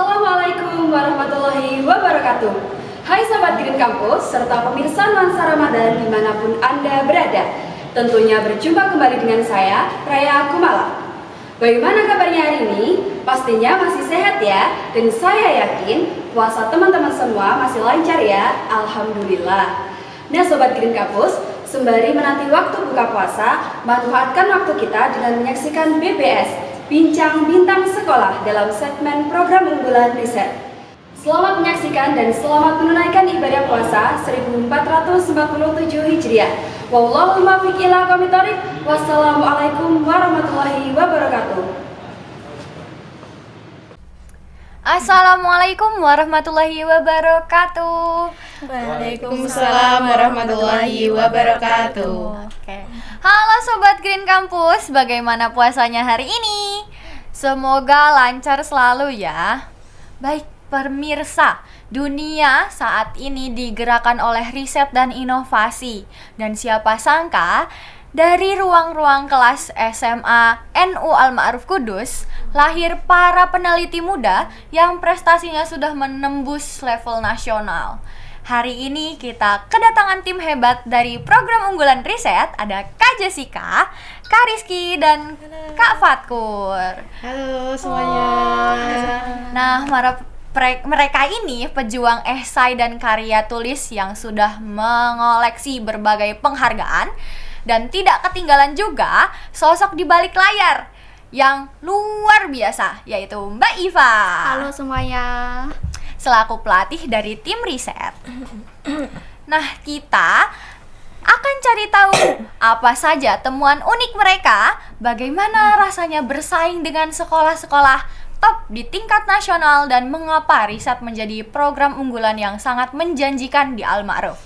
Assalamualaikum warahmatullahi wabarakatuh. Hai Sobat Green Campus serta pemirsa nuansa Ramadan dimanapun Anda berada. Tentunya berjumpa kembali dengan saya, Raya Kumala. Bagaimana kabarnya hari ini? Pastinya masih sehat ya. Dan saya yakin puasa teman-teman semua masih lancar ya. Alhamdulillah. Nah Sobat Green Campus, sembari menanti waktu buka puasa, manfaatkan waktu kita dengan menyaksikan BBS Bincang Bintang Sekolah dalam segmen program unggulan riset. Selamat menyaksikan dan selamat menunaikan ibadah puasa 1447 Hijriah. Wallahul muwaffiq ila aqwamit thoriq. Wassalamualaikum warahmatullahi wabarakatuh. Assalamualaikum warahmatullahi wabarakatuh. Waalaikumsalam warahmatullahi wabarakatuh. Oke. Halo Sobat Green Campus, bagaimana puasanya hari ini? Semoga lancar selalu ya. Baik pemirsa, dunia saat ini digerakkan oleh riset dan inovasi. Dan siapa sangka dari ruang-ruang kelas SMA NU Al-Ma'ruf Kudus lahir para peneliti muda yang prestasinya sudah menembus level nasional. Hari ini kita kedatangan tim hebat dari program unggulan riset. Ada Kak Jessica, Kak Rizky, dan Kak Fatkur. Halo semuanya. Nah, mereka ini pejuang esai dan karya tulis yang sudah mengoleksi berbagai penghargaan. Dan tidak ketinggalan juga sosok di balik layar yang luar biasa, yaitu Mbak Iva. Halo semuanya. Selaku pelatih dari tim riset. Nah, kita akan cari tahu apa saja temuan unik mereka, bagaimana rasanya bersaing dengan sekolah-sekolah top di tingkat nasional, dan mengapa riset menjadi program unggulan yang sangat menjanjikan di Al-Ma'ruf.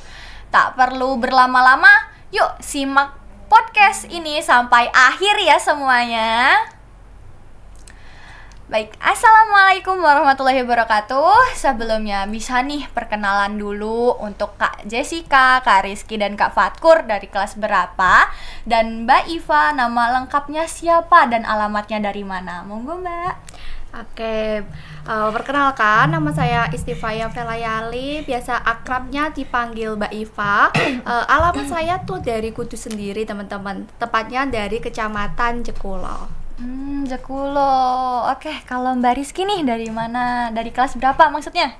Tak perlu berlama-lama, yuk simak podcast ini sampai akhir ya semuanya. Baik, Assalamualaikum warahmatullahi wabarakatuh. Sebelumnya bisa nih perkenalan dulu untuk Kak Jessica, Kak Rizky, dan Kak Fatkur dari kelas berapa. Dan Mbak Iva, nama lengkapnya siapa dan alamatnya dari mana? Monggo Mbak. Oke, perkenalkan nama saya Istifaya Velayali, biasa akrabnya dipanggil Mbak Iva. Alamat saya tuh dari Kudus sendiri teman-teman, tepatnya dari Kecamatan Jekulo. Jekulo. Oke, kalau Mbak Rizky nih dari mana? Dari kelas berapa maksudnya?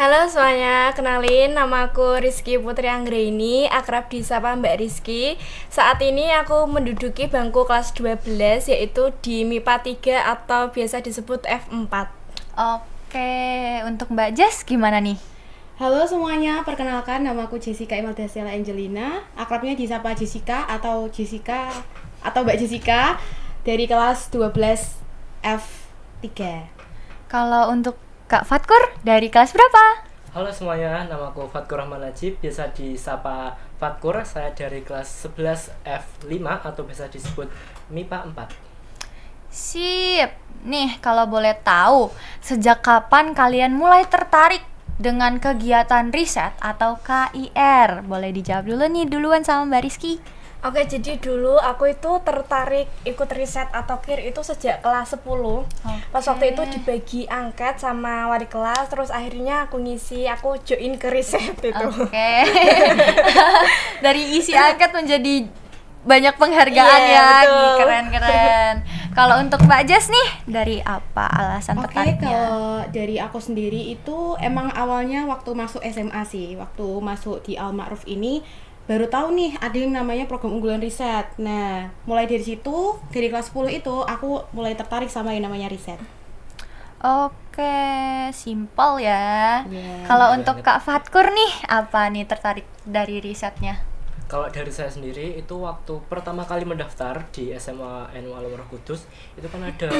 Halo semuanya, kenalin nama aku Rizky Putri Anggraini, akrab disapa Mbak Rizky. Saat ini aku menduduki bangku kelas 12, yaitu di MIPA 3 atau biasa disebut F4. Oke, untuk Mbak Jess gimana nih? Halo semuanya, perkenalkan nama aku Jessica Imelda Stella Angelina, akrabnya disapa Jessica atau Mbak Jessica, dari kelas 12 F3. Kalau untuk Kak Fatkur dari kelas berapa? Halo semuanya, nama aku Fatkur Rahman Najib, biasa disapa Fatkur. Saya dari kelas 11 F5 atau biasa disebut MIPA 4. Sip. Nih, kalau boleh tahu, sejak kapan kalian mulai tertarik dengan kegiatan riset atau KIR? Boleh dijawab dulu nih duluan sama Mbak Rizky. Oke, jadi dulu aku itu tertarik ikut riset atau KIR itu sejak kelas 10. Pas waktu itu dibagi angket sama wali kelas, terus akhirnya aku join ke riset itu. Oke. Dari isi angket menjadi banyak penghargaan ya. Betul. Keren. Kalau untuk Mbak Jas nih, dari apa alasan tertariknya? Kalau dari aku sendiri itu emang awalnya waktu masuk SMA sih, waktu masuk di Al-Ma'ruf ini baru tahu nih ada yang namanya program unggulan riset. Nah, mulai dari situ, dari kelas 10 itu aku mulai tertarik sama yang namanya riset. Oke, simpel ya. Yeah. Kalau untuk Kak Fatkur nih, apa nih tertarik dari risetnya? Kalau dari saya sendiri itu waktu pertama kali mendaftar di SMA NU Al-Ma'ruf Kudus, itu kan ada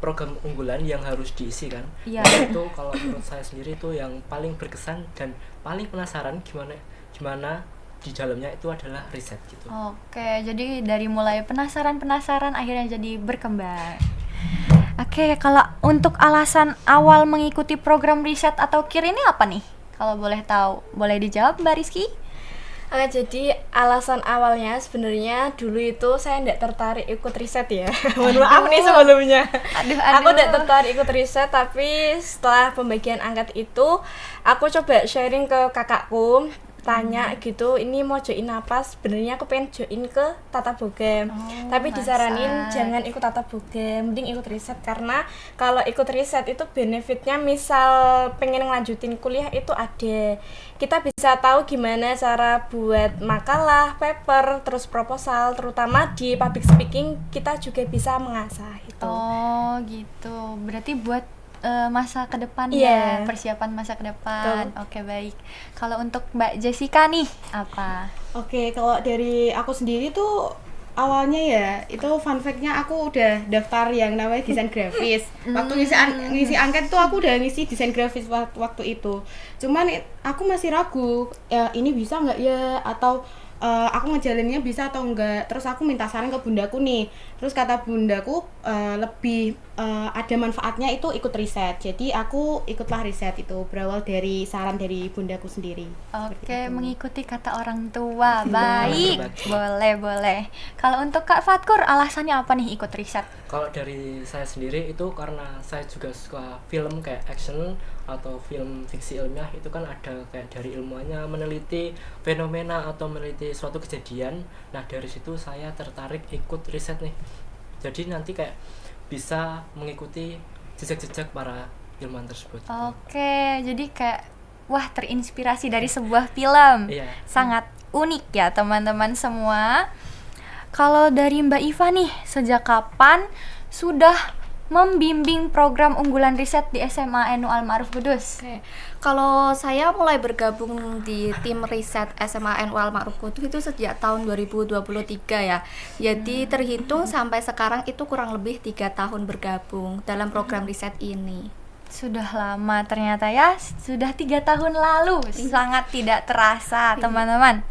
program unggulan yang harus diisi kan. Iya. Nah, itu kalau menurut saya sendiri itu yang paling berkesan dan paling penasaran gimana di dalamnya itu adalah riset gitu. Oke, jadi dari mulai penasaran akhirnya jadi berkembang. Oke, kalau untuk alasan awal mengikuti program riset atau KIR ini apa nih? Kalau boleh tahu, boleh dijawab Mbak Rizky? Oke, jadi alasan awalnya sebenarnya dulu itu saya tidak tertarik ikut riset ya. Mohon maaf nih sebelumnya. Aduh. Aku tidak tertarik ikut riset, tapi setelah pembagian angkat itu aku coba sharing ke kakakku, tanya gitu, ini mau join apa? Sebenarnya aku pengen join ke Tata Boga. Tapi disaranin masak. jangan ikut Tata Boga, mending ikut riset, karena kalau ikut riset itu benefitnya misal pengen ngelanjutin kuliah itu ada. Kita bisa tahu gimana cara buat makalah, paper, terus proposal, terutama di public speaking kita juga bisa mengasah itu. Oh gitu, berarti buat masa ke depan Iya. ya, persiapan masa ke depan. Betul. Oke, baik. Kalau untuk Mbak Jessica nih, apa? Oke, kalau dari aku sendiri tuh awalnya ya, itu fun fact-nya aku udah daftar yang namanya desain grafis. Waktu ngisi angket tuh aku udah ngisi desain grafis waktu itu. Cuman aku masih ragu, ya ini bisa nggak ya, atau aku ngejalinnya bisa atau enggak. Terus aku minta saran ke bundaku nih. Terus kata bundaku lebih ada manfaatnya itu ikut riset. Jadi aku ikutlah riset itu, berawal dari saran dari bundaku sendiri. Oke, mengikuti kata orang tua. betul. Baik, boleh. Kalau untuk Kak Fatkur, alasannya apa nih ikut riset? Kalau dari saya sendiri itu karena saya juga suka film kayak action atau film fiksi ilmiah, itu kan ada kayak dari ilmuannya meneliti fenomena atau meneliti suatu kejadian. Nah dari situ saya tertarik ikut riset nih. Jadi nanti kayak bisa mengikuti jejak-jejak para ilmuwan tersebut. Oke, jadi kayak wah, terinspirasi dari sebuah film. Iya. Sangat unik ya teman-teman semua. Kalau dari Mbak Iva nih, sejak kapan sudah membimbing program unggulan riset di SMA NU Al Ma'ruf Kudus? Oke, kalau saya mulai bergabung di tim riset SMA NU Al Ma'ruf Kudus itu sejak tahun 2023 ya. Jadi terhitung sampai sekarang itu kurang lebih 3 tahun bergabung dalam program riset ini. Sudah lama ternyata ya, sudah 3 tahun lalu. Sangat tidak terasa teman-teman.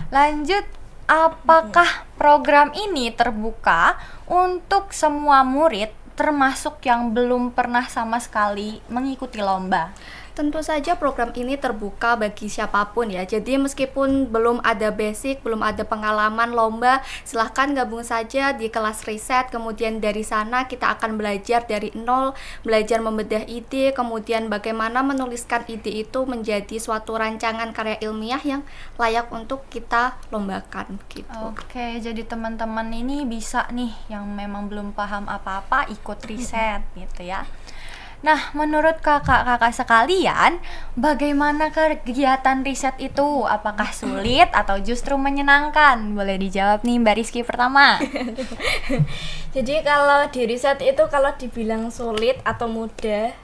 Lanjut, apakah program ini terbuka untuk semua murid, termasuk yang belum pernah sama sekali mengikuti lomba? Tentu saja program ini terbuka bagi siapapun ya. Jadi meskipun belum ada basic, belum ada pengalaman lomba, silahkan gabung saja di kelas riset. Kemudian dari sana kita akan belajar dari nol, belajar membedah ide, kemudian bagaimana menuliskan ide itu menjadi suatu rancangan karya ilmiah yang layak untuk kita lombakan gitu. Oke, jadi teman-teman ini bisa nih yang memang belum paham apa-apa ikut riset gitu ya. Nah, menurut kakak-kakak sekalian, bagaimana kegiatan riset itu? Apakah sulit atau justru menyenangkan? Boleh dijawab nih Mbak Rizky pertama. Jadi kalau di riset itu kalau dibilang sulit atau mudah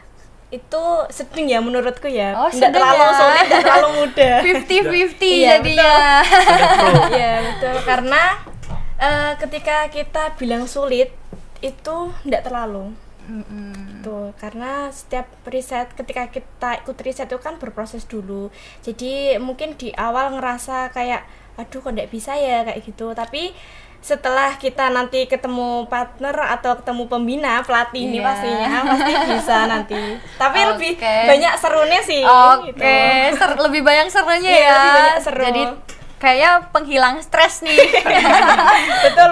itu sedang ya menurutku ya. Oh, Nggak sedang terlalu ya. sulit, nggak terlalu mudah. 50-50 Iya, jadinya. Iya betul, karena ketika kita bilang sulit itu nggak terlalu. Tuh, karena setiap riset, ketika kita ikut riset itu kan berproses dulu. Jadi mungkin di awal ngerasa kayak aduh kok nggak bisa ya kayak gitu. Tapi setelah kita nanti ketemu partner atau ketemu pembina, pelatih ini Iya. pastinya pasti bisa nanti. Tapi Oke. lebih banyak serunya sih. Oke, gitu. lebih banyak serunya Iya, ya. lebih banyak seru. Jadi kayak penghilang stres nih. betul.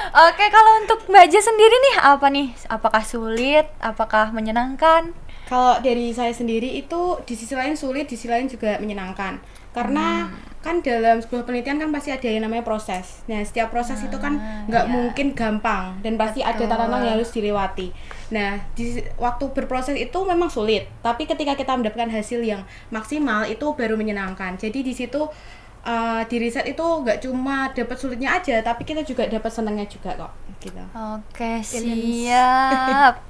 Oke, kalau untuk Mbak Ja sendiri nih apa nih? Apakah sulit? Apakah menyenangkan? Kalau dari saya sendiri itu di sisi lain sulit, di sisi lain juga menyenangkan. Karena kan dalam sebuah penelitian kan pasti ada yang namanya proses. Nah, setiap proses itu kan nggak mungkin gampang dan pasti ada tantangan yang harus dilewati. Nah, waktu berproses itu memang sulit, tapi ketika kita mendapatkan hasil yang maksimal itu baru menyenangkan. Jadi di situ di riset itu nggak cuma dapat sulitnya aja, tapi kita juga dapat senangnya juga kok. Gitu. Oke, siap.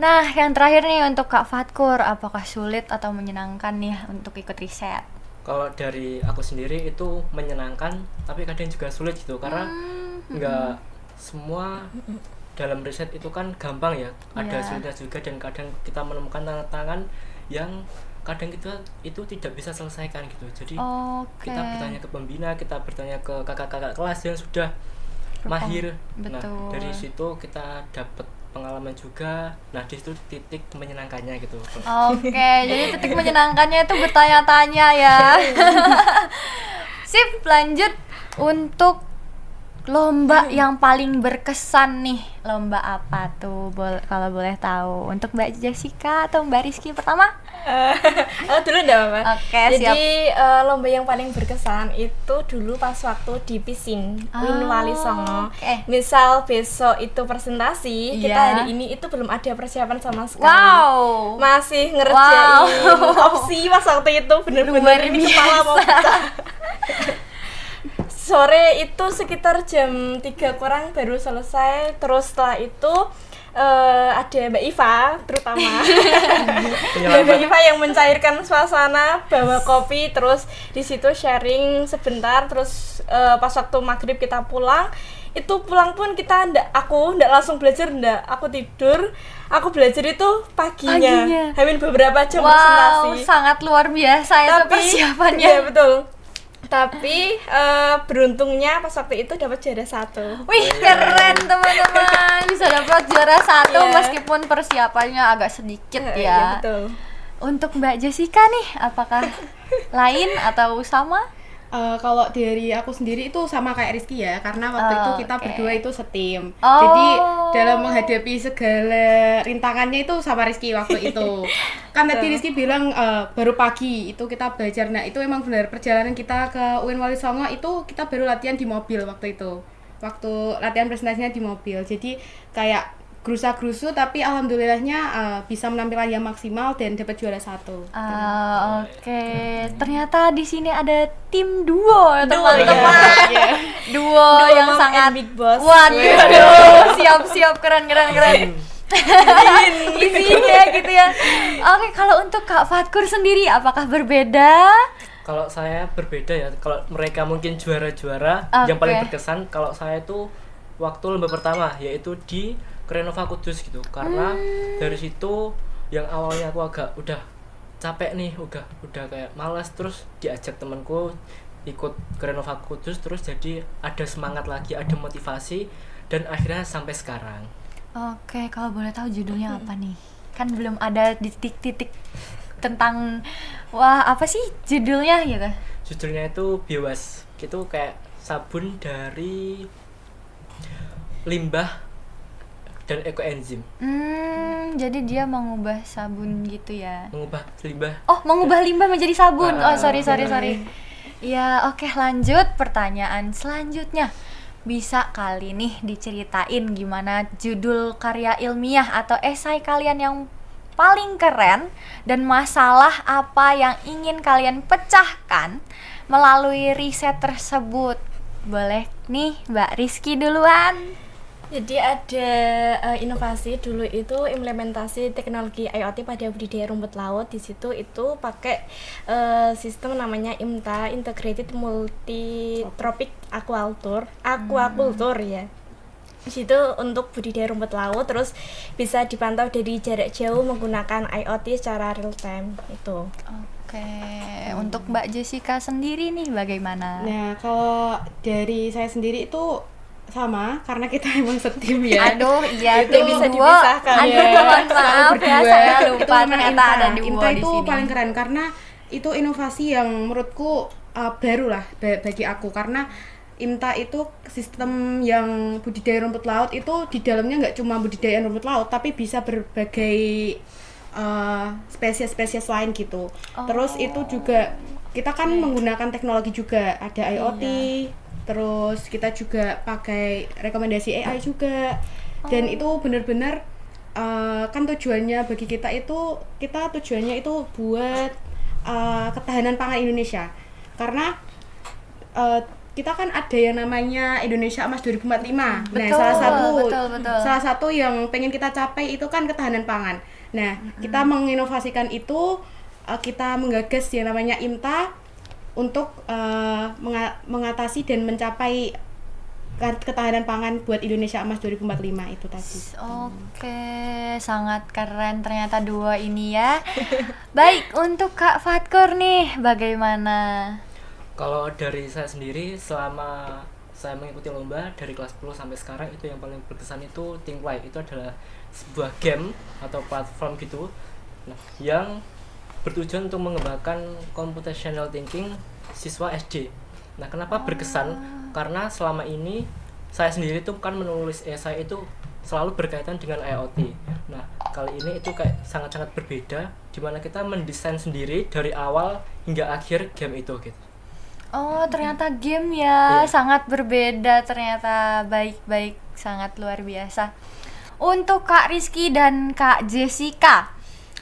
Nah, yang terakhir nih untuk Kak Fatkur, apakah sulit atau menyenangkan nih untuk ikut riset? Kalau dari aku sendiri itu menyenangkan, tapi kadang juga sulit gitu, karena nggak semua dalam riset itu kan gampang ya, ada Iya. sulitnya juga, dan kadang kita menemukan tantangan yang kadang kita itu tidak bisa selesaikan gitu. Jadi Oke. kita bertanya ke pembina, kita bertanya ke kakak-kakak kelas yang sudah mahir. Nah, Betul. dari situ kita dapat pengalaman juga. Nah di situ titik menyenangkannya gitu. Oke, jadi titik menyenangkannya itu bertanya-tanya ya. Sip, lanjut untuk lomba yang paling berkesan nih. Lomba apa tuh? Kalau boleh tahu. Untuk Mbak Jessica atau Mbak Rizky pertama? Dulu enggak apa-apa. Oke, siap. Jadi lomba yang paling berkesan itu dulu pas waktu di Pising Win Wali Songo. Oke. Misal besok itu presentasi, kita Iya. hari ini itu belum ada persiapan sama sekali. Wow. Masih ngerjain Wow. opsi pas waktu itu Luar bener-bener ini biasa. kepala mau pecah. Sore itu sekitar jam 3 kurang baru selesai. Terus setelah itu ada Mbak Iva terutama Mbak Iva yang mencairkan suasana, bawa kopi, terus di situ sharing sebentar. Terus pas waktu maghrib kita pulang, itu pulang pun kita aku ndak langsung belajar, aku tidur. Aku belajar itu paginya. Hamil beberapa jam presentasi. Wow, sangat luar biasa itu persiapannya. Iya betul. Tapi beruntungnya pas waktu itu dapat juara 1. Wih, keren teman-teman. Bisa dapat juara 1 Iya. meskipun persiapannya agak sedikit Iya ya. betul. Untuk Mbak Jessica nih, apakah lain atau sama? Kalau dari aku sendiri itu sama kayak Rizky ya, karena waktu itu kita Oke. berdua itu setim. Oh. Jadi dalam menghadapi segala rintangannya itu sama Rizky waktu itu. Kan tadi Rizky bilang baru pagi itu kita belajar. Nah itu emang benar, perjalanan kita ke UIN Wali Songo itu kita baru latihan di mobil waktu itu. Waktu latihan presentasinya di mobil. Jadi kayak gerusa-gerusu, tapi alhamdulillahnya bisa menampilkan yang maksimal dan dapat juara 1. Oke. Ternyata di sini ada tim duo teman-teman. Duo yang Mom sangat and Big Boss. Waduh, siap-siap, keren. Isinya gitu ya. Oke, kalau untuk Kak Fatkur sendiri apakah berbeda? Kalau saya berbeda ya. Kalau mereka mungkin juara-juara, Oke. yang paling berkesan kalau saya itu waktu lomba pertama yaitu di Krenova Kudus gitu. Karena dari situ yang awalnya aku agak udah capek nih, udah kayak malas, terus diajak temanku ikut Krenova Kudus, terus jadi ada semangat lagi, ada motivasi, dan akhirnya sampai sekarang. Oke, kalau boleh tahu judulnya apa nih? Kan belum ada titik-titik tentang apa sih judulnya gitu. Judulnya itu Biowas. Itu kayak sabun dari limbah dan ekoenzim. Jadi dia mengubah sabun gitu ya. Mengubah limbah. Oh, mengubah limbah menjadi sabun. Oh, sorry. Oke. Ya, oke, lanjut pertanyaan selanjutnya. Bisa kali nih diceritain gimana judul karya ilmiah atau esai kalian yang paling keren dan masalah apa yang ingin kalian pecahkan melalui riset tersebut. Boleh nih Mbak Rizky duluan. Jadi ada inovasi dulu itu implementasi teknologi IoT pada budidaya rumput laut. Di situ itu pakai sistem namanya IMTA, Integrated Multi Tropic Aquaculture ya. Di situ untuk budidaya rumput laut, terus bisa dipantau dari jarak jauh menggunakan IoT secara real time itu. Oke, untuk Mbak Jessica sendiri nih bagaimana? Nah kalau dari saya sendiri itu sama, karena kita emang setim ya. Aduh, iya Itu bisa duo. dipisahkan. Aduh, Iya, mohon maaf ya, berdua. saya Itu lupa namanya ternyata Inta. ada duo Inta di itu sini. paling keren karena itu inovasi yang menurutku baru lah bagi aku, karena Inta itu sistem yang budidaya rumput laut itu di dalamnya nggak cuma budidaya rumput laut, tapi bisa berbagai spesies-spesies lain gitu. Terus itu juga kita kan menggunakan teknologi juga, ada IoT, terus kita juga pakai rekomendasi AI juga, dan itu benar-benar kan tujuannya bagi kita tujuannya itu buat ketahanan pangan Indonesia, karena kita kan ada yang namanya Indonesia Emas 2045. Nah, Betul. salah satu yang pengen kita capai itu kan ketahanan pangan. Nah, kita menginovasikan itu, kita menggagas yang namanya IMTA untuk mengatasi dan mencapai ketahanan pangan buat Indonesia Emas 2045 itu tadi. Oke, sangat keren ternyata dua ini ya. Baik, untuk Kak Fatkur nih bagaimana? Kalau dari saya sendiri, selama saya mengikuti lomba dari kelas 10 sampai sekarang, itu yang paling berkesan itu Think Fly. Itu adalah sebuah game atau platform gitu, nah, yang bertujuan untuk mengembangkan computational thinking siswa SD. Nah, kenapa berkesan? Karena selama ini saya sendiri tuh kan menulis esai itu selalu berkaitan dengan IoT. Nah, kali ini itu kayak sangat-sangat berbeda, dimana kita mendesain sendiri dari awal hingga akhir game itu gitu. Oh, ternyata game ya, Iya. sangat berbeda ternyata, baik-baik, sangat luar biasa. Untuk Kak Rizky dan Kak Jessica,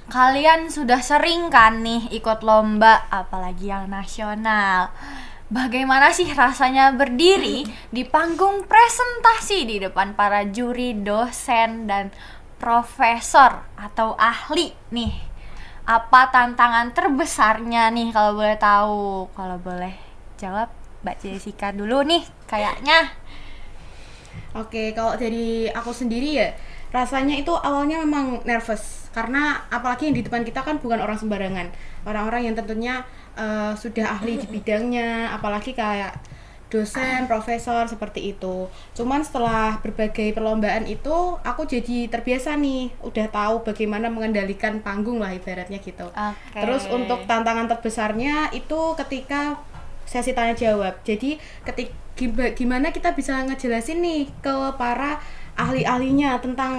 kalian sudah sering kan nih ikut lomba, apalagi yang nasional. Bagaimana sih rasanya berdiri di panggung presentasi di depan para juri, dosen, dan profesor atau ahli nih? Apa tantangan terbesarnya nih kalau boleh tahu? Kalau boleh jawab Mbak Jessica dulu nih kayaknya. Oke, kalau dari aku sendiri ya, rasanya itu awalnya memang nervous karena apalagi yang di depan kita kan bukan orang sembarangan, orang-orang yang tentunya sudah ahli di bidangnya, apalagi kayak dosen, profesor seperti itu. Cuman setelah berbagai perlombaan itu, aku jadi terbiasa nih, udah tahu bagaimana mengendalikan panggung lah ibaratnya gitu. Oke. Terus untuk tantangan terbesarnya itu ketika sesi tanya jawab. Jadi gimana kita bisa ngejelasin nih ke para ahli-ahlinya tentang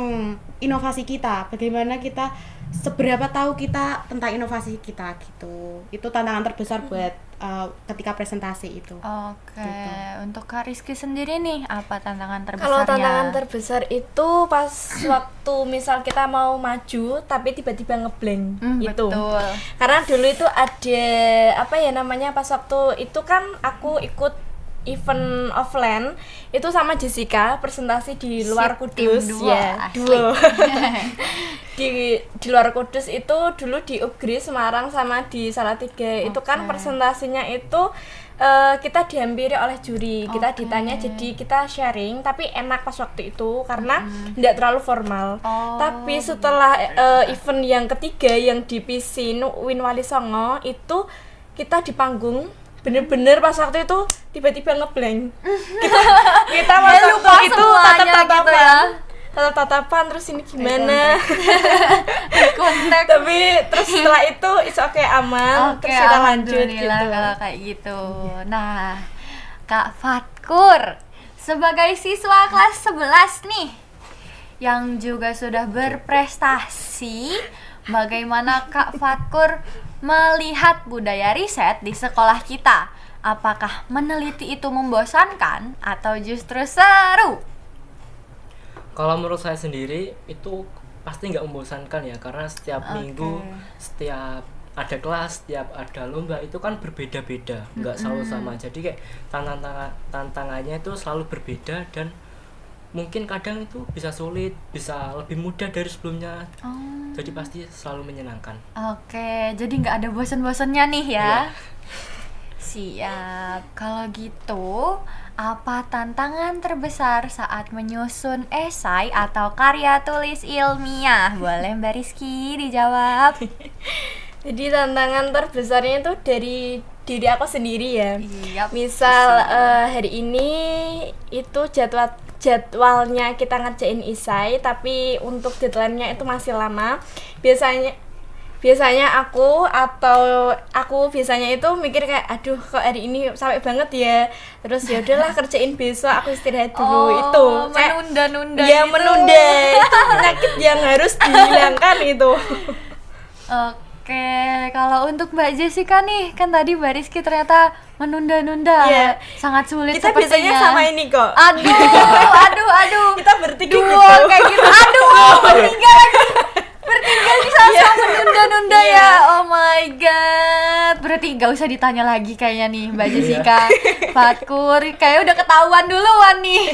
inovasi kita, bagaimana kita seberapa tahu kita tentang inovasi kita gitu. Itu tantangan terbesar buat ketika presentasi itu. Oke, Gitu. untuk Kak Rizky sendiri nih, apa tantangan terbesarnya? Kalau tantangan terbesar itu pas waktu misal kita mau maju tapi tiba-tiba ngeblank itu. Betul. Karena dulu itu ada apa ya namanya, pas waktu itu kan aku ikut event offline itu sama Jessica presentasi di luar Kudus tim ya, asli. duo. di luar Kudus itu dulu di Upgri Semarang sama di Salatiga. Itu kan presentasinya itu kita dihampiri oleh juri, kita ditanya, jadi kita sharing tapi enak pas waktu itu karena tidak terlalu formal. Tapi setelah event yang ketiga yang di PC Winwali Songo itu kita di panggung bener-bener pas waktu itu tiba-tiba ngeblank. kita pas Ya, lupa waktu itu semuanya gitu ya. tatap-tatapan terus ini gimana. Kontak. Tapi terus setelah itu it's okay, aman. Oke, Terus kita lanjut alhamdulillah gitu. kalau kayak gitu. Nah, Kak Fatkur sebagai siswa kelas 11 nih yang juga sudah berprestasi, bagaimana Kak Fatkur melihat budaya riset di sekolah kita? Apakah meneliti itu membosankan atau justru seru? Kalau menurut saya sendiri itu pasti nggak membosankan ya, karena setiap minggu, setiap ada kelas, setiap ada lomba itu kan berbeda-beda, nggak selalu sama. Jadi kayak tantangannya itu selalu berbeda dan mungkin kadang itu bisa sulit, bisa lebih mudah dari sebelumnya. Jadi pasti selalu menyenangkan. Oke, jadi nggak ada bosan-bosannya nih ya. Iya. Siap. Kalau gitu, apa tantangan terbesar saat menyusun esai atau karya tulis ilmiah? Boleh Mbak Rizky dijawab. Jadi tantangan terbesarnya itu dari diri aku sendiri ya. Iya. Misal hari ini itu jadwalnya kita ngerjain esai, tapi untuk deadline-nya itu masih lama. Biasanya aku biasanya itu mikir kayak aduh kok hari ini sampai banget ya. Terus ya udahlah kerjain besok, aku istirahat dulu. Itu kayak menunda-nunda ya gitu. menunda. Itu penyakit yang harus dihilangkan itu. Oke, kalau untuk Mbak Jessica nih, kan tadi Mbak Rizky ternyata menunda-nunda. Iya. Sangat sulit Kita sepertinya. biasanya sama ini kok. Aduh. Kita bertiga Duo gitu. kayak gitu. Bertiga lagi. Bertiga nih sama menunda-nunda ya. Oh my god. Berarti gak usah ditanya lagi kayaknya nih Mbak Jessica. Fatkur kayak udah ketahuan duluan nih.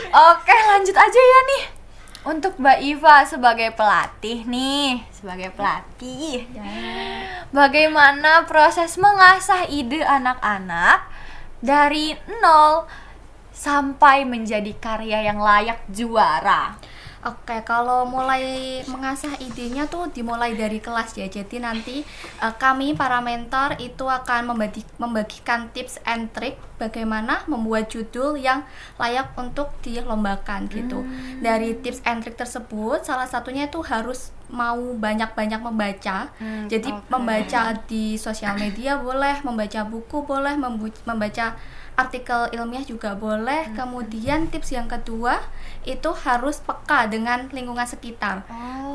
Oke, lanjut aja ya nih. Untuk Mbak Iva sebagai pelatih nih, bagaimana proses mengasah ide anak-anak dari nol sampai menjadi karya yang layak juara? Oke, kalau mulai mengasah idenya tuh dimulai dari kelas ya. Jadi nanti kami para mentor itu akan membagikan tips and trick bagaimana membuat judul yang layak untuk dilombakan gitu. Dari tips and trick tersebut, salah satunya itu harus mau banyak-banyak membaca. Jadi membaca di sosial media boleh, membaca buku boleh, membaca artikel ilmiah juga boleh. Kemudian tips yang kedua itu harus peka dengan lingkungan sekitar.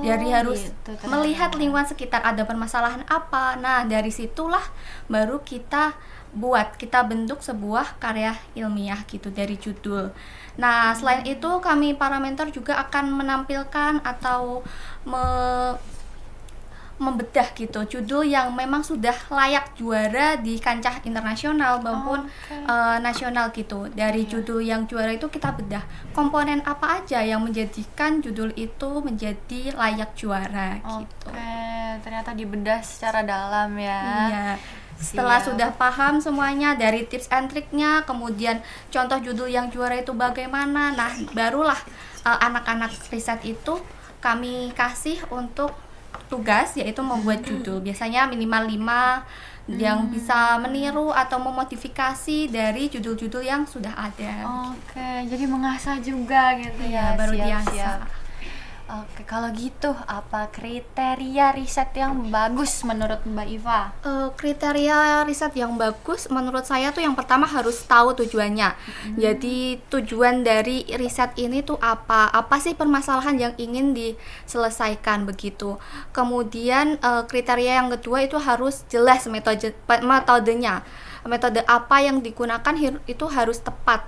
Jadi harus gitu, melihat lingkungan sekitar ada permasalahan apa. Nah, dari situlah baru kita bentuk sebuah karya ilmiah gitu dari judul. Nah, selain itu kami para mentor juga akan menampilkan atau membedah gitu judul yang memang sudah layak juara di kancah internasional maupun nasional gitu. Dari judul yang juara itu kita bedah komponen apa aja yang menjadikan judul itu menjadi layak juara gitu. Ternyata dibedah secara dalam ya. Iya. Setelah sudah paham semuanya dari tips and triknya, kemudian contoh judul yang juara itu bagaimana, nah barulah anak-anak riset itu kami kasih untuk tugas, yaitu membuat judul. Biasanya minimal 5 yang bisa meniru atau memodifikasi dari judul-judul yang sudah ada. Jadi mengasah juga gitu ya. Baru Siap. diasah. Oke, kalau gitu apa kriteria riset yang bagus menurut Mbak Iva? Kriteria riset yang bagus menurut saya tuh yang pertama harus tahu tujuannya. Jadi tujuan dari riset ini tuh apa sih permasalahan yang ingin diselesaikan begitu. Kemudian kriteria yang kedua itu harus jelas metodenya. Metode apa yang digunakan itu harus tepat.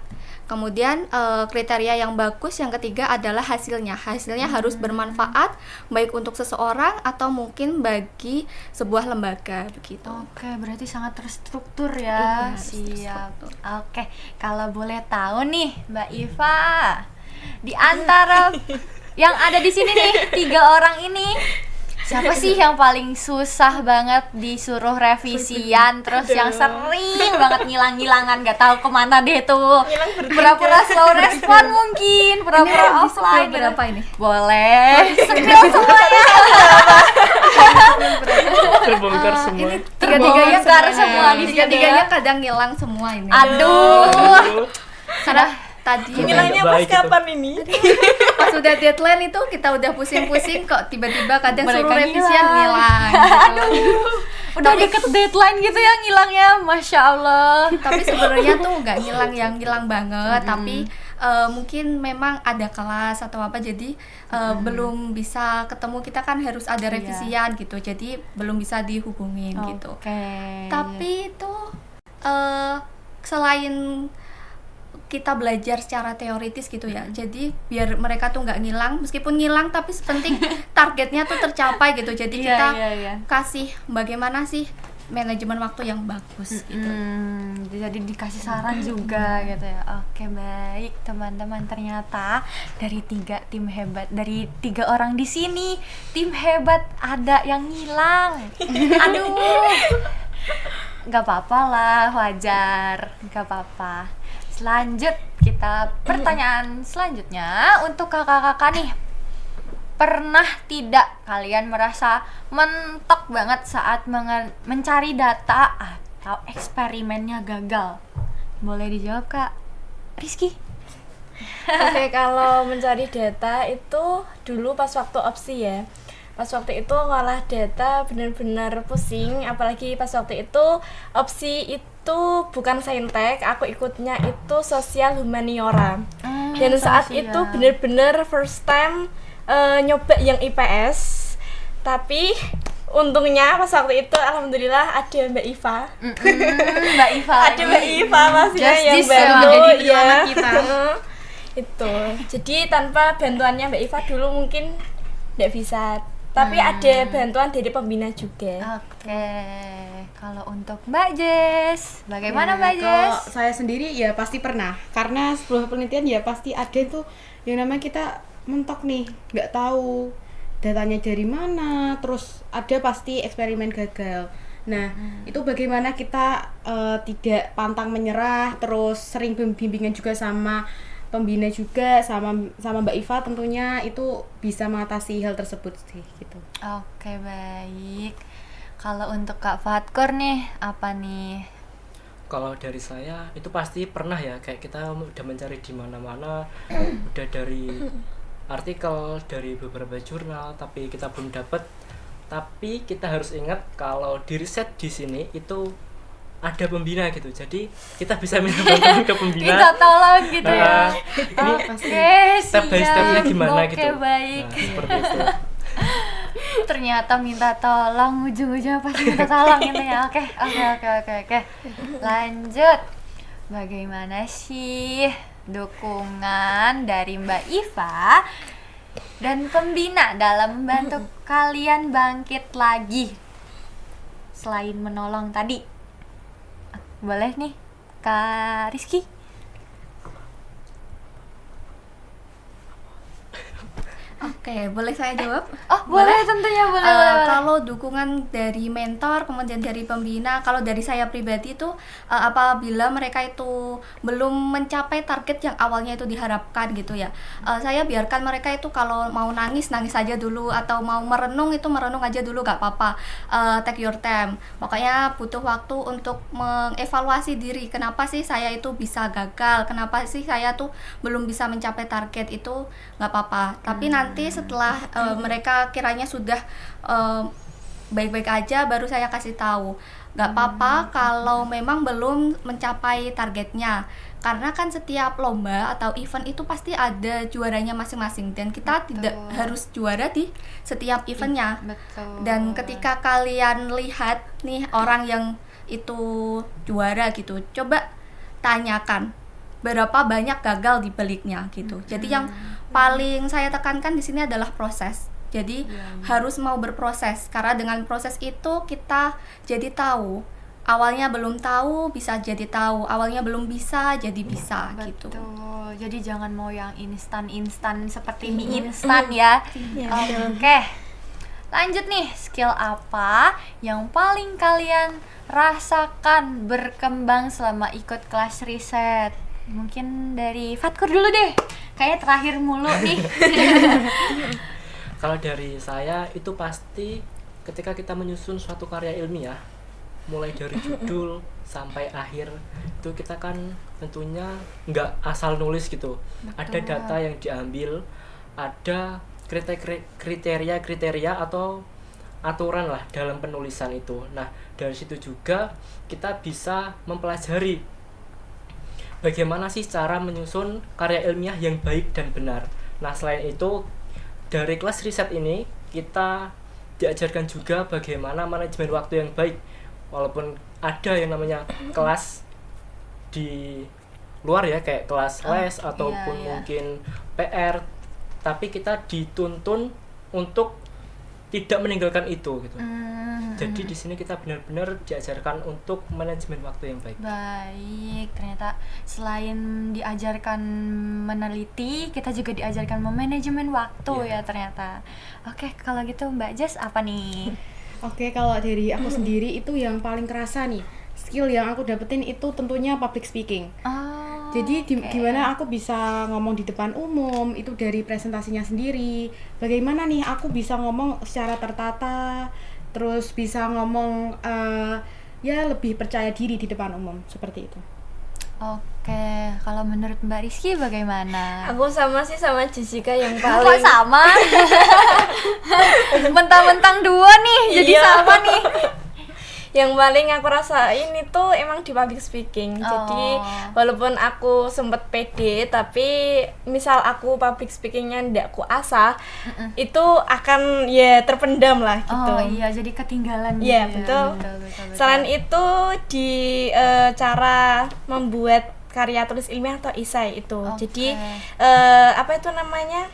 Kemudian kriteria yang bagus yang ketiga adalah hasilnya harus bermanfaat baik untuk seseorang atau mungkin bagi sebuah lembaga begitu. Oke, berarti sangat terstruktur ya. Siap. Oke, kalau boleh tahu nih Mbak Iva, di antara yang ada di sini nih 3 orang ini, siapa sih yang paling susah banget disuruh revisian, terus yang sering banget ngilang-ngilangan, gak tahu kemana deh tuh, pura-pura slow respon mungkin, pura-pura offline gitu. Berapa ini? Boleh spill semuanya. Terbongkar semua. Terbongkar semua di sini. Tiga-tiganya kadang ngilang semua ini. Aduh. Sudah tadi Ngilangnya pas Baik itu. kapan ini? pas udah deadline itu kita udah pusing-pusing kok tiba-tiba kadang Mereka suruh revisian ngilang gitu. Udah deket deadline gitu ya ngilangnya, Masya Allah. Tapi sebenarnya tuh nggak ngilang yang ngilang banget, tapi mungkin memang ada kelas atau apa, jadi belum bisa ketemu, kita kan harus ada revisian gitu, jadi belum bisa dihubungin gitu. Tapi itu selain kita belajar secara teoritis gitu ya, jadi biar mereka tuh nggak ngilang, meskipun ngilang tapi penting targetnya tuh tercapai gitu. Jadi kita kasih bagaimana sih manajemen waktu yang bagus gitu. Jadi dikasih saran juga gitu ya. Oke, baik teman-teman, ternyata dari 3 tim hebat, dari 3 orang di sini tim hebat ada yang ngilang. Aduh, nggak apa-apa lah, wajar, nggak apa-apa. Lanjut, kita pertanyaan selanjutnya untuk kakak-kakak nih. Pernah tidak kalian merasa mentok banget saat mencari data atau eksperimennya gagal? Boleh dijawab Kak Rizky? Oke, kalau mencari data itu dulu pas waktu opsi ya. Pas waktu itu ngolah data benar-benar pusing, apalagi pas waktu itu opsi itu bukan saintek, aku ikutnya itu sosial humaniora. Dan saat itu benar-benar first time nyoba yang IPS. Tapi untungnya pas waktu itu alhamdulillah ada Mbak Iva. Mbak Iva ada Mbak Iva maksudnya yang Justice bantu jadi ya. penyelamat kita. Itu. Jadi tanpa bantuannya Mbak Iva dulu mungkin nggak bisa. Tapi ada bantuan dari pembina juga. Oke, kalau untuk Mbak Jess, bagaimana Mbak Jess? Kalau saya sendiri ya pasti pernah, karena sebuah penelitian ya pasti ada tuh yang namanya kita mentok nih, nggak tahu datanya dari mana, terus ada pasti eksperimen gagal. Nah, itu bagaimana kita tidak pantang menyerah, terus sering bimbingan juga sama pembina juga sama Mbak Iva tentunya itu bisa mengatasi hal tersebut sih gitu. Oke, baik. Kalau untuk Kak Fatkur nih, apa nih? Kalau dari saya itu pasti pernah ya, kayak kita udah mencari di mana-mana, udah dari artikel, dari beberapa jurnal, tapi kita belum dapat. Tapi kita harus ingat kalau di riset di sini itu ada pembina gitu, jadi kita bisa minta bantuan ke pembina. Minta tolong gitu ya. Ini Oke, step by stepnya siap. gimana Oke, gitu. baik. Nah, seperti itu. Ternyata minta tolong, ujung-ujungnya pasti minta tolong gitu ya. Oke. Lanjut. Bagaimana sih dukungan dari Mbak Iva dan pembina dalam membantu kalian bangkit lagi selain menolong tadi? Boleh nih, Kak Rizky? Oke, boleh saya jawab? Oh, boleh tentunya, boleh. Kalau dukungan dari mentor, kemudian dari pembina, kalau dari saya pribadi itu apabila mereka itu belum mencapai target yang awalnya itu diharapkan gitu ya, saya biarkan mereka itu kalau mau nangis aja dulu, atau mau merenung aja dulu, gak apa-apa. Take your time. Pokoknya butuh waktu untuk mengevaluasi diri. Kenapa sih saya itu bisa gagal? Kenapa sih saya tuh belum bisa mencapai target itu? Gak apa-apa. Tapi nanti setelah mereka kiranya sudah baik-baik aja, baru saya kasih tahu. Gak apa-apa kalau memang belum mencapai targetnya, karena kan setiap lomba atau event itu pasti ada juaranya masing-masing, dan kita tidak harus juara di setiap eventnya. Betul. Dan ketika kalian lihat nih orang yang itu juara gitu, coba tanyakan berapa banyak gagal di baliknya gitu. Jadi yang paling saya tekankan di sini adalah proses. Jadi harus mau berproses, karena dengan proses itu kita jadi tahu. Awalnya belum tahu, bisa jadi tahu. Awalnya belum bisa, jadi bisa gitu. Betul. Jadi jangan mau yang instan seperti mie instan ya. Oke. Lanjut nih, skill apa yang paling kalian rasakan berkembang selama ikut kelas riset? Mungkin dari Fatkur dulu deh. Kayaknya terakhir mulu nih. Kalau dari saya itu pasti ketika kita menyusun suatu karya ilmiah, mulai dari judul sampai akhir, itu kita kan tentunya nggak asal nulis gitu. Ada data yang diambil, ada kriteria atau aturan lah dalam penulisan itu. Nah, dari situ juga kita bisa mempelajari bagaimana sih cara menyusun karya ilmiah yang baik dan benar. Nah, selain itu dari kelas riset ini kita diajarkan juga bagaimana manajemen waktu yang baik. Walaupun ada yang namanya kelas di luar ya, kayak kelas les ataupun mungkin PR, tapi kita dituntun untuk tidak meninggalkan itu gitu. Jadi di sini kita benar-benar diajarkan untuk manajemen waktu yang baik. Baik, ternyata selain diajarkan meneliti, kita juga diajarkan memanajemen waktu ya ternyata. Oke, kalau gitu Mbak Jess apa nih? Oke, kalau dari aku sendiri itu yang paling kerasa nih, skill yang aku dapetin itu tentunya public speaking. Jadi gimana aku bisa ngomong di depan umum, itu dari presentasinya sendiri. Bagaimana nih aku bisa ngomong secara tertata, terus bisa ngomong ya lebih percaya diri di depan umum, seperti itu. Oke, kalau menurut Mbak Rizky bagaimana? Aku sama Jessica yang Kok paling sama? Mentang-mentang dua nih, jadi Iya. sama nih. yang paling aku rasain itu emang di public speaking. Jadi walaupun aku sempet pede, tapi misal aku public speakingnya ndak ku asah, itu akan ya terpendam lah gitu. Oh iya, jadi ketinggalan gitu Iya, ya. betul. Betul. Selain itu di cara membuat karya tulis ilmiah atau esai itu. Jadi apa itu namanya?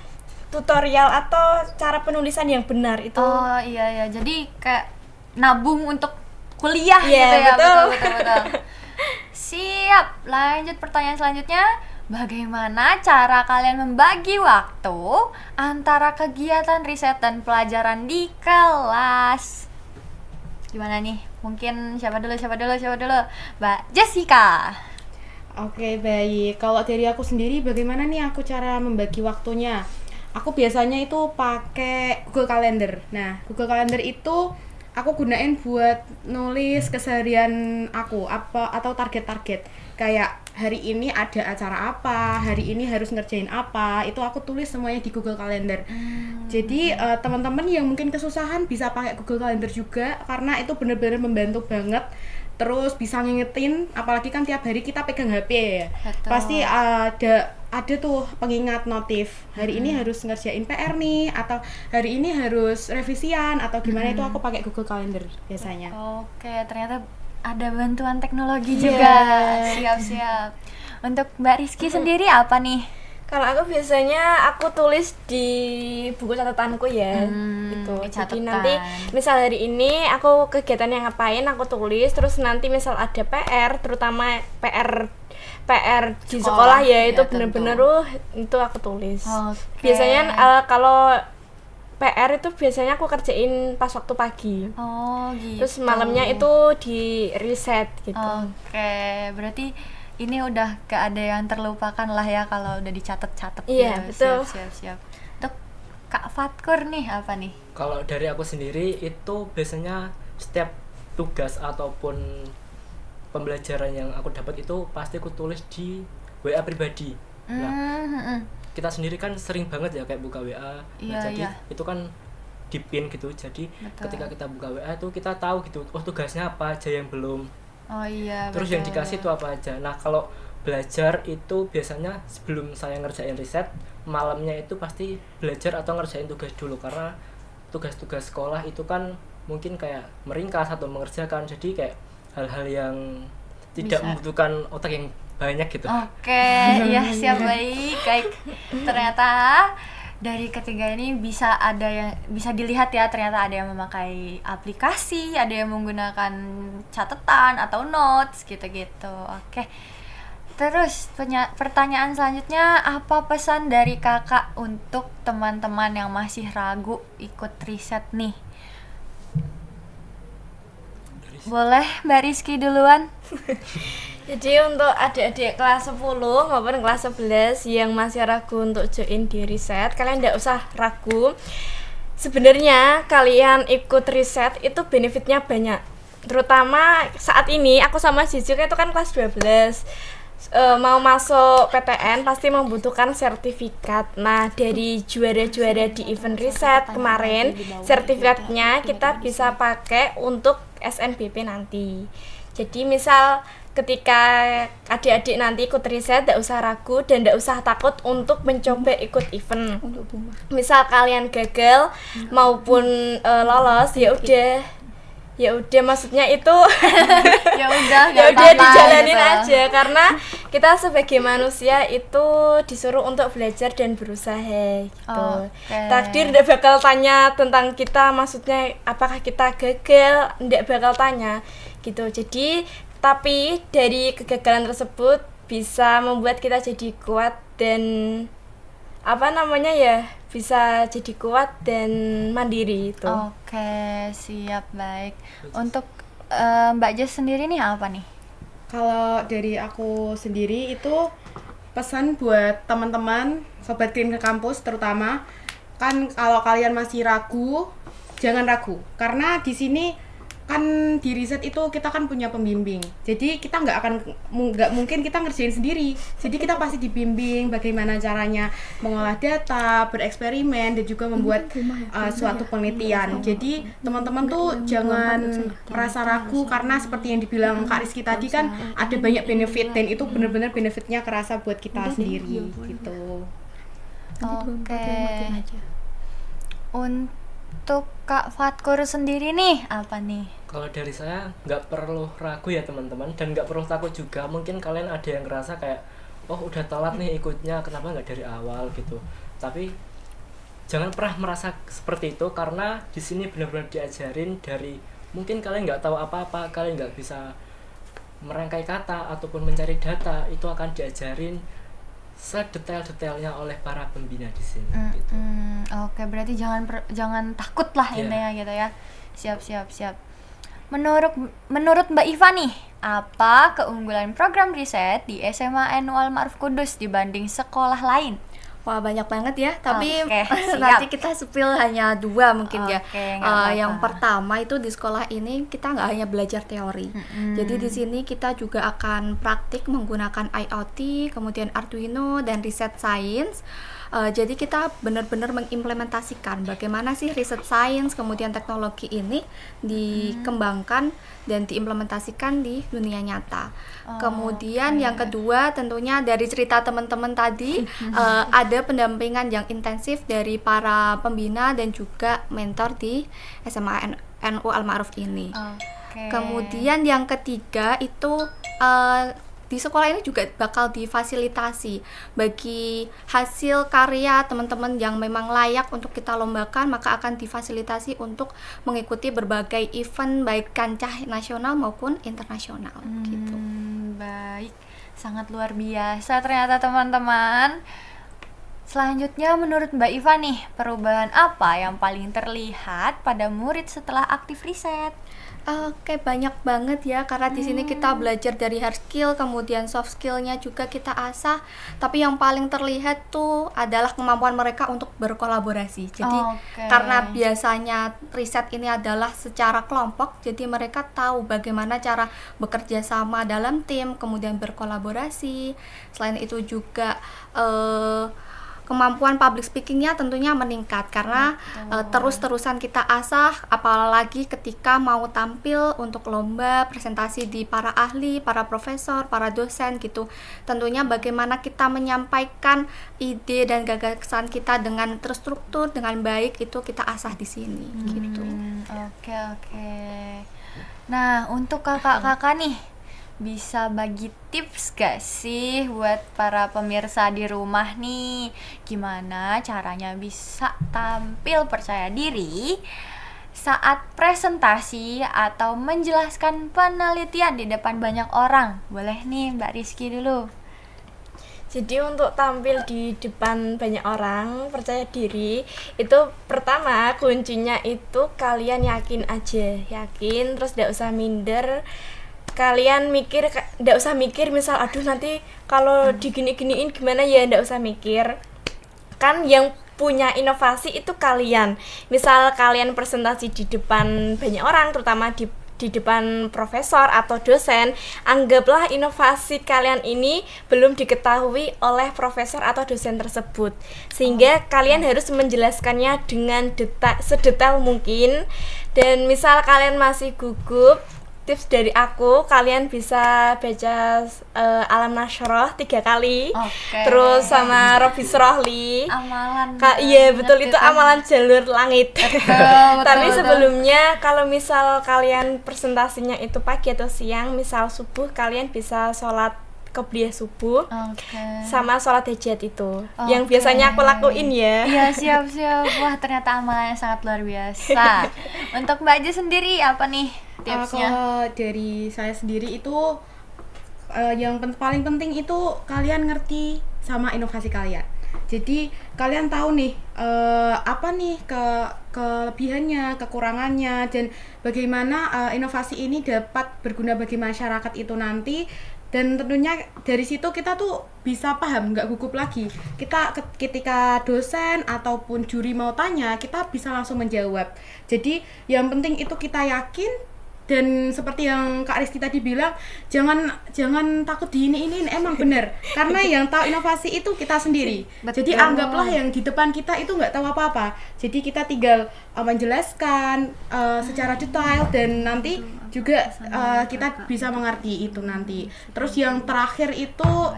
Tutorial atau cara penulisan yang benar itu. Oh iya, jadi kayak nabung untuk kuliah Iya, gitu ya. betul. Betul. Siap, lanjut pertanyaan selanjutnya. Bagaimana cara kalian membagi waktu antara kegiatan riset dan pelajaran di kelas? Gimana nih? Mungkin siapa dulu? Mbak Jessica. Oke, baik. Kalau dari aku sendiri, bagaimana nih aku cara membagi waktunya? Aku biasanya itu pakai Google Calendar. Nah, Google Calendar itu aku gunain buat nulis keseharian aku apa atau target-target. Kayak hari ini ada acara apa, hari ini harus ngerjain apa, itu aku tulis semuanya di Google Calendar. Jadi teman-teman yang mungkin kesusahan bisa pakai Google Calendar juga karena itu benar-benar membantu banget. Terus bisa ngingetin, apalagi kan tiap hari kita pegang HP ya. Betul. Pasti ada tuh pengingat notif. Hari ini harus ngerjain PR nih, atau hari ini harus revisian atau gimana, itu aku pakai Google Calendar biasanya. Oke, ternyata ada bantuan teknologi Iya. juga. Siap-siap. Untuk Mbak Rizky sendiri apa nih? Kalau aku biasanya aku tulis di buku catatanku ya, gitu. di Jadi catatan. nanti misal hari ini aku kegiatan yang ngapain aku tulis, terus nanti misal ada PR, terutama PR di sekolah ya, itu ya, bener-bener itu aku tulis. Oke. Biasanya kalau PR itu biasanya aku kerjain pas waktu pagi. Oh, gitu. Terus malamnya itu di reset gitu. Oke, berarti ini udah gak ada yang terlupakan lah ya kalau udah dicatat-catat. Iya, ya. betul. Siap. Untuk Kak Fatkur nih apa nih? Kalau dari aku sendiri itu biasanya setiap tugas ataupun pembelajaran yang aku dapat itu pasti aku tulis di WA pribadi. Nah, kita sendiri kan sering banget ya kayak buka WA. Iya, Jadi iya. itu kan di pin gitu. Jadi Betul. ketika kita buka WA itu kita tahu gitu, oh tugasnya apa aja yang belum. Oh iya, Terus yang dikasih itu apa aja. Nah, kalau belajar itu biasanya sebelum saya ngerjain riset, malamnya itu pasti belajar atau ngerjain tugas dulu, karena tugas-tugas sekolah itu kan mungkin kayak meringkas atau mengerjakan, jadi kayak hal-hal yang tidak Bisa. membutuhkan otak yang banyak gitu. Oke, ya siap, baik. Ternyata dari ketiga ini bisa dilihat ya, ternyata ada yang memakai aplikasi, ada yang menggunakan catatan atau notes gitu-gitu. Oke. Terus pertanyaan selanjutnya, apa pesan dari kakak untuk teman-teman yang masih ragu ikut riset nih? Boleh Mbak Rizky duluan? Jadi untuk adik-adik kelas 10 maupun kelas 11 yang masih ragu untuk join di riset, kalian tidak usah ragu. Sebenarnya kalian ikut riset itu benefitnya banyak. Terutama saat ini aku sama Jijuk itu kan kelas 12. Mau masuk PTN pasti membutuhkan sertifikat. Nah, dari juara-juara di event riset kemarin, sertifikatnya kita bisa pakai untuk SNBP nanti. Jadi misal ketika adik-adik nanti ikut riset, tidak usah ragu dan tidak usah takut untuk mencoba ikut event. Misal kalian gagal maupun lolos, ya udah maksudnya itu Ya udah, ya nggak udah apa-apa dijalanin gitu. aja, karena kita sebagai manusia itu disuruh untuk belajar dan berusaha gitu. Oke. Takdir tidak bakal tanya tentang kita, maksudnya apakah kita gagal, tidak bakal tanya gitu. Jadi tapi dari kegagalan tersebut bisa membuat kita jadi kuat dan bisa jadi kuat dan mandiri itu. Oke, siap, baik. Untuk Mbak Jess sendiri nih apa nih? Kalau dari aku sendiri itu pesan buat teman-teman sobat Green ke kampus terutama, kan kalau kalian masih ragu, jangan ragu, karena di sini kan di riset itu kita kan punya pembimbing, jadi kita nggak mungkin kita ngerjain sendiri, jadi kita pasti dibimbing bagaimana caranya mengolah data, bereksperimen, dan juga membuat suatu penelitian. Jadi teman-teman tuh jangan merasa ragu, karena seperti yang dibilang Kak Rizky tadi kan ada banyak benefit, dan itu benar-benar benefitnya kerasa buat kita sendiri gitu. Oke. Untuk Kak Fatkur sendiri nih apa nih? Kalau dari saya nggak perlu ragu ya teman-teman, dan nggak perlu takut juga. Mungkin kalian ada yang ngerasa kayak, oh udah telat nih ikutnya, kenapa nggak dari awal gitu. Tapi jangan pernah merasa seperti itu, karena di sini benar-benar diajarin dari, mungkin kalian nggak tahu apa-apa, kalian nggak bisa merangkai kata ataupun mencari data, itu akan diajarin sedetail-detailnya oleh para pembina di sini gitu. Oke, berarti jangan takut lah Iya. intinya gitu ya. Siap. menurut Mbak Iva nih, apa keunggulan program riset di SMA NU Al Ma'ruf Kudus dibanding sekolah lain? Wah, banyak banget ya, tapi Oke, siap. nanti kita sepil hanya 2 mungkin ya. Oke, nggak apa-apa. Yang pertama itu di sekolah ini kita nggak hanya belajar teori. Jadi di sini kita juga akan praktik menggunakan IoT, kemudian Arduino dan riset sains. Jadi kita benar-benar mengimplementasikan bagaimana sih riset sains kemudian teknologi ini dikembangkan dan diimplementasikan di dunia nyata. Kemudian yang kedua tentunya dari cerita teman-teman tadi ada pendampingan yang intensif dari para pembina dan juga mentor di SMA NU Al Ma'ruf ini. Oke. Kemudian yang ketiga itu di sekolah ini juga bakal difasilitasi bagi hasil karya teman-teman yang memang layak untuk kita lombakan, maka akan difasilitasi untuk mengikuti berbagai event baik kancah nasional maupun internasional gitu. Baik, sangat luar biasa ternyata teman-teman. Selanjutnya menurut Mbak Iva nih, perubahan apa yang paling terlihat pada murid setelah aktif riset? Oke, banyak banget ya, karena di sini kita belajar dari hard skill, kemudian soft skillnya juga kita asah. Tapi yang paling terlihat tuh adalah kemampuan mereka untuk berkolaborasi. Jadi karena biasanya riset ini adalah secara kelompok, jadi mereka tahu bagaimana cara bekerja sama dalam tim, kemudian berkolaborasi. Selain itu juga kemampuan public speakingnya tentunya meningkat karena terus-terusan kita asah, apalagi ketika mau tampil untuk lomba presentasi di para ahli, para profesor, para dosen gitu. Tentunya bagaimana kita menyampaikan ide dan gagasan kita dengan terstruktur, dengan baik, itu kita asah di sini gitu. Oke. Nah, untuk kakak-kakak nih, bisa bagi tips gak sih buat para pemirsa di rumah nih, gimana caranya bisa tampil percaya diri saat presentasi atau menjelaskan penelitian di depan banyak orang? Boleh nih Mbak Rizky dulu. Jadi untuk tampil di depan banyak orang, percaya diri, itu pertama kuncinya itu kalian yakin aja, yakin, terus gak usah minder. Kalian nggak usah mikir misal aduh nanti kalau digini-giniin gimana ya, nggak usah mikir. Kan yang punya inovasi itu kalian. Misal kalian presentasi di depan banyak orang, terutama di depan profesor atau dosen, anggaplah inovasi kalian ini belum diketahui oleh profesor atau dosen tersebut, sehingga kalian harus menjelaskannya dengan sedetail mungkin. Dan misal kalian masih gugup, tips dari aku, kalian bisa baca Alam Nasroh 3 kali. Terus sama Robis Rohli. Amalan. Iya betul, itu amalan jalur langit. Tapi betul. sebelumnya kalau misal kalian presentasinya itu pagi atau siang, misal subuh, kalian bisa sholat qobliyah subuh sama sholat hajat itu yang biasanya aku lakuin ya. Iya, siap. Wah, ternyata amalannya sangat luar biasa. Untuk Mbak Aja sendiri apa nih tipsnya? Kalau dari saya sendiri itu yang paling penting itu kalian ngerti sama inovasi kalian. Jadi kalian tahu nih apa nih kelebihannya, kekurangannya, dan bagaimana inovasi ini dapat berguna bagi masyarakat itu nanti. Dan tentunya dari situ kita tuh bisa paham, nggak gugup lagi. Kita ketika dosen ataupun juri mau tanya, kita bisa langsung menjawab. Jadi yang penting itu kita yakin. Dan seperti yang Kak Rizky tadi bilang, jangan takut di ini emang benar. Karena yang tahu inovasi itu kita sendiri. Jadi anggaplah yang di depan kita itu nggak tahu apa-apa. Jadi kita tinggal menjelaskan secara detail, dan nanti juga kita bisa mengerti itu nanti. Terus yang terakhir itu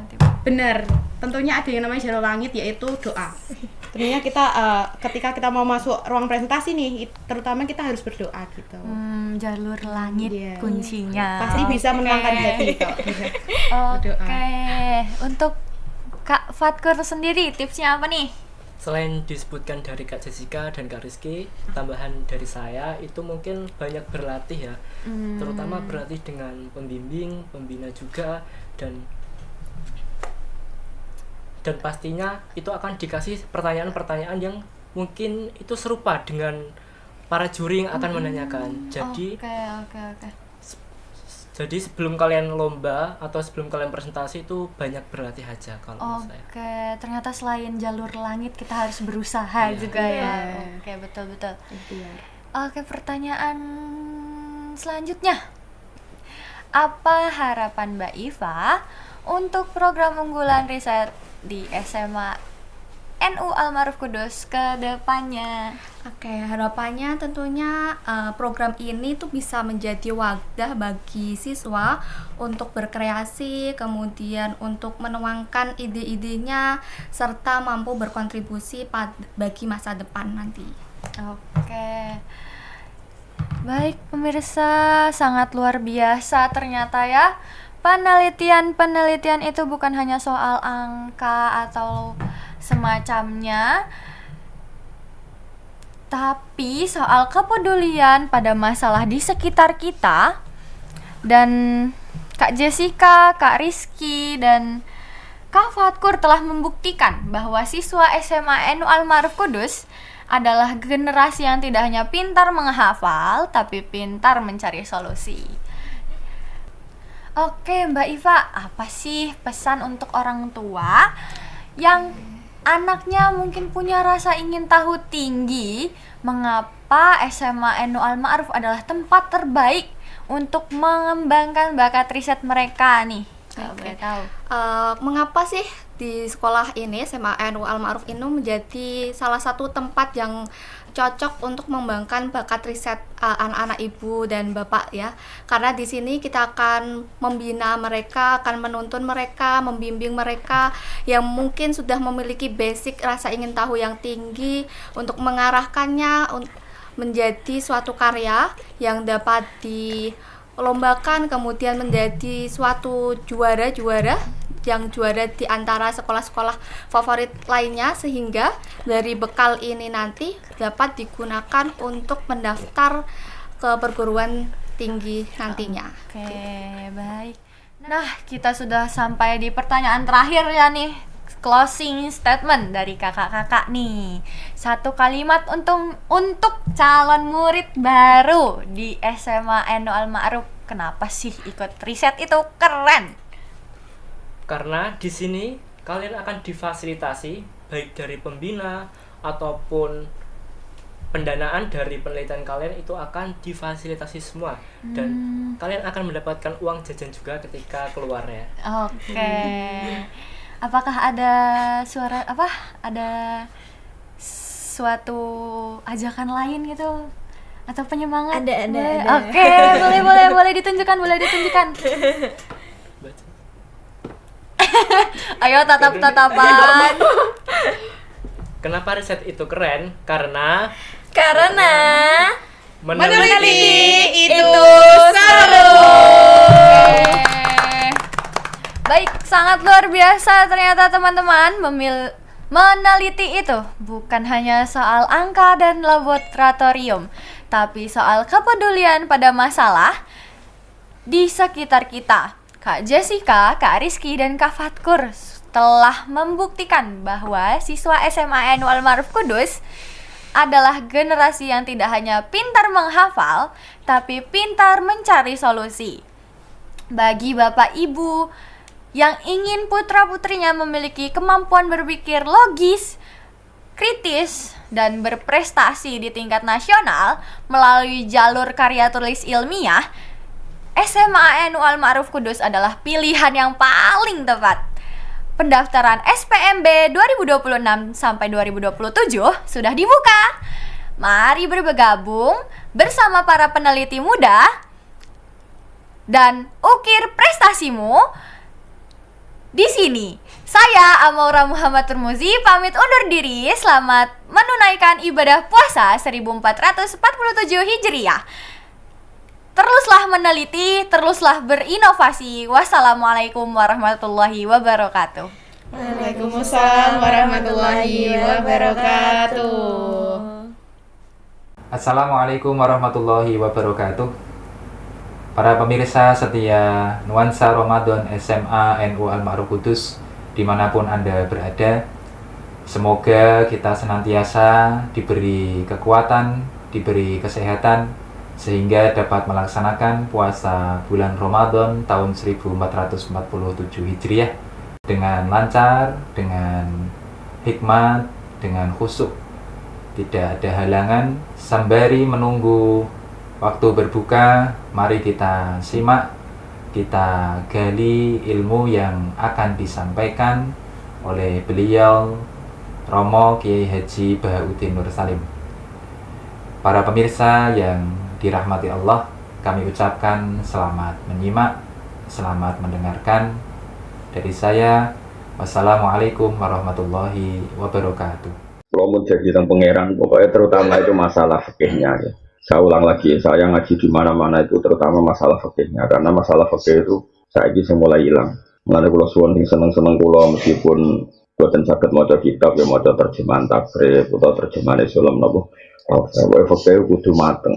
benar, tentunya ada yang namanya jalur langit, yaitu doa. Tentunya kita ketika kita mau masuk ruang presentasi nih, terutama kita harus berdoa gitu. Jalur langit kuncinya. Pasti bisa menenangkan hati kalau bisa berdoa. Untuk Kak Fatkur sendiri tipsnya apa nih? Selain disebutkan dari Kak Jessica dan Kak Rizky, tambahan dari saya itu mungkin banyak berlatih ya. Terutama berlatih dengan pembimbing, pembina juga, dan pastinya itu akan dikasih pertanyaan-pertanyaan yang mungkin itu serupa dengan para juri yang akan menanyakan. Jadi Oke. jadi sebelum kalian lomba atau sebelum kalian presentasi itu banyak berlatih aja kalau menurut saya. Oke, ternyata selain jalur langit kita harus berusaha juga ya. Oke, betul. Oke, pertanyaan selanjutnya. Apa harapan Mbak Iva untuk program unggulan riset di SMA NU Al-Ma'ruf Kudus ke depannya? Oke, harapannya tentunya program ini tuh bisa menjadi wadah bagi siswa untuk berkreasi, kemudian untuk menuangkan ide-idenya, serta mampu berkontribusi bagi masa depan nanti. Oke. Baik pemirsa, sangat luar biasa ternyata ya. Penelitian itu bukan hanya soal angka atau semacamnya, tapi soal kepedulian pada masalah di sekitar kita. Dan Kak Jessica, Kak Rizky, dan Kak Fatkur telah membuktikan bahwa siswa SMA NU Al-Ma'ruf Kudus adalah generasi yang tidak hanya pintar menghafal, tapi pintar mencari solusi. Oke Mbak Iva, apa sih pesan untuk orang tua yang anaknya mungkin punya rasa ingin tahu tinggi mengapa SMA NU Al-Ma'ruf adalah tempat terbaik untuk mengembangkan bakat riset mereka nih? Boleh tahu. Mengapa sih di sekolah ini SMA NU Al-Ma'ruf ini menjadi salah satu tempat yang cocok untuk mengembangkan bakat riset anak-anak ibu dan bapak ya, karena di sini kita akan membina mereka, akan menuntun mereka, membimbing mereka yang mungkin sudah memiliki basic rasa ingin tahu yang tinggi untuk mengarahkannya menjadi suatu karya yang dapat dilombakan, kemudian menjadi suatu juara yang juara di antara sekolah-sekolah favorit lainnya, sehingga dari bekal ini nanti dapat digunakan untuk mendaftar ke perguruan tinggi nantinya. Oke, baik. Nah, kita sudah sampai di pertanyaan terakhir ya nih. Closing statement dari kakak-kakak nih. Satu kalimat untuk calon murid baru di SMA NU Al-Ma'ruf. Kenapa sih ikut riset itu keren? Karena di sini kalian akan difasilitasi baik dari pembina ataupun pendanaan dari penelitian kalian itu akan difasilitasi semua, dan kalian akan mendapatkan uang jajan juga ketika keluar ya. Oke. Apakah ada suatu ajakan lain gitu atau penyemangat? Ada. Oke, boleh ditunjukkan. Ayo tatap-tatapan. Kenapa riset itu keren? Karena meneliti itu seru. Baik, sangat luar biasa ternyata teman-teman. Meneliti itu bukan hanya soal angka dan laboratorium, tapi soal kepedulian pada masalah di sekitar kita. Kak Jessica, Kak Rizky, dan Kak Fatkur telah membuktikan bahwa siswa SMA NU Al-Ma'ruf Kudus adalah generasi yang tidak hanya pintar menghafal, tapi pintar mencari solusi. Bagi Bapak Ibu yang ingin putra-putrinya memiliki kemampuan berpikir logis, kritis, dan berprestasi di tingkat nasional melalui jalur karya tulis ilmiah, SMA NU Al-Ma'ruf Kudus adalah pilihan yang paling tepat. Pendaftaran SPMB 2026 sampai 2027 sudah dibuka. Mari bergabung bersama para peneliti muda dan ukir prestasimu di sini. Saya Amaura Muhammad Turmuzi pamit undur diri. Selamat menunaikan ibadah puasa 1447 Hijriah. Teruslah meneliti, teruslah berinovasi. Wassalamualaikum warahmatullahi wabarakatuh. Waalaikumsalam warahmatullahi wabarakatuh. Assalamualaikum warahmatullahi wabarakatuh. Para pemirsa setia Nuansa Ramadan SMA NU Al-Ma'ruf Kudus dimanapun Anda berada, semoga kita senantiasa diberi kekuatan, diberi kesehatan sehingga dapat melaksanakan puasa bulan Ramadan tahun 1447 Hijriah dengan lancar, dengan hikmat, dengan khusyuk. Tidak ada halangan. Sembari menunggu waktu berbuka, mari kita simak, kita gali ilmu yang akan disampaikan oleh beliau Romo Kiai Haji Bahauddin Nur Salim. Para pemirsa yang dirahmati Allah, kami ucapkan selamat menyimak, selamat mendengarkan. Dari saya, wassalamualaikum warahmatullahi wabarakatuh. Kalau mau jadi tentang pangeran, pokoknya terutama itu masalah fikihnya ya. Saya ulang lagi, saya ngaji di mana-mana itu terutama masalah fikihnya, karena masalah fikih itu saya ini mulai hilang. Mengenai kalau suwon yang seneng-seneng kalau meskipun buatan sakit maca kitab ya maca terjemahan takrib atau terjemahan Islam nopo. Saya fikih kudu mateng.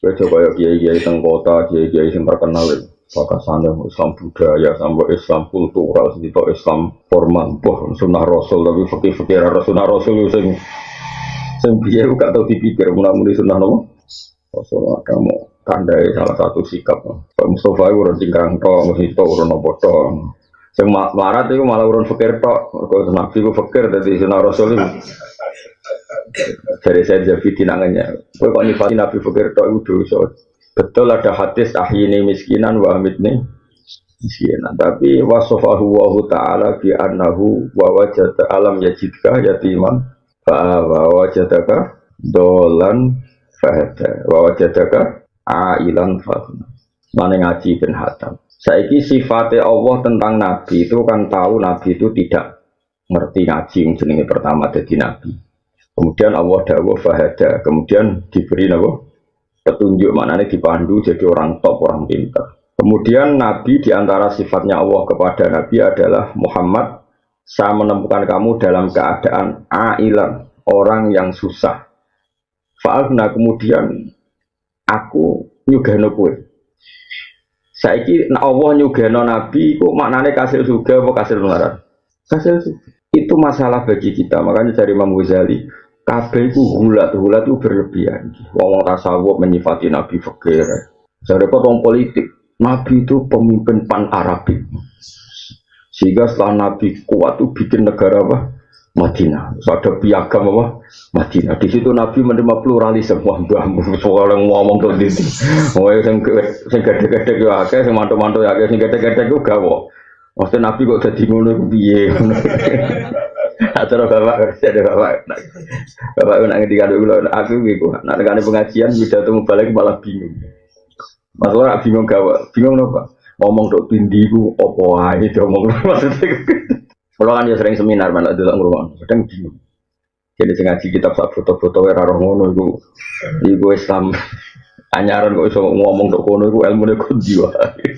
Bejo kaya kiai-kiai teng kota, kiai-kiai sing terkenal bakasane Islam budaya sampai Islam kultural, sedito Islam formal, sunnah Rasul tapi fikih-fikih sunnah Rasul sing piye gak tau dipikir muni sunnah nopo. Rasul kamu tandai salah satu sikap. Pak Mustafa urun cingkrang tok, mesti tok urun apa tok. Sing marat iku malah urun fikir tok, kok nabi ku fikir dadi sunnah Rasul iku. Dari saya jadi tinangannya. Kau kok nifati Nabi Fakir tok itu dosa. Betul ada hadis ahyini miskinan wa amitni miskinan. Tapi wasofahu wa ta'ala bi annahu wa wajada alam yajidka yatiman fa wa wajadaka dolan fahada wa wajadaka ailan fatuna. Mana ngaji ben hatam. Saiki sifatnya Allah tentang Nabi itu kan tahu Nabi itu tidak ngerti ngaji yang jenenge pertama jadi Nabi. Kemudian Allah dawuh fahada, kemudian diberi petunjuk, maknanya dipandu jadi orang top, orang pintar. Kemudian Nabi diantara sifatnya Allah kepada Nabi adalah Muhammad, saya menemukan kamu dalam keadaan ailan, orang yang susah. Fa'alna, kemudian aku nyugano kowe. Saiki Allah nyugano Nabi kok maknanya kasil surga apa kasil neraka? Kasil surga. Itu masalah bagi kita, makanya dari Imam Ghazali kabeh iku hulat itu berlebihan. Wong tasawuf menyifati Nabi fakir. Jadi wong politik, Nabi itu pemimpin pan Arabik. Sehingga setelah Nabi kuat itu bikin negara apa? Madinah. Terus ada piagam apa? Madinah. Di situ Nabi menerima pluralisme. Wah, soal yang ngomong tuh di sini. Oh, yang gede-gede itu akeh, yang mantu-mantu akeh, yang gede-gede itu gawo. Maksudnya Nabi kok jadi ngono piye? Acara bapak ada bapak nak ngendikan dulu aku gitu. Nak dengan pengajian bisa temu balik malah bingung. Masalah bingung gawe, bingung apa? Ngomong dok tindiku opo ae ngomong maksudnya. Kalau kan ya sering seminar mana delok ngruwon, kadang bingung. Jadi sing ngaji kitab sak foto-foto ora roh ngono iku Islam anyaran kok iso ngomong dok kono iku ilmune kundi wae.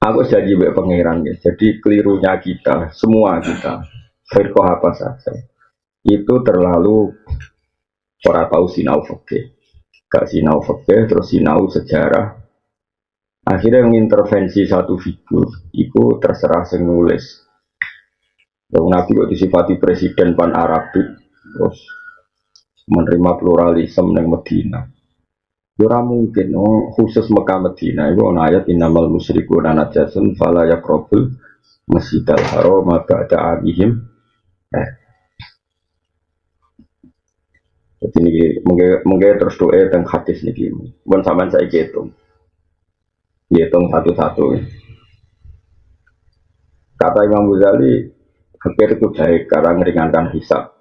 Aku janji mbek pangeran ya. Jadi kelirunya kita, semua kita, firqah apa saja, itu terlalu ora tahu sinau fikih. Gak sinau fikih, terus sinau sejarah. Akhirnya mengintervensi satu figur, itu terserah sing nulis. Nabi kok disifati presiden pan Arabik, terus menerima pluralisme ning Medina. Ora mungkin, khusus Mekah Medina itu ana ayat innamal musyrikuuna najasun fala yaqrabul masjidal haram ba'da amihim. Jadi ini mungkin terus doa tentang hadis niki. Pun sampean saiki hitung satu-satu. Kata Imam Ghazali, fikir itu baik karena meringankan hisab.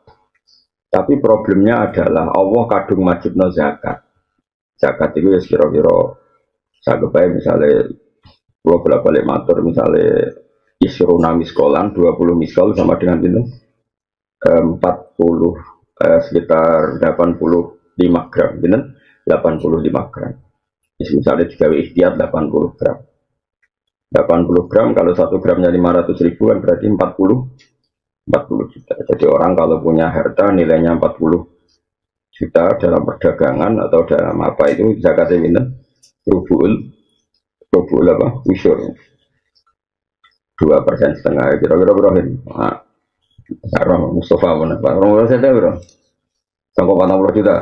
Tapi problemnya adalah Allah kadung wajibno zakat. Zakat itu ya kira-kira saya kebayang misalnya kalau bolak-balik matur misalnya isruna miskolan 20 miskol sama dengan itu 40 sekitar 85 gram gitu 85 gram misalnya digawe ikhtiar 80 gram 80 gram kalau 1 gramnya 500.000 kan berarti 40 juta. Jadi orang kalau punya harta nilainya 40 juta dalam perdagangan atau dalam apa itu zakatnya minta rubul apa usyur 2,5% kira-kira berapa ini? Nah, Mustafa mana Pak? Orang saya tahu bro. Sangka 40 juta.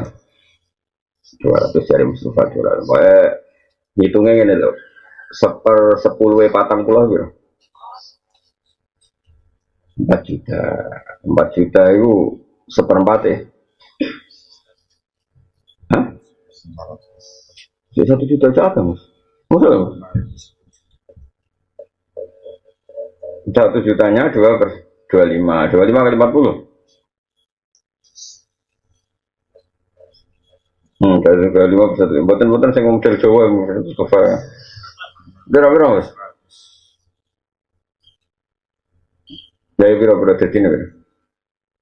200 dari Mustafa 200. Pokoknya hitungnya gini loh. 10 patang pulau gitu. 4 juta. 4 juta itu seperempat ya. Hah? 1 juta aja ada mas. Masa? 1 jutanya 2/25. 25 kali 40. Kali 5 bisa. Buatan saya model Jawa Mustafa. Berapa mas? Ya berapa jadi ini?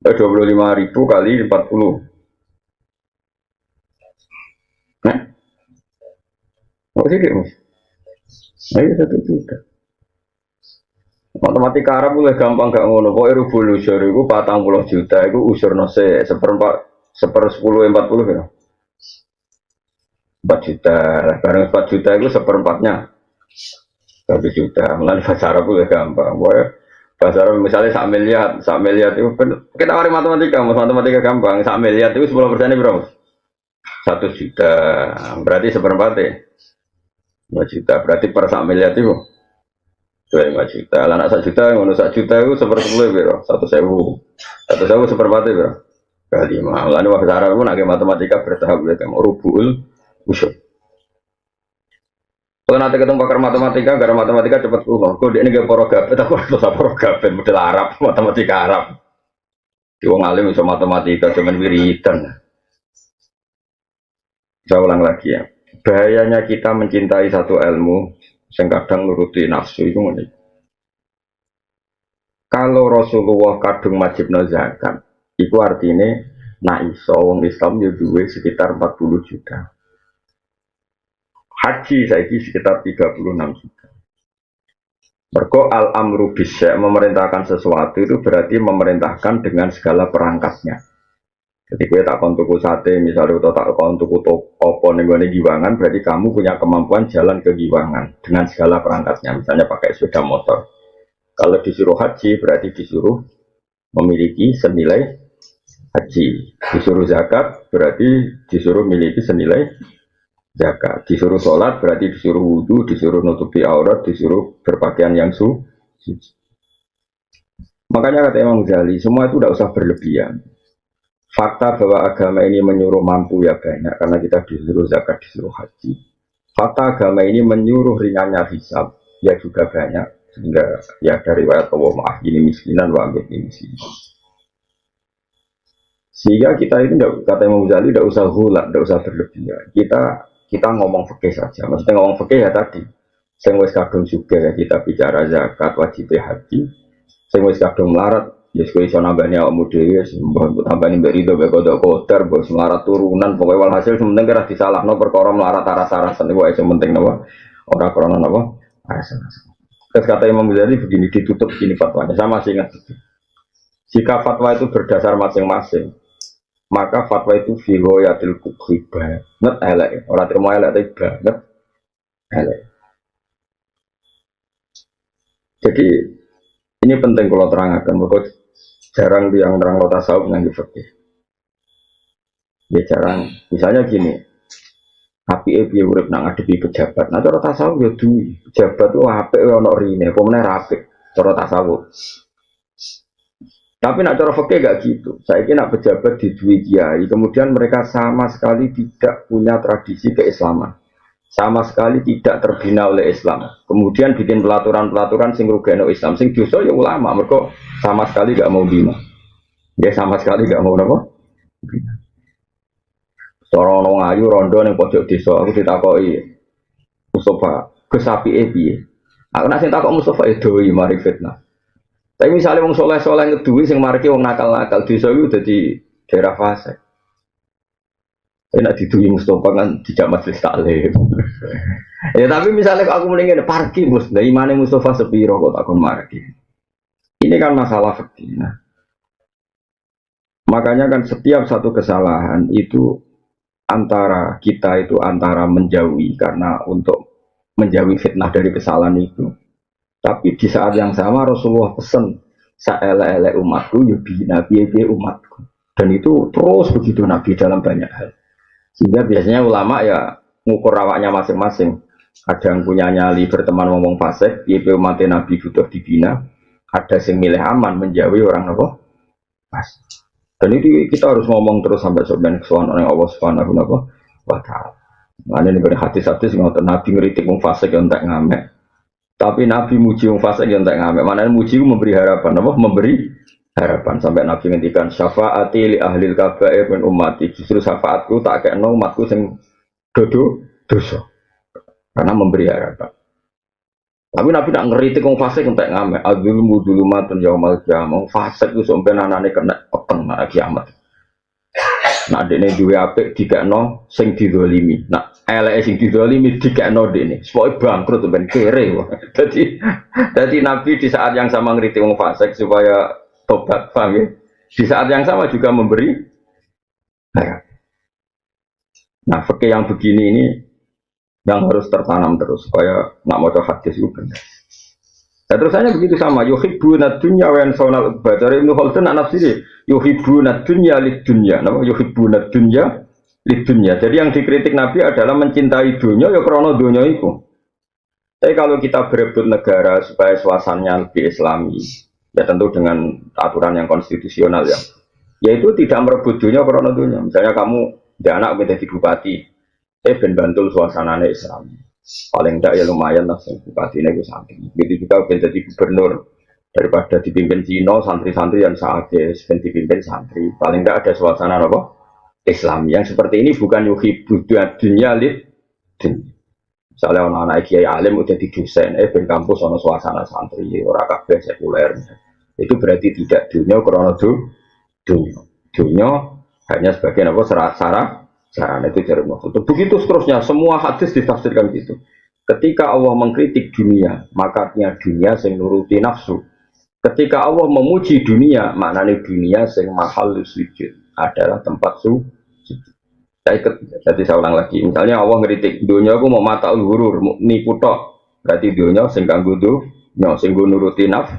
25.000 kali 40. Nah, apa sih mas? Ayo 1 juta. Matematika Arab mulai gampang gak ngono. Pokoknya rubul usur itu 40 juta itu usur nose seperempat 10 40 ya. 4 juta. Barang 4 juta itu seperempatnya 1 juta. Mulai bahasa Arab mulai gampang. Pokoknya bahasa Arab misalnya 1 miliar itu kita mari matematika gampang. 1 miliar itu 10% berapa? 1 juta. Berarti seperempatnya 2 juta. Berarti per 1 miliar itu 25 juta. Lah anak 1 juta, ngono 1 juta itu 1/10 piro? 1.000. 1.000 seperempat piro? Kali 5. Lah bahasa Arab pun agak matematika bertahap ya kayak rubul usul. Kalau nanti ketemu pakar matematika, gara matematika cepat kuno. Kok dia ini gak porogapet, aku harus porogapet model Arab, matematika Arab. Di wong alim iso matematika cuman wiridan. Saya ulang lagi ya. Bahayanya kita mencintai satu ilmu yang kadang nuruti nafsu itu ngene. Kalau Rasulullah kadung wajibno zakat, itu artinya nak iso wong Islam ya duwe sekitar 40 juta. Haji saiki sekitar 36 juta. Mergo al-amru bisya memerintahkan sesuatu itu berarti memerintahkan dengan segala perangkatnya. Jadi gue tak kon tuku sate misalnya atau tak kon tuku opo ning gone Giwangan berarti kamu punya kemampuan jalan ke Giwangan dengan segala perangkatnya misalnya pakai sepeda motor. Kalau disuruh haji berarti disuruh memiliki senilai haji. Disuruh zakat berarti disuruh memiliki senilai zakat. Disuruh sholat berarti disuruh wudu, disuruh nutupi aurat, disuruh berpakaian yang suci. Makanya kata Imam Ghazali semua itu tidak usah berlebihan. Fakta bahwa agama ini menyuruh mampu ya banyak karena kita disuruh zakat, disuruh haji. Fakta agama ini menyuruh ringannya hisab ya juga banyak sehingga ya dari riwayat Allah maaf ini miskinan wa ambil ini miskinan. Sehingga kita ini kata Imam Ghazali tidak usah hulak, tidak usah berlebihan. Kita ngomong fikih saja. Maksudnya ngomong fikih ya tadi. Sing wis kadung juga ya kita bicara zakat wajib haji. Sing wis kadung melarat ya sekali iso nambani awakmu dhewe mbok tambani mbek rido mbek kodok kotor mbok melarat turunan pokoke walhasil sementing kira disalahno perkara melarat aras-arasan iku wae sementing napa ora krana napa aras-arasan. Terus kata Imam Ghazali begini ditutup ini fatwanya sama sih ingat. Jika fatwa itu berdasar masing-masing maka fatwa itu filoyatil kubri banget elek ora terima elek tapi banget elek. Jadi ini penting kalau terangkan bahwa jarang yang terang lo tasawuf yang fikih. Ya jarang. Misalnya gini, api urip nang ngadepi pejabat. Nah cara tasawuf ya duwe pejabat tuh apik ono rine, apa meneh apik cara tasawuf. Tapi nak cara fikih gak gitu. Saiki nak pejabat diduwe kiai, kemudian mereka sama sekali tidak punya tradisi keislaman. Sama sekali tidak terbina oleh Islam. Kemudian bikin pelaturan-pelaturan sing rugeno Islam, sing dosa ya ulama, mereka sama sekali gak mau bina. Dia sama sekali gak mau apa? Bina. Seorang orang ayu rondo yang pojok desa, aku ditakoki Mustafa, kesapi piye? Aku nak sing takok Mustafa doi mari fitnah. Tapi misalnya wong soleh-soleh ngeduwi sing mariki wong nakal-nakal desa iku dadi daerah fase. Enak diduwi Mustafa kan tidak majelis taklim. Ya tapi misalnya aku mendingin parkir mus, dari mana Mustafa sepiro kok takon marki. Ini kan masalah fikih. Nah, makanya kan setiap satu kesalahan itu antara kita itu antara menjauhi karena untuk menjauhi fitnah dari kesalahan itu. Tapi di saat yang sama Rasulullah pesan saele-ele umatku ya bina piye umatku. Dan itu terus begitu Nabi dalam banyak hal. Sehingga biasanya ulama ya ngukur awaknya masing-masing. Ada yang punya nyali berteman ngomong fasik, YP umat Nabi butuh dibina. Ada yang milih aman menjauhi orang apa? Fasik. Dan itu kita harus ngomong terus sampai sebenarnya kesuwan oleh Allah Subhanahu wa Ta'ala. Nah, ini dari hadis-hadis ngoten Nabi ngeritik wong fasik yang tak ngamek. Tapi Nabi muji wong fasik yang tak ngamek. Mana muji memberi harapan, apa? Memberi harapan sampai Nabi ngendikan syafaati li ahlil kabair min ummati, justru syafaatku tak kena umatku sing dosa karena memberi harapan. Tapi Nabi nak ngeritik wong fasik entek ngamek adzulmu dzulumatun yaumal qiyamah. Fasik ku sampe anane kena peteng nang kiamat. Nak dene duwe apik dikekno sing dizalimi, nak eleke sing dizalimi dikekno dene supaya bangkrut ben kere. Jadi Nabi di saat yang sama ngeritik wong fasik supaya tobat, paham ya? Di saat yang sama juga memberi. Nah, fikih yang begini ini yang harus tertanam terus supaya nak mau hadis itu benar. Nah, terusannya begitu sama. Yuhibbuna dunya wa yansawna al-ukhra. Ibnu Khaldun nafsiri yuhibbuna dunya lid dunya. Nama yuhibbuna dunya lid dunya. Jadi yang dikritik Nabi adalah mencintai dunia ya karena dunia itu. Tapi kalau kita berebut negara supaya suasananya lebih Islami, ya tentu dengan aturan yang konstitusional ya. Yaitu tidak merebut dunia karena dunia. Misalnya kamu dia anak menjadi bupati, ben bantul suasananya Islam. Paling tidak ya lumayan lah bupati ini santri. Begitu juga ben jadi gubernur daripada dipimpin Cina santri-santri yang saatnya ben dipimpin santri. Paling tidak ada suasana apa? Islam. Yang seperti ini bukan yuhibbu dunya lid dunya. Misalnya anak-anak kiai alim udah di dosen, ben kampus ono suasana santri, ora kabeh sekuler. Itu berarti tidak dunia karena dunia hanya sebagai apa sarana itu cara maksud. Begitu seterusnya semua hadis ditafsirkan gitu. Ketika Allah mengkritik dunia, makanya dunia sing nuruti nafsu. Ketika Allah memuji dunia, maknanya dunia sing mahal sujud adalah tempat sujud. Jadi saya ulang lagi, misalnya Allah ngeritik dunia aku mau mata ulhurur, nipu tok, berarti dunia sing kanggo dunya sing nuruti nafsu.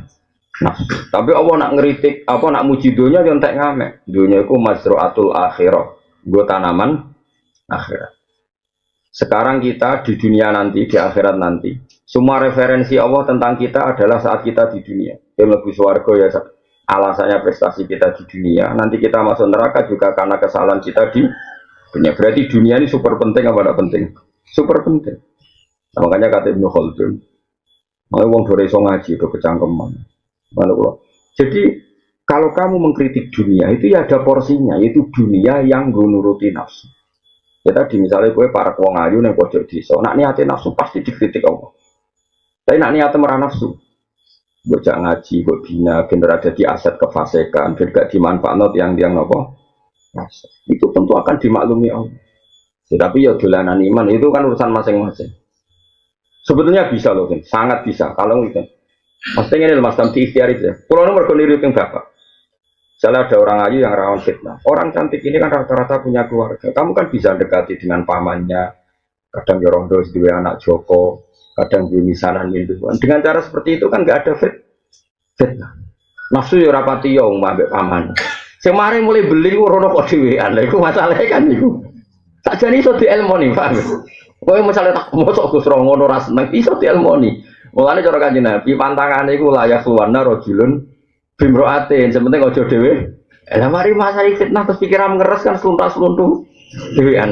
Tapi Allah nak ngeritik, apa nak muji dunia yang tak ngamek. Dunia itu mazru'atul akhirah, gue tanaman akhirat. Sekarang kita di dunia nanti, di akhirat nanti, semua referensi Allah tentang kita adalah saat kita di dunia. Yang lebih swarga ya alasannya prestasi kita di dunia. Nanti kita masuk neraka juga karena kesalahan kita di dunia. Berarti dunia ini super penting apa tidak penting? Super penting. Nah, makanya kata Ibnu Khaldun, mau wong dore iso ngaji do kecangkeman. Jadi kalau kamu mengkritik dunia itu ya ada porsinya, yaitu dunia yang nuruti nafsu. Ya tadi misalnya gue para wong ayu nang pojok desa, nak niate nafsu pasti dikritik Allah. Tapi nak niate merah nafsu, gue jak ngaji, gue bina, bener ada di aset kefasikan, bener gak dimanfaatkan yang apa? Itu tentu akan dimaklumi Allah. Tapi ya dolanan iman itu kan urusan masing-masing. Sebetulnya bisa loh, sangat bisa. Kalau itu, maksudnya ini mas Tamti ikhtiar itu. Kalau nomor koniru yang bapak. Misalnya ada orang ayu yang rawan fitnah. Orang cantik ini kan rata-rata punya keluarga. Kamu kan bisa dekati dengan pamannya. Kadang yorongdo dua anak Joko, kadang di misanan minduan. Dengan cara seperti itu kan nggak ada fitnah. Nafsu yo rapati yo mbak paman. Semari mulai beli rono kok dhewean. Lha iku masalahnya kan iku. Sakjane iso dielmoni, paham. Kowe misalnya tak mosok Gus Ro ngono ra seneng iso dielmoni. Mulane cara Kanjeng Nabi pantangane iku layak luwana rajulun bimroatin, sepenting ojo dhewe. Lah mari masalah fitnah terus pikiran ngeres kan sluntas-sluntu dhewean.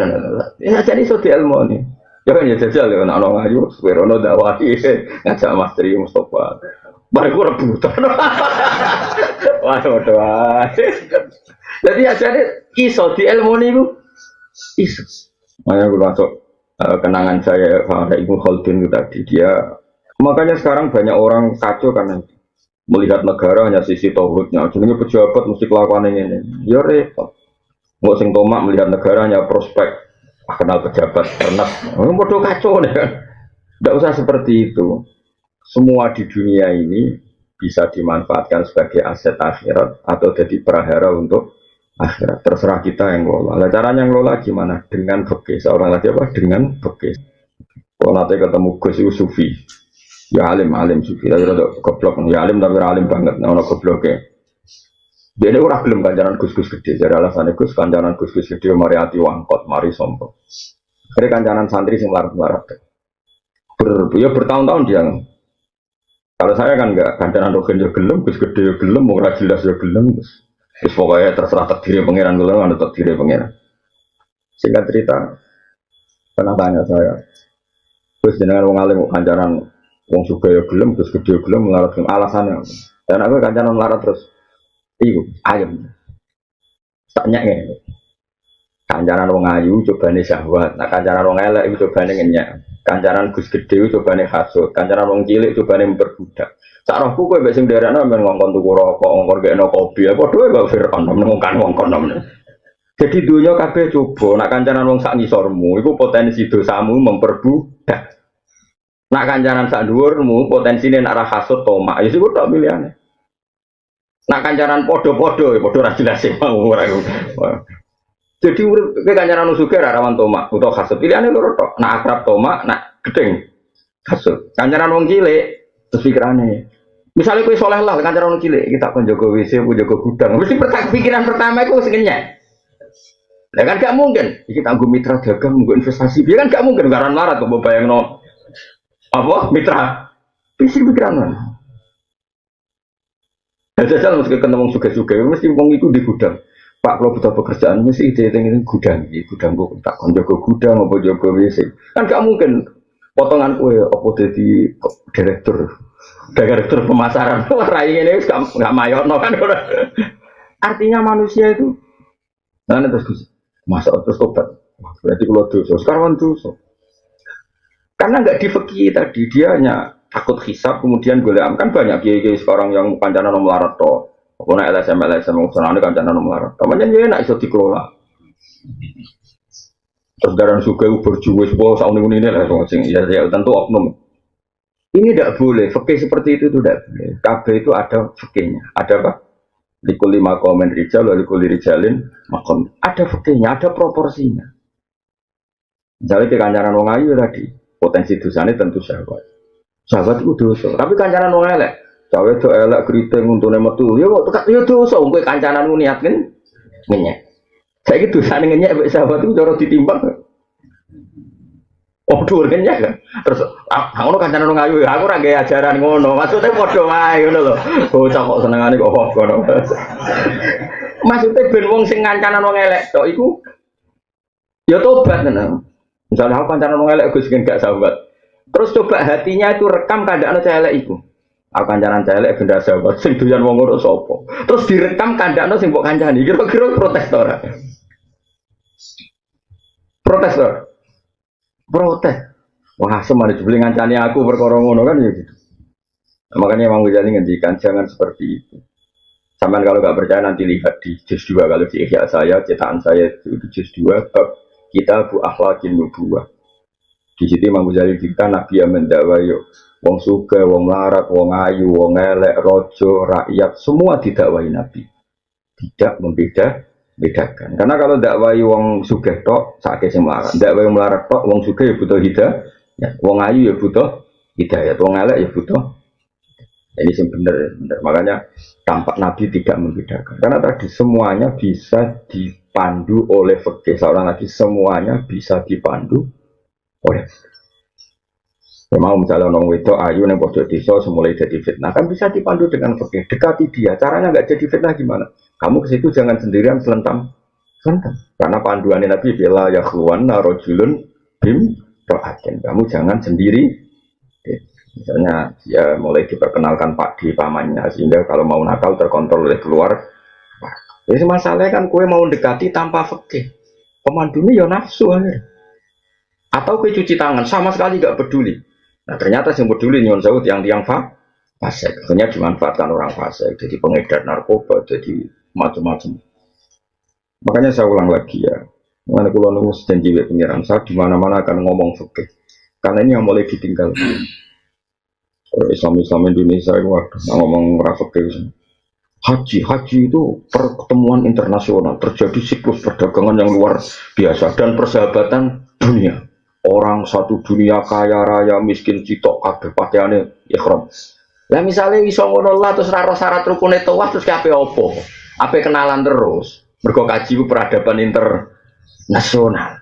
Ya jadi iso dielmoni. Ya kan ya jajal ya ana ngayu, werono dakwahi ngajak Mas Tri Mustofa. Baru gue rebutan. Waduh. Jadi aja iso di ilmu ini iso. Makanya gue masuk kenangan saya pada Ibnu Khaldun itu tadi dia. Makanya sekarang banyak orang kacau karena melihat negara hanya sisi tauhidnya. Jadi pejabat mesti kelakuan ini. Ya repot. Nggak sing tomak melihat negara hanya prospek. Kenal pejabat ternak. Bodoh kacau nih kan. Tidak usah seperti itu. Semua di dunia ini bisa dimanfaatkan sebagai aset akhirat atau jadi prahara untuk akhirat. Terserah kita yang ngelola. Nah, caranya ngelola gimana? Dengan fikih. Seorang lagi apa? Dengan fikih. Kalau nanti ketemu Gus itu sufi, ya alim sufi. Tapi rada goblok. Ya alim tapi alim banget. Nah, ono gobloknya. Dia ini ora gelem kancanan Gus-gus gede, jadi alasannya Gus kancanan Gus-gus gede mari ati wangkot, mari sombong. Akhirnya kancanan santri sing larat-larat. Ya bertahun-tahun dia. Kalau saya kan enggak, kancanan rogen yo gelem, Gus gede yo gelem, ora jelas yo gelem. Wis pokoknya terserah takdir pangeran gelem, ana takdir pangeran. Singkat cerita, pernah tanya saya, Gus jenengan wong alim kancanan wong sugih yo gelem, Gus gede yo gelem, melarat gelem, alasannya. Dan aku kancanan melarat terus. Iku ayam. Tanya ngene. Kancanan wong ayu cobane syahwat, nah kancanan wong elek iku cobane ngenyek. Kancanan Gus gede cobane hasud, kancanan wong cilik cobane memperbudak. Sak rohku kowe mbek sing nderekno men ngongkon tuku rokok, ngongkon gekno kopi, padha wae kok Firaun ngongkon ngongkon. Jadi dunya kabeh coba, nak kancanan wong sak ngisormu iku potensi dosamu memperbudak. Nak kancanan sak dhuwurmu potensine nak ra hasud tomak, ya iku tok pilihane. Nak kancanan podo-podo, podo ra jelas mau ora. Jadi urip kancanan sugih ra rawan tomak utawa hasud. Pilihane loro tok. Nak akrab tomak, nak gedeng hasud. Kancanan wong cilik terus pikirane. Misalnya kowe saleh lah kancanan wong cilik, kita kon jaga WC, kon jaga gudang. Mesti pikiran pertama iku sing ngenyek. Lah kan gak mungkin. Iki tanggo mitra dagang, nggo investasi. Dia kan gak mungkin garan larat kok bayangno. Apa mitra? Pikiran. Jajal mesti ketemu suga-suga, mesti wong iku di gudang. Pak kalau butuh pekerjaan mesti ide ini gudang, gudang tak kon jaga gudang apa jaga WC. Kan gak mungkin potongan kue apa jadi direktur pemasaran. Wah ini gak mayono kan. Artinya manusia itu, nah terus masa terus tobat. Berarti kalau dosa, sekarang dosa. Karena nggak difeki tadi dia hanya takut hisab, kemudian gue lihat kan banyak kiai sekarang yang kancanan melarat toh, aku naik LSM urusan kancanan melarat, namanya dia enak iso dikelola. Terdaran suka berjuang sebuah tahun ini lah, ya tentu oknum. Ini tidak boleh, fikih seperti itu tidak boleh. KB itu ada fikihnya, ada apa? Likuli makomen rijal, likuli rijalin makom. Ada fikihnya, ada proporsinya. Misalnya di kancanan wong ayu tadi, potensi dosanya tentu syahwat. Sahabat itu dosa, tapi kancanan wong elek. Cawe do elek keriting untune metu. Ya kok tekan ya dosa kowe kancananmu niat kan ngenyek. Saiki dosane ngenyek mek sahabat itu cara ditimbang. Oh dhuwur ngenyek kan. Terus ngono kancanan wong ayu, aku ora gawe ajaran ngono. Maksudnya padha wae ngono lho. Bocah kok senengane kok ngono. Maksudnya ben wong sing kancanan wong elek tok iku ya tobat tenan. Misalnya aku kancanan wong elek Gus gak sahabat. Terus coba hatinya itu rekam kandhane celek iku. Aku kancanan celek benda sahabat sing doyan wong ngono sapa. Terus direkam kandhane sing mbok kancani. Kira-kira protes to ora? Protes to. Protes. Wah, semane jebule ngancani aku perkara ngono kan ya gitu. Nah, makanya Imam Ghazali ngendikan jangan seperti itu. Sampai kalau nggak percaya nanti lihat di juz 2 kalau di Ihya saya, cetakan saya di juz 2 bab Kitab Akhlaqin Nubuwah. Di situ Imam Ghazali dikata Nabi yang mendakwa yuk wong suga, wong larat, wong ayu, wong elek, rojo, rakyat semua didakwai Nabi. Tidak membedakan. Karena kalau dakwai wong suga tok sakit sing melarat, dakwai wong melarat tok wong suga ya butuh hidayah, wong ayu ya butuh hidayah, wong elek ya butuh. Ini sing bener. Makanya tampak Nabi tidak membedakan. Karena tadi semuanya bisa dipandu oleh fikih. Seorang lagi semuanya bisa dipandu oleh ya mau misalnya orang wedok ayu yang pojok desa semulai jadi fitnah kan bisa dipandu dengan fikih. Dekati dia, caranya nggak jadi fitnah gimana? Kamu ke situ jangan sendirian selentam. Karena panduan Nabi bila yakhluwan narojulun bim ro'atin. Kamu jangan sendiri. Misalnya dia mulai diperkenalkan Pak di pamannya sehingga kalau mau nakal terkontrol oleh keluar. Jadi masalahnya kan kue mau dekati tanpa fikih. Pemandunya ya nafsu aja. Atau kue cuci tangan sama sekali gak peduli. Nah ternyata yang peduli nyon sewu tiang-tiang fasik. Akhirnya dimanfaatkan orang fasik. Jadi pengedar narkoba, jadi macam-macam. Makanya saya ulang lagi ya. Mengenai kulo nunggu janji pengiran saya di mana-mana akan ngomong fikih. Karena ini yang mulai ditinggalkan. Islam Indonesia itu ngomong fikih. Haji itu pertemuan internasional. Terjadi siklus perdagangan yang luar biasa dan persahabatan dunia. Orang satu dunia kaya raya miskin citok kabeh pakaiane ihram. Lah misale iso ngono lah terus ora syarat rukune tawaf terus kabeh opo? Apa kenalan terus? Mergo kaji ku peradaban internasional.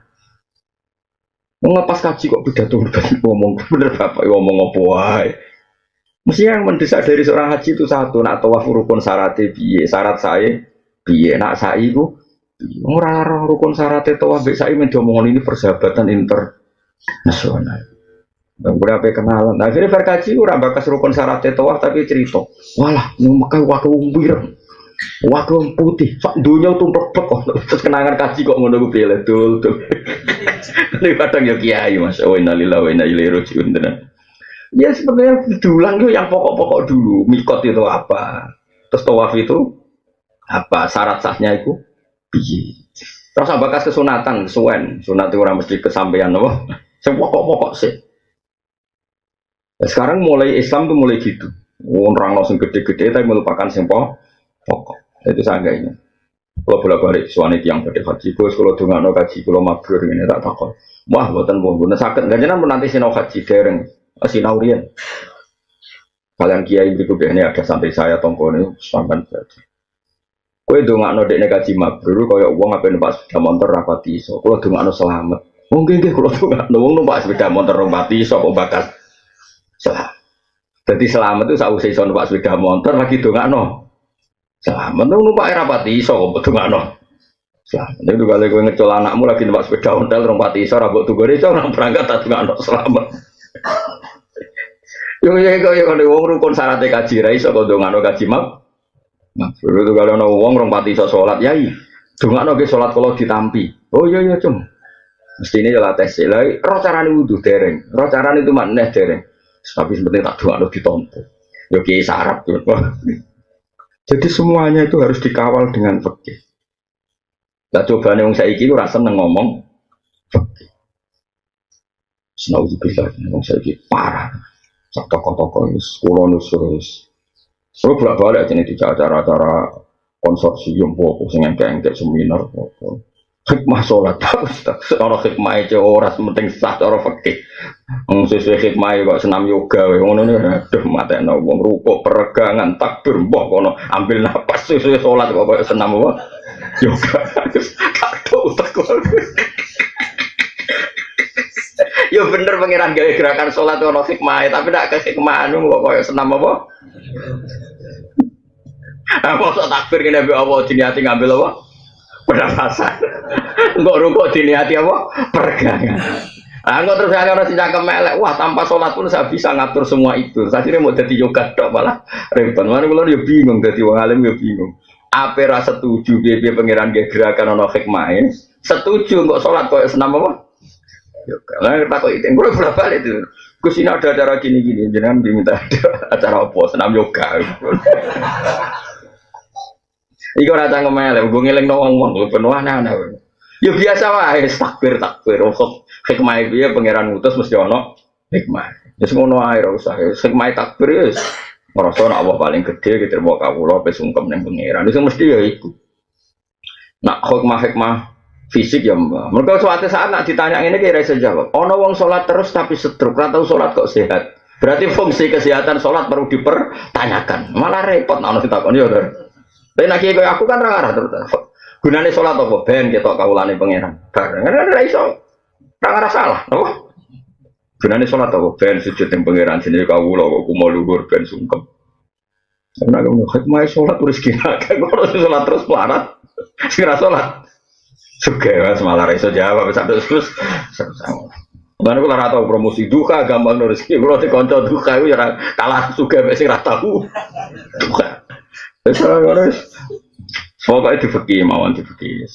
Ngepas kaji kok pidato ngomong bener Bapak ngomong apa wae. Mesti yang mendesak dari seorang haji itu satu, nak tawaf rukun syaratnya piye, syarat saya piye, nak saya itu ora rukun syaratnya tawaf mbek saya mendomongon ini persahabatan internasional. Berapa kenalan. Nah, akhirnya berkaji ora bakas rukun syaratnya tawaf tapi cerita. Walah, Mekah waktu umbir. Waktu putih, sak dunia tumpuk kok. Terus kenangan kaji kok ngono ku piye dul. Ini kadang ya kiai Mas. Wa inna lillahi wa inna ilaihi raji'un. Ya sebenarnya diulang itu yang pokok-pokok dulu. Mikot itu apa? Terus tawaf itu apa? Syarat sahnya itu piye? Terus bakas kesunatan, kesuwen. Sunat itu ora mesti kesampaian apa? Sing pokok-pokok sih. Nah, sekarang mulai Islam tuh mulai gitu. Orang langsung gede-gede tapi melupakan sing pokok. Itu sanggainya. Kalau bolak-balik suami tiang pada haji, kalau dongakno kaji, kalau mabrur ini tak takut. Wah, buatan buatan sakit. Ganjaran pun nanti sinau haji dereng, sinaurian. Kalian kiai berikut ini ada sampai saya tongkol ini sampai saja. Kau dongakno dekne kaji mabrur, kau uang apa numpak sepeda motor rapati iso. Kalau dongakno selamat, mungkin kalau dongakno uang numpak sepeda motor rapati iso, kau bakal selamat. Jadi selamat itu sausai iso numpak sepeda motor lagi dongakno. Selamat tuh numpak rapati iso kok dongakno. Selamat itu kalau gue ngecol anakmu lagi numpak sepeda ontel rapati iso rabok tuh gue orang berangkat tak dongakno selamat. Yo kalau wong rukun syaratnya kaji ra iso kok dongakno kaji map. Nah, itu kalau ana wong rapati iso salat yai. Dongakno ke salat kalau ditampi. Oh iya cum. Mestine ya latih sik. Lah ro carane wudu dereng. Ro carane itu maneh dereng. Tapi sebenarnya tak dongakno ditampa. Yo ki sarap tuh. Jadi semuanya itu harus dikawal dengan fikih. Lah cobane wong saiki ora seneng ngomong fikih. Senauzubillah wong saiki parah. Sak toko-toko wis kula nusus. Solo bolak-balik jenenge di acara-acara konsorsium apa sing engke-engke seminar apa. Hikmah salat ora hikmah e ora penting sah cara fikih. Wong sesuai hikmah kok senam yoga wae ngono ne aduh matekno wong rukuk peregangan takbir mbah kono ambil napas sesuai salat kok koyo senam apa yoga. Kado teko. Yo bener pangeran gawe gerakan salat ono hikmah tapi nek ke hikmah anu kok koyo senam apa. Apa sok takbir kene mbek apa diniati ngambil apa? Pernafasan. Enggak rukuk diniati apa? Peregangan. Nah, enggak terus ana sing cangkem elek. Wah, tanpa sholat pun saya bisa ngatur semua itu. Sakjane mau dadi yoga tok malah repot. Mana kula yo bingung dadi wong alim yo bingung. Ape ra setuju piye pangeran ge gerakan ana hikmahe? Setuju kok sholat koyo senam apa? Yoga. Lah takoki kula bolak-balik itu. Gus ini ada acara gini-gini, jenengan diminta acara apa? Senam yoga. Iku ora cangkem elek, gue ngelingno wong-wong penuh aneh-aneh. Ya biasa wae takbir. Hikmah piye pangeran ngutus mesti ana hikmah. Wis ngono ae ora usah. Hikmah takbir wis ngrasa nek Allah paling gedhe diterima kawula pe sungkem ning pangeran. Wis mesti ya iku. Nak hikmah fisik ya mergo suatu saat nak ditanya ngene ki ora iso jawab. Ana wong salat terus tapi stroke, ora tau salat kok sehat. Berarti fungsi kesehatan salat perlu dipertanyakan. Malah repot ana ditakoni ya. Tapi nak kiai aku kan ra terus. Gunane salat apa? Ben ketok kawulane pangeran. Bareng ora iso. Ra salah, apa? Gunane salat apa? Ben sujud ning pangeran jenenge kawula kok kumo luhur ben sungkem. Ana ngono hikmah salat rezeki akeh kok salat terus pelarat. Sing ra salat. Sugih Mas malah ra iso jawab sampai terus. Lan kula ora tau promosi duka gampang rezeki. Kula dikonco duka iku ya kalah sugih mek sing ra tau. Duka. Terus pokoknya difekih mawon difekih.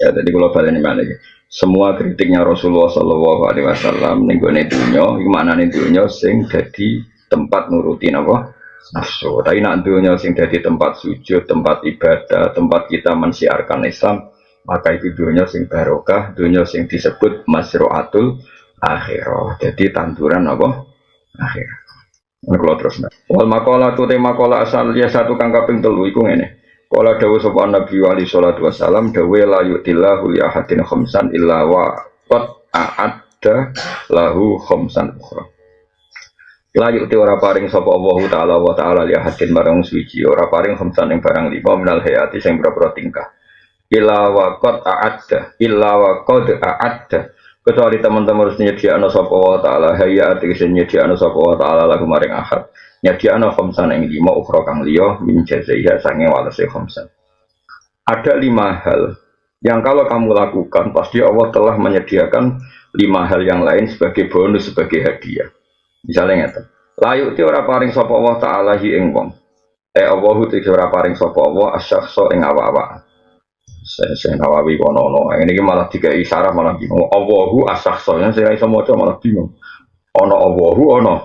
Ya tadi kalau balik ini balik. Semua kritiknya Rasulullah Shallallahu Alaihi Wasallam nenggone dunia, gimana nih dunia sing jadi tempat nurutin apa nafsu. Tapi nak dunia sing jadi tempat sujud, tempat ibadah, tempat kita mensiarkan Islam, maka itu dunia sing barokah, dunia sing disebut masroatul akhirah. Jadi tanduran apa akhirah. Kalau terus wal makola tu tema makola asal dia satu kang kaping telu iku ngene. Kala dawuh sapa Nabi alaihi salatu wasalam dawuh la yutillahu li ahadin khamsan illa wa qad a'adda lahu khamsan ukhra. La yu'ti ora paring sapa Allah taala wa taala li ahadin barang suci ora paring khamsan ing barang lima minal hayati sing propro tingkah. Illa wa qad a'adda kecuali teman-teman harus nyediakno sapa wa taala hayati sing nyediakno sapa wa taala lagu maring ahad. Nyediakno khamsan ing lima ukhra kang liya min jazaiha sange walase khamsan. Ada 5 hal yang kalau kamu lakukan pasti Allah telah menyediakan 5 hal yang lain sebagai bonus, sebagai hadiah. Misalnya ngeten, layu ti ora paring sapa Allah taala hi ing wong. Allahu ti ora paring sapa Allah asyakhsa ing awak-awak. Saya Nawawi kono ini malah dikai syarah malah bingung. Allahu asyakhsa yang saya iso maca malah bingung. Ana Allahu ana.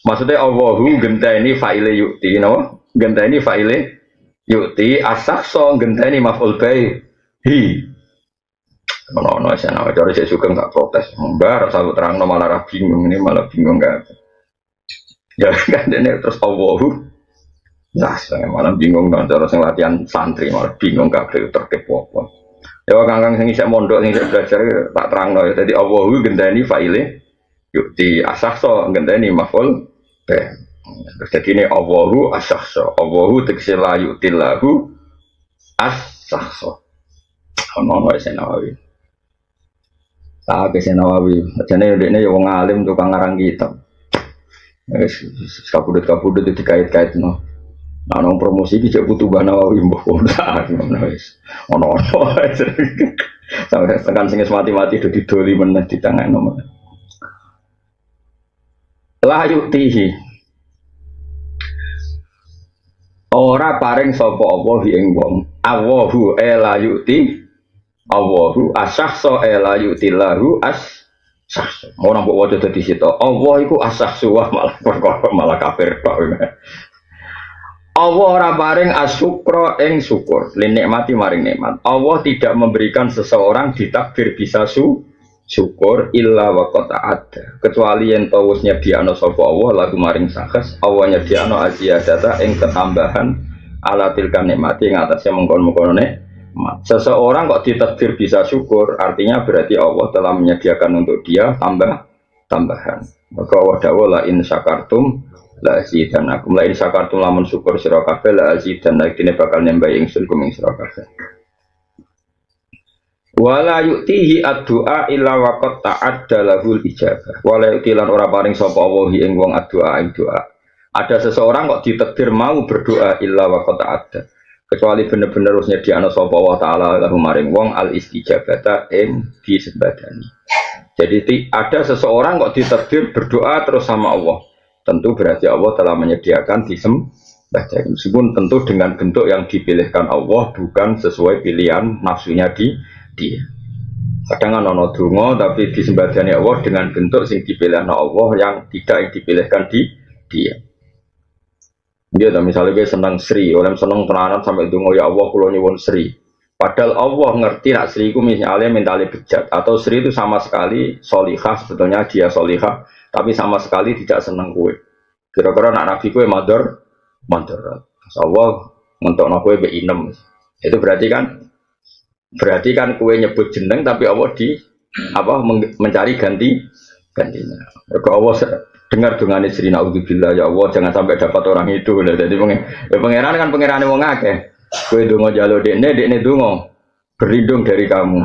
Maksudnya Allahu genteni fa'ile yu'ti napa? Genteni fa'ile yu'ti asyakhsa genteni maf'ul bai hi. Ono sana cara saya juga nggak protes. Mbak rasa terang malah bingung ini malah bingung nggak. Ya kan ini terus Allahu. Nah, saya malah bingung dong cara sing latihan santri malah bingung kabeh tertib apa. Ya kang-kang sing isih mondok sing isih belajar tak terangno ya. Dadi Allahu genteni fa'ile yu'ti asyakhsa genteni maf'ul bai. Terus jadi ini Allahu asyakhsa. Allahu tegese la yu'tillahu asyakhsa. Ono wae Nawawi. Tak kese Nawawi. Jane ndekne ya wong alim tukang ngarang kitab. Wis kabudut-kabudut dikait-kaitno. Nah, nang promosi iki cek butuh Nawawi mbah ngono wis. Ono sampai tekan sing mati-mati do didoli meneh ditangano. La yu'tihi ora paring sapa Allah ing wong. Allahu la yu'ti Allahu asyakhsa la yu'ti lahu asyakhsa. Ora mbok waca dadi situ. Allah iku asyakhsu malah kafir tok. Allah ora paring asyukra ing syukur, linikmati maring nikmat. Allah tidak memberikan seseorang ditakdir bisa syukur illa wa qad ada. Kecuali yen to wis nyediakno sapa Allah lagu maring sakes, Allah nyediakno aziyadata ing ketambahan ala tilkan nikmati ing atase mengkon-mengkono nikmat. Seseorang kok ditakdir bisa syukur, artinya berarti Allah telah menyediakan untuk dia tambahan. Maka Allah dawuh la in syakartum la azidanakum la in syakartum lamun syukur sira kabeh la azidannakum dene bakal nambah ingsun kum ing sira kabeh. Wala yu'tihi ad-du'a illa waqad ta'adda lahul ijabah. Wala yu'tilan ora paring sapa Allah ing wong ad-du'a ing doa. Ada seseorang kok ditakdir mau berdoa illa waqad ta'adda. Kecuali bener-bener harus nyediakno sapa Allah taala lahu maring wong al-istijabata ing disembadani. Jadi ada seseorang kok ditakdir berdoa terus sama Allah. Tentu berarti Allah telah menyediakan disembadani. Meskipun tentu dengan bentuk yang dipilihkan Allah bukan sesuai pilihan nafsunya dia. Kadang kan ono donga tapi disembadani Allah dengan bentuk sing dipilihkan Allah yang tidak dipilihkan dia. Dia misalnya dia senang Sri, orang senang tenanan sampai donga ya Allah kula nyuwun Sri. Padahal Allah ngerti nak Sri itu misalnya mentali bejat atau Sri itu sama sekali solihah, sebetulnya dia solihah tapi sama sekali tidak senang kue. Kira-kira nak Nabi kue mador. Allah ngentok kue be inem. Itu berarti kan kue nyebut jeneng tapi Allah mencari gantinya. Maka Allah dengar dungane Sri naudzubillah ya Allah jangan sampai dapat orang itu. Jadi pangeran kan pangerane wong akeh. Kue donga jalo dekne donga berlindung dari kamu.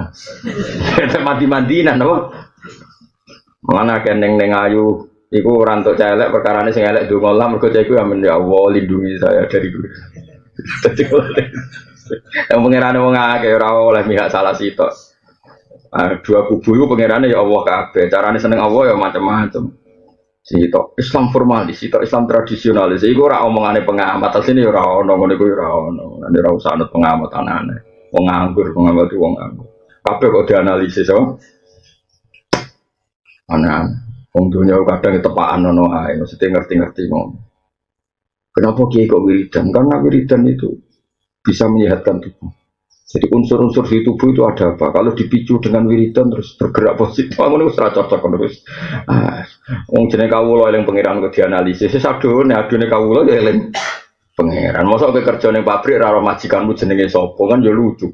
Mati-matinan apa? Mana neng ayu iku ora entuk celek perkarane sing elek donga lah mergo cah iku ya Allah lindungi saya dari gue. Dadi yang pangerane wong akeh ora oleh mihak salah sitok. Dua kubu iku pangerane ya Allah kabeh. Carane seneng Allah ya macam-macam. Sitok Islam formalis, sitok Islam tradisionalis. Iku ora omongane pengamat, asline ya ora ono ngono iku ora ono. Nek ora usah anut pengamat anane. Wong nganggur, pengamat wong nganggur. Kabeh kok dianalisis apa? Ana wong dunya kadang tepakan ono ae, mesti ngerti-ngerti ngono. Kenapa kiai kok wiridan? Karena wiridan itu bisa menyehatkan tubuh. Jadi unsur-unsur di tubuh itu ada apa? Kalau dipicu dengan wiridan terus bergerak positif, ngono wis ora cocok ngono wis. Wong jenenge kawula eling pangeran kok dianalisis. Adune kawula ya eling pangeran. Mosok kowe kerja ning pabrik ora majikanmu jenenge sapa kan ya lucu.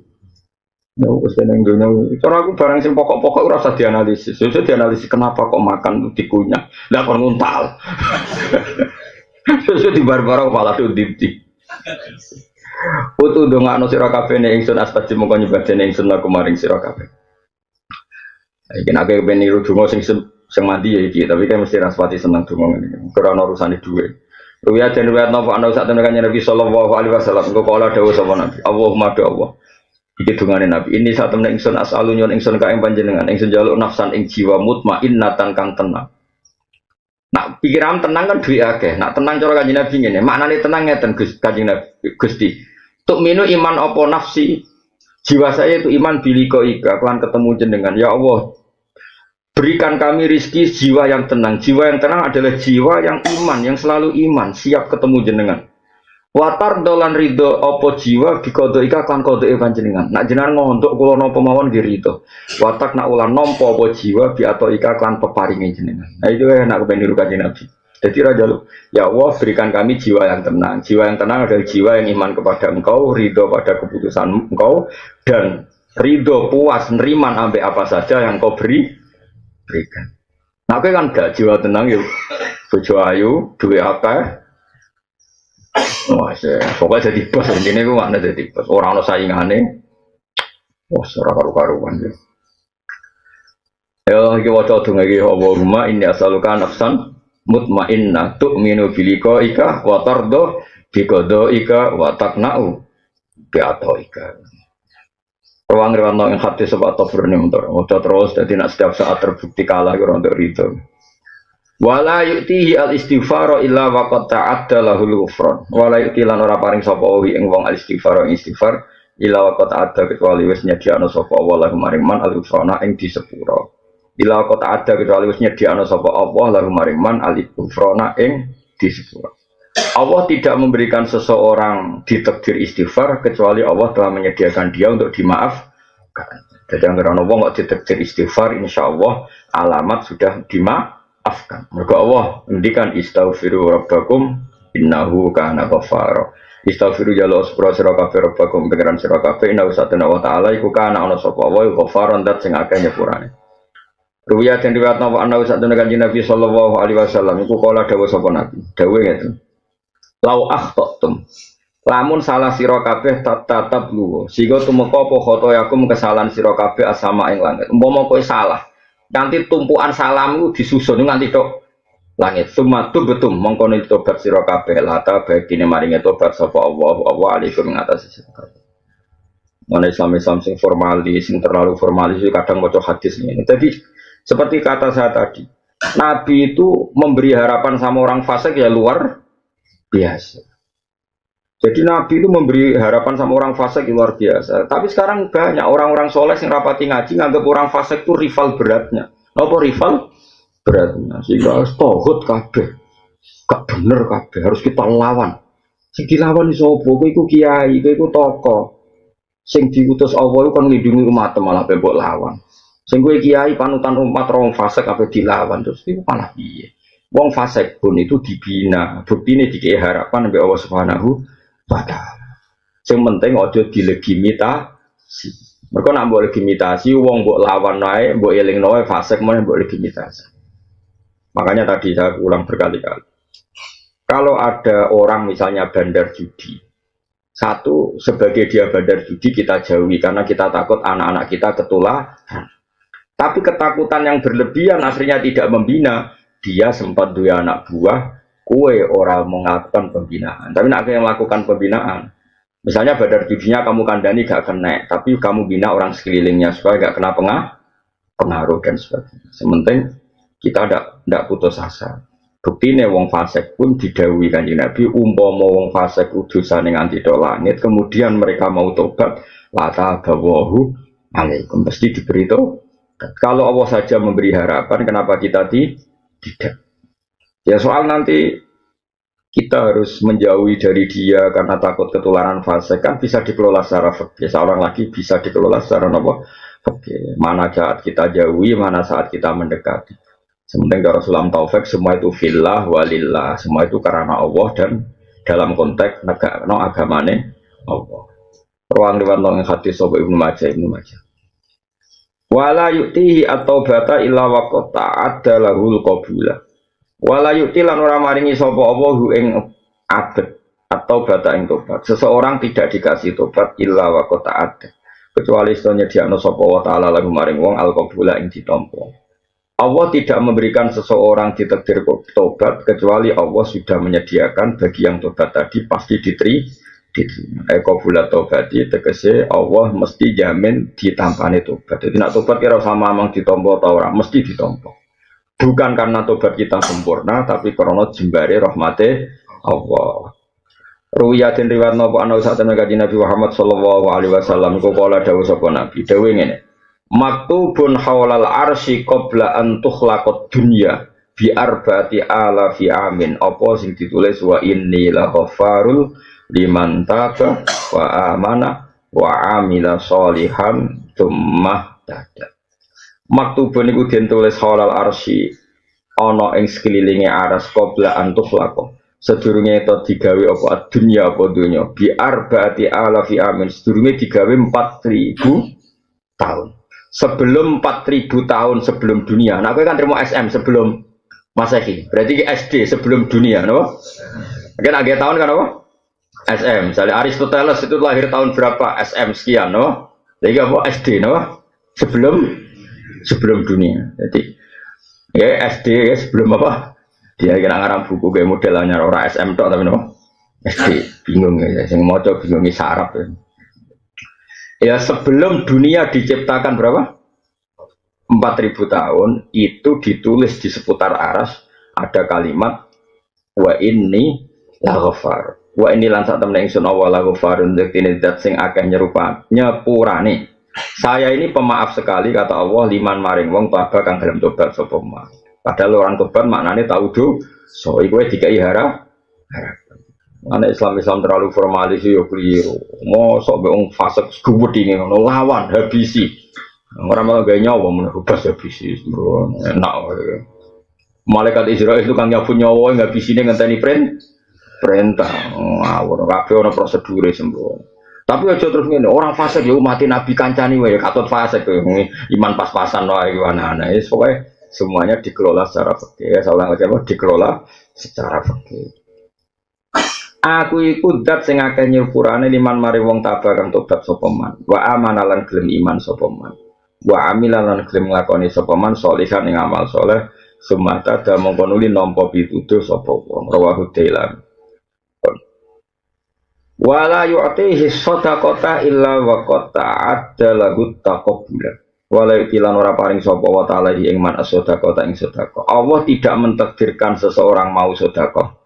Ya wis ning dunya. Cara aku barang sing pokok-pokok ora usah dianalisis. Susah dianalisis kenapa kok makan dikunyah. Lah kon nguntal. Susah di bar-bar malah dipti. Putu ndongakno sira kabeh nek ingsun astajib mongko nyebadene ingsun laku maring sira kabeh. Iki nek ben niru donga sing mandi ya iki, tapi kan mesti raspati seneng donga ngene. Karena urusane dhuwit. Ruwiyat dan ruwiyat napa ana sak tenan Nabi sallallahu alaihi wasallam engko kala dawuh sapa Nabi. Allahumma do Allah. Iki dungane Nabi. Ini sak temen ingsun as'alu nyon ingsun ka ing panjenengan. Ingsun njaluk nafsan ing jiwa mutmainnatan kang tenang. Nak pikiran tenang kan duwe akeh. Nak tenang cara Kanjeng Nabi ngene. Maknane tenang ngeten Kanjeng Nabi Gusti. Tuk minu iman apa nafsi. Jiwa saya itu iman biliko ika kelan ketemu jenengan. Ya Allah, berikan kami rizki jiwa yang tenang. Jiwa yang tenang adalah jiwa yang iman, yang selalu iman, siap ketemu jenengan. Watar dolan ridho opo jiwa bikodo ika kan kodo panjenengan. Nak jenengan ngontok kula napa mawon nggih ridho. Watak nak ulah nampa opo jiwa bi atau ika kan peparinge jenengan. Nah itu enak kepen niru Kanjeng Nabi. Jadi raja lu, ya Allah berikan kami jiwa yang tenang. Jiwa yang tenang adalah jiwa yang iman kepada Engkau, ridho pada keputusan Engkau, dan ridho puas neriman ambek apa saja yang Kau berikan. Nah, aku kan gak jiwa tenang yuk. Bojo ayu, duwe akeh. Wah, pokoknya jadi bos, intinya gue gak ada jadi bos. Orang ada saingane. Wah, ora karu-karuan ya. Ya, iki waca donga iki Allahumma inni as'aluka nafsan mutmainnah tu'minu bilika ika wa tardo biqada ika wa taqna'u bi ataika. Ruang rano yang hati sebab tafurni untuk terus jadi nak setiap saat terbukti kalah kurang untuk itu. Wala yu'tihi al istighfar illa wa qad ta'adda lahul ghufran. Wala yu'ti lan ora paring sapa wi ing wong al istighfar illa wa qad ta'adda kecuali wis nyediakno sapa Allah maring man al ghufrana ing disepuro. Illa wa qad ta'adda kecuali wis nyediakno sapa Allah maring man al ghufrana ing disepuro. Allah tidak memberikan seseorang ditakdir istighfar kecuali Allah telah menyediakan dia untuk dimaafkan. Jadi anggaran Allah nggak ditakdir istighfar, insya Allah alamat sudah dimaafkan. Mereka Allah mendikan istaghfiru rabbakum innahu kana ghaffara. Istaghfiru jalo sepura sira kabeh rabbakum pengiran sira kabeh innahu satana wa ta'ala iku kana ana sapa wa ghaffaran dat sing akeh nyepurane. Ruwiyat yang riwayat napa ana satana Kanjeng Nabi sallallahu alaihi wasallam iku kala dawuh sapa Nabi. Dawuh ngeten. Lau akhtatum lamun salah sira kabeh tatap luwo sehingga tumeka apa khotoyakum kesalahan sira kabeh asama ing langit umpama kowe salah nanti tumpukan salammu disusun nganti tok langit sumatu betum mongko tobat sira kabeh lata bagine maringe tobat sapa Allah alaikum ngatasi sira kabeh. Mana Islam sing formalis sing terlalu formalis kadang maca hadis ini. Jadi seperti kata saya tadi, Nabi itu memberi harapan sama orang fasik ya luar biasa. Jadi Nabi itu memberi harapan sama orang fasik luar biasa. Tapi sekarang banyak orang-orang soleh yang rapati ngaji nganggap orang fasik itu rival beratnya. Apa rival beratnya? Sehingga tohut kabeh, gak bener kabeh, harus kita lawan. Sing dilawan iso apa? Kowe iku kiai, kowe iku tokoh. Sing diutus Allah iku kon nglindungi umat malah mbok lawan. Sing kowe kiai panutan umat orang fasik apa dilawan terus iku malah piye? Wong fasik pun itu dibina, bukti ini dikei harapan oleh Allah Subhanahu wa Ta'ala. Yang penting ojo dilegitimasi. Mereka nak boleh legitimasi, wong mbok lawan naik, mbok eling naik fasik mana mbok legitimasi. Makanya tadi saya ulang berkali-kali. Kalau ada orang misalnya bandar judi, satu sebagai dia bandar judi kita jauhi karena kita takut anak-anak kita ketularan. Tapi ketakutan yang berlebihan akhirnya tidak membina. Dia sempat dua anak buah, kue orang melakukan pembinaan. Tapi nak yang melakukan pembinaan, misalnya badar judinya kamu kandani gak kena, tapi kamu bina orang sekelilingnya supaya gak kena pengaruh dan sebagainya. Sementing kita tidak putus asa. Bukti nih wong fasik pun didhawuhi Kanjeng Nabi, umpama wong fasik dosane nganti tok langit, kemudian mereka mau tobat, lata bawahu alaikum pasti diberi tobat. Kalau Allah saja memberi harapan, kenapa kita tidak? Ya soal nanti kita harus menjauhi dari dia karena takut ketularan fasik kan bisa dikelola secara fikih. Seorang lagi bisa dikelola secara apa? Fikih. Mana saat kita jauhi, mana saat kita mendekati. Sementara Rasulullah taufik semua itu fillah walillah, semua itu karena Allah dan dalam konteks negara agamane Allah. Ruang riwayat nang hadis sapa Ibnu Majah. Wala yu'tihi at-taubata illa waqta adda lahul qabula. Wala yu'ti lan ora maringi sapa apa hu ing abet atau bata ing tobat. Seseorang tidak dikasih tobat illa waqta adda. Kecuali setelahnya diakno sapa wa ta'ala lagu maring wong al-qabula ing ditampa. Allah tidak memberikan seseorang ditakdir tobat kecuali Allah sudah menyediakan bagi yang tobat tadi pasti diterima. Qabula tobati tegese Allah mesti jamin ditampani tobat. Jadi nak tobat kira sama mang ditampa ta ora mesti ditampa. Bukan karena tobat kita sempurna tapi karena jembare rahmate Allah. Ruwiyatin riwayat napa ana saat Nabi Muhammad sallallahu alaihi wasallam kok kala dawuh sapa Nabi dawuh ngene. Maktubun haulal arsy qabla an tukhlaqad dunya bi arba'ati alafi amin. Apa sing ditulis wa inni la ghafarul liman taba wa amana wa amila sholihan tsumma tada. Maktubun iku den tulis haulal arsy ana ing sekelilinge aras qabla an tukhlaqad sedurunge itu digawe apa dunia apa dunia bi arba'ati alafi amin sedurunge digawe 4000 tahun sebelum 4000 tahun sebelum dunia. Nah kowe kan terima SM sebelum Masehi berarti SD sebelum dunia no? Kan agak tahun kan apa SM misalnya Aristoteles itu lahir tahun berapa SM sekian no? Jadi apa SD no? sebelum dunia. Jadi ya SD ya sebelum apa dia kira ngarang buku kayak modelnya orang SM tok tapi no SD bingung ya sing maca bingung sarap ya. Ya sebelum dunia diciptakan berapa 4000 tahun itu ditulis di seputar aras ada kalimat wa inni la ghafar wa inni lan sak temne ingsun wa la ghafarun dzatine zat sing akeh nyepurane saya ini pemaaf sekali kata Allah liman maring wong taba kang gelem tobat sapa man. Padahal orang tobat maknanya tahu so iku dikai harap. Anak Islam terlalu formalis yo keliru. Mosok wong fasik gubudi ngono lawan habisi. Ora malah gawe nyawa menubas habisi. Enak. Malaikat Israel itu kan nyabut nyawa ngabisine ngenteni perintah. Ngawur kabeh ana prosedure sembrono. Tapi aja terus ngene, orang fasik yo mati nabi kancani wae katut fasik iman pas-pasan wae ana-ana. Wis pokoke semuanya dikelola secara fikih. Ya, saya ulang lagi dikelola secara fikih. Aku iku zat sing akeh nyepurane liman mari wong tabah kang tobat sapa man. Wa amanalan gelem iman sapa man. Wa amilan gelem nglakoni sapa man sholihan ing amal saleh sumata da mongko nuli nampa pituduh sapa wong. Rawahu Dailami. Wala yu'tihi shadaqata illa wa qata'adda lahu taqabbula. Walau tilan ora paring sapa wa ta'ala ing man as-sadaqah ing sedekah. Allah tidak mentakdirkan seseorang mau sedekah.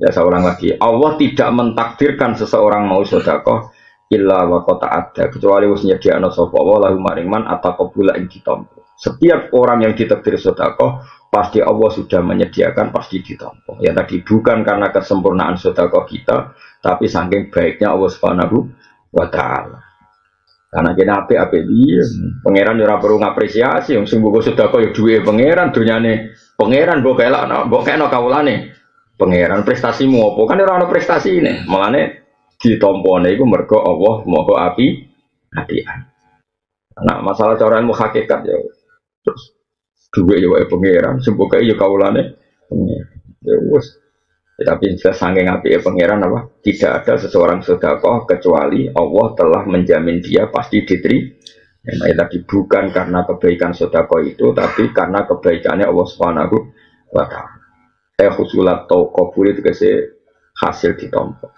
Ya saya ulang lagi. Allah tidak mentakdirkan seseorang mau sedekah illa wa qata'adda kecuali wis nyediakno sapa wa lahu maring man ataqabbula ing ditampa. Setiap orang yang ditakdir sedekah pasti Allah sudah menyediakan pasti ditampa. Ya tadi bukan karena kesempurnaan sedekah kita, tapi saking baiknya Allah Subhanahu wa taala. Karena kena apik-apik dia, pangeran ora perlu ngapresiasi, wong sing mbok sedekah ya duwe pangeran, dunyane pangeran mbok kena kawulane. Pangeran prestasimu apa? Kan ora ana prestasine. Mulane ditampane iku mergo Allah Maha apian. Nah, masalah cara ilmu hakikat ya terus duwe ya wae pangeran, sing mbok ya kawulane pangeran. Ya wis. Tapi jelas saking apike pangeran apa? Tidak ada seseorang sedekah kecuali Allah telah menjamin dia pasti diterima. Nah, tadi bukan karena kebaikan sedekah itu, tapi karena kebaikannya Allah Subhanahu wa taala. Husulat atau qabul itu hasil ditampa.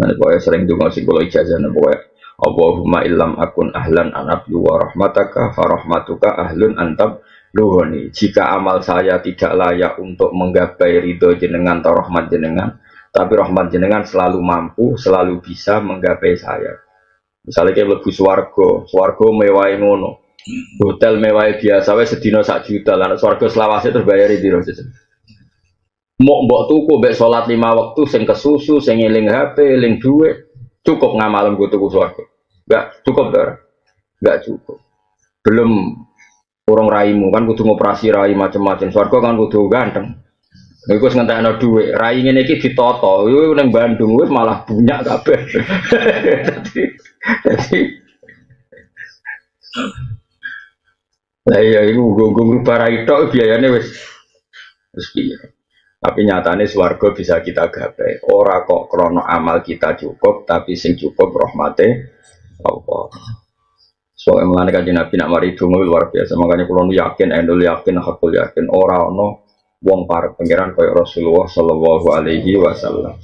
Nah, pokoknya sering donga sing kula ijazah pokoknya Allahumma illam akun ahlan an abdu wa rahmataka fa rahmatuka ahlun antab Luhoni, jika amal saya tidak layak untuk menggapai ridho jenengan atau rahmat jenengan, tapi rahmat jenengan selalu mampu, selalu bisa menggapai saya. Misalnya kayak lebu swargo mewah ngono, hotel mewah biasa, wes sedino 1 juta, lah swargo selawase terus bayar di rosis. Mau mbok tuku, mbok sholat 5 waktu, sing kesusu, sing eling HP, eling duit, cukup ngamalem gue tuku swargo? Enggak cukup, darah, enggak cukup. Belum. Orang raimu kan kudu ngoperasi rai macam-macam. Swarga kan kudu ganteng. Iku wis ngentekno dhuwit, rai ngene iki ditata. Iku ning Bandung wis malah bunyak kabeh. Dadi lah iya iku nggo ngrubah rai tok biayane wis piye. Tapi nyatane swarga bisa kita gapai. Ora kok krono amal kita cukup, tapi sing cukup rahmate Allah. Soalnya mengenai kajian Nabi nak mari donga luar biasa. Makanya kalau yakin, endul yakin, hakul yakin. Ora ono wong para pangeran kaya Rasulullah Shallallahu Alaihi Wasallam.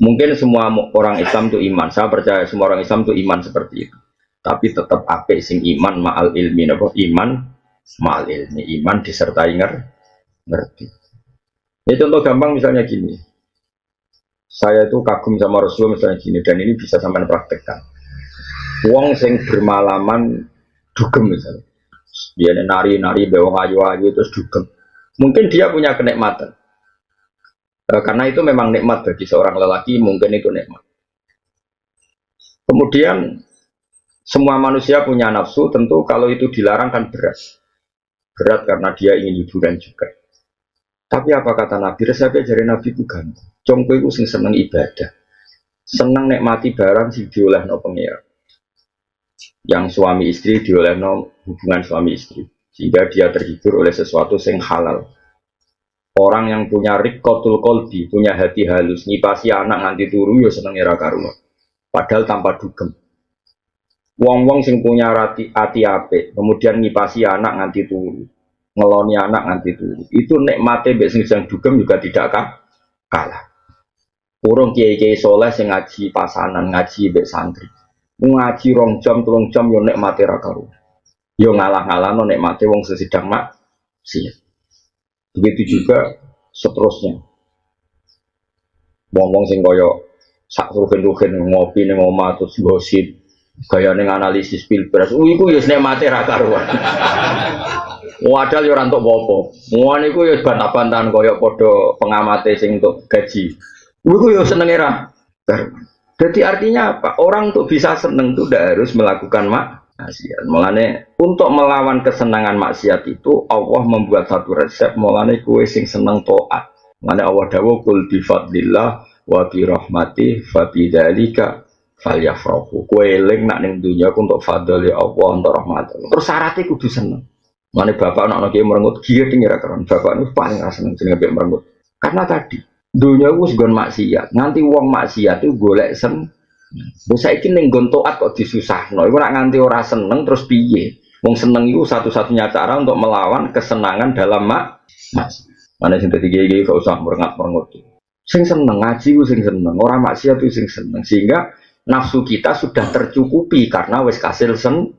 Mungkin semua orang Islam itu iman. Saya percaya semua orang Islam itu iman seperti itu. Tapi tetap apik sing iman ma'al ilmi. Apa? Iman ma'al ilmi. Iman disertai ngerti. Ya contoh gampang misalnya gini. Saya itu kagum sama Rasulullah misalnya gini. Dan ini bisa sampai praktekkan. Wong sing bermalaman dugem misalnya. Dia nari-nari bewong ayu-ayu terus dugem. Mungkin dia punya kenikmatan. Karena itu memang nikmat bagi seorang lelaki, mungkin itu nikmat. Kemudian semua manusia punya nafsu, tentu kalau itu dilarang kan berat. Berat karena dia ingin hiburan juga. Tapi apa kata Nabi? Resepnya dari Nabi itu gampang. Congko itu sing seneng ibadah. Seneng nikmati barang sing diolehno pengira. Yang suami istri diolehno hubungan suami istri. Sehingga dia terhibur oleh sesuatu sing halal. Orang yang punya rikotul kolbi, punya hati halus, ngipasi anak nganti turu ya seneng era karuan. Padahal tanpa dugem. Wong-wong sing punya hati apik, kemudian ngipasi anak nganti turu, ngeloni anak nganti turu. Itu nikmate mbek sing dugem juga tidak kalah. Urung kiai-kiai soleh sing ngaji pasanan, ngaji mbek santri. Ngaji 2 jam, 3 jam yo nikmate ra karuan. Yo ngalah-ngalahno nikmate wong sesidang maksiat. Begitu juga seterusnya. Wong-wong sing kaya sak rugen-rugen ngopi ning omah terus gosip, gayane analisis pilpres. Iku ya nikmate ra karuan. Wadal yo ora entuk apa-apa. Ngono iku ya bantah-bantahan kaya padha pengamate sing entuk gaji. Iku ya senenge ra karuan. Jadi artinya apa? Orang untuk bisa seneng itu tidak harus melakukan maksiat. Mulane untuk melawan kesenangan maksiat itu Allah membuat satu resep. Mulane kue sing seneng taat. Mulane Allah dawuh kul bi fadlillah wa bi rahmati fa bidzalika falyafrahu. Kue eling nak ning dunya untuk fadl ya Allah untuk rahmat. Terus syaratnya kudu seneng. Mulane bapak anak kiai merengut giat ning ora keren. Bapak niku paling ra seneng jenenge mbek merengut. Karena tadi dunia wis nggon maksiat, nganti wong maksiat itu golek sen. Wis saiki ning nggon taat kok disusahno. Iku nek nganti ora seneng terus piye? Wong seneng itu satu-satunya cara untuk melawan kesenangan dalam maksiat. Mana sing dadi kiai gak usah merengat-merengut. Sing seneng ngaji ku sing seneng, ora maksiat itu sing seneng. Sehingga nafsu kita sudah tercukupi karena wis kasil sen.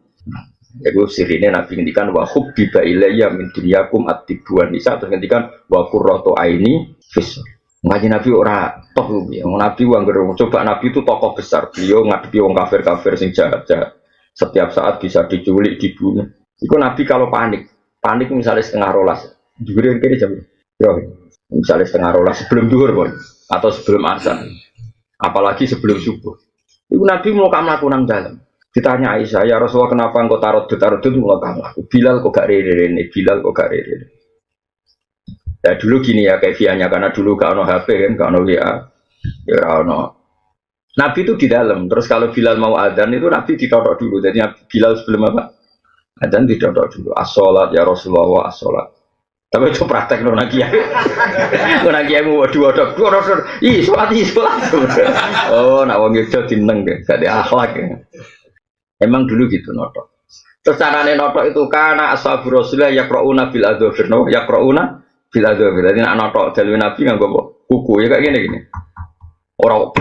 Yaitu sirine Nabi ngendikan wa hubbiba ilayya min dunyakum at-tibuan nisa, terus ngendikan wa qurratu aini fis. Ngaji Nabi ora toh ya. Nabi coba Nabi itu tokoh besar. Beliau ngadepi wong kafir-kafir sing jahat-jahat. Setiap saat bisa diculik, dibunuh. Iku Nabi kalau panik misalnya 11:30. Dhuwur kene jam. Yo, misalnya 11:30 sebelum zuhur pun atau sebelum azan. Apalagi sebelum subuh. Iku Nabi mau mlaku nang dalem. Ditanya Aisyah, "Ya Rasulullah, kenapa engkau tarot mulai mlaku? Bilal kok gak rene-rene? Bilal kok gak rene?" Ya dulu gini ya kefiahnya, karena dulu gak ono HP kan, gak ono WA, ya ono. Nabi itu di dalam, terus kalau Bilal mau adzan itu Nabi ditodok dulu. Jadi Bilal sebelum apa? Adzan ditodok dulu. As-sholat ya Rasulullah, as-sholat. Tapi itu praktek nona kiai. Nona kiai mau dua-dua. Ih, sholat. Oh, nak wong itu dineng deh, gak ada akhlak ya. Emang dulu gitu nodok. Terus carane nodok itu karena ashabu Rasulullah yaqrauna bil adzafir, yaqrauna bila ada, jadi nak notok jalur Nabi nggak bawa buku ya kayak gini. Orang,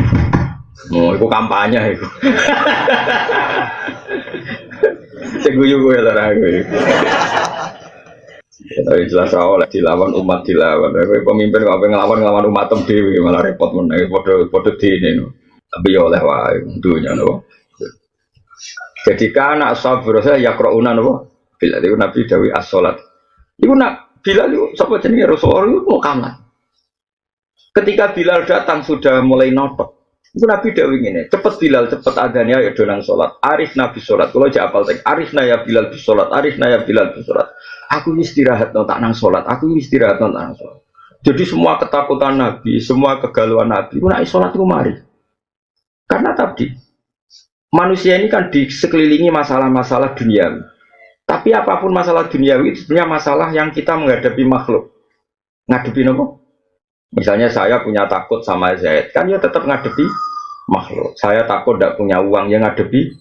itu kampanye itu. Seguyu gue lah gue. Tapi jelas awal dilawan umat dilawan. Pemimpin apa ngelawan umat dewi malah repot mana. Podo di ini. Tapi ya oleh wae dunia no. Jadi karena sabar saya yaqrauna no. Bila itu Nabi dawi as-sholat. Itu nak Bilal itu, siapa jenis Rasulullah itu mau kamar. Ketika Bilal datang sudah mulai notok. Itu Nabi dawing ini, cepet Bilal, cepet adanya ya donang sholat. Arif Nabi sholat, kalau aja apal tek. Arifna ya Bilal bis sholat, Arifna ya Bilal bis sholat. Aku istirahat no tak nang sholat, aku istirahat no tak nang sholat. Jadi semua ketakutan Nabi, semua kegalauan Nabi, nak sholat itu mari. Karena tadi manusia ini kan di sekelilingi masalah-masalah duniawi. Tapi apapun masalah duniawi itu sebenarnya masalah yang kita menghadapi makhluk. Ngadepi apa? Misalnya saya punya takut sama Zaid, kan ya tetap ngadepi makhluk. Saya takut tidak punya uang, yang ngadepi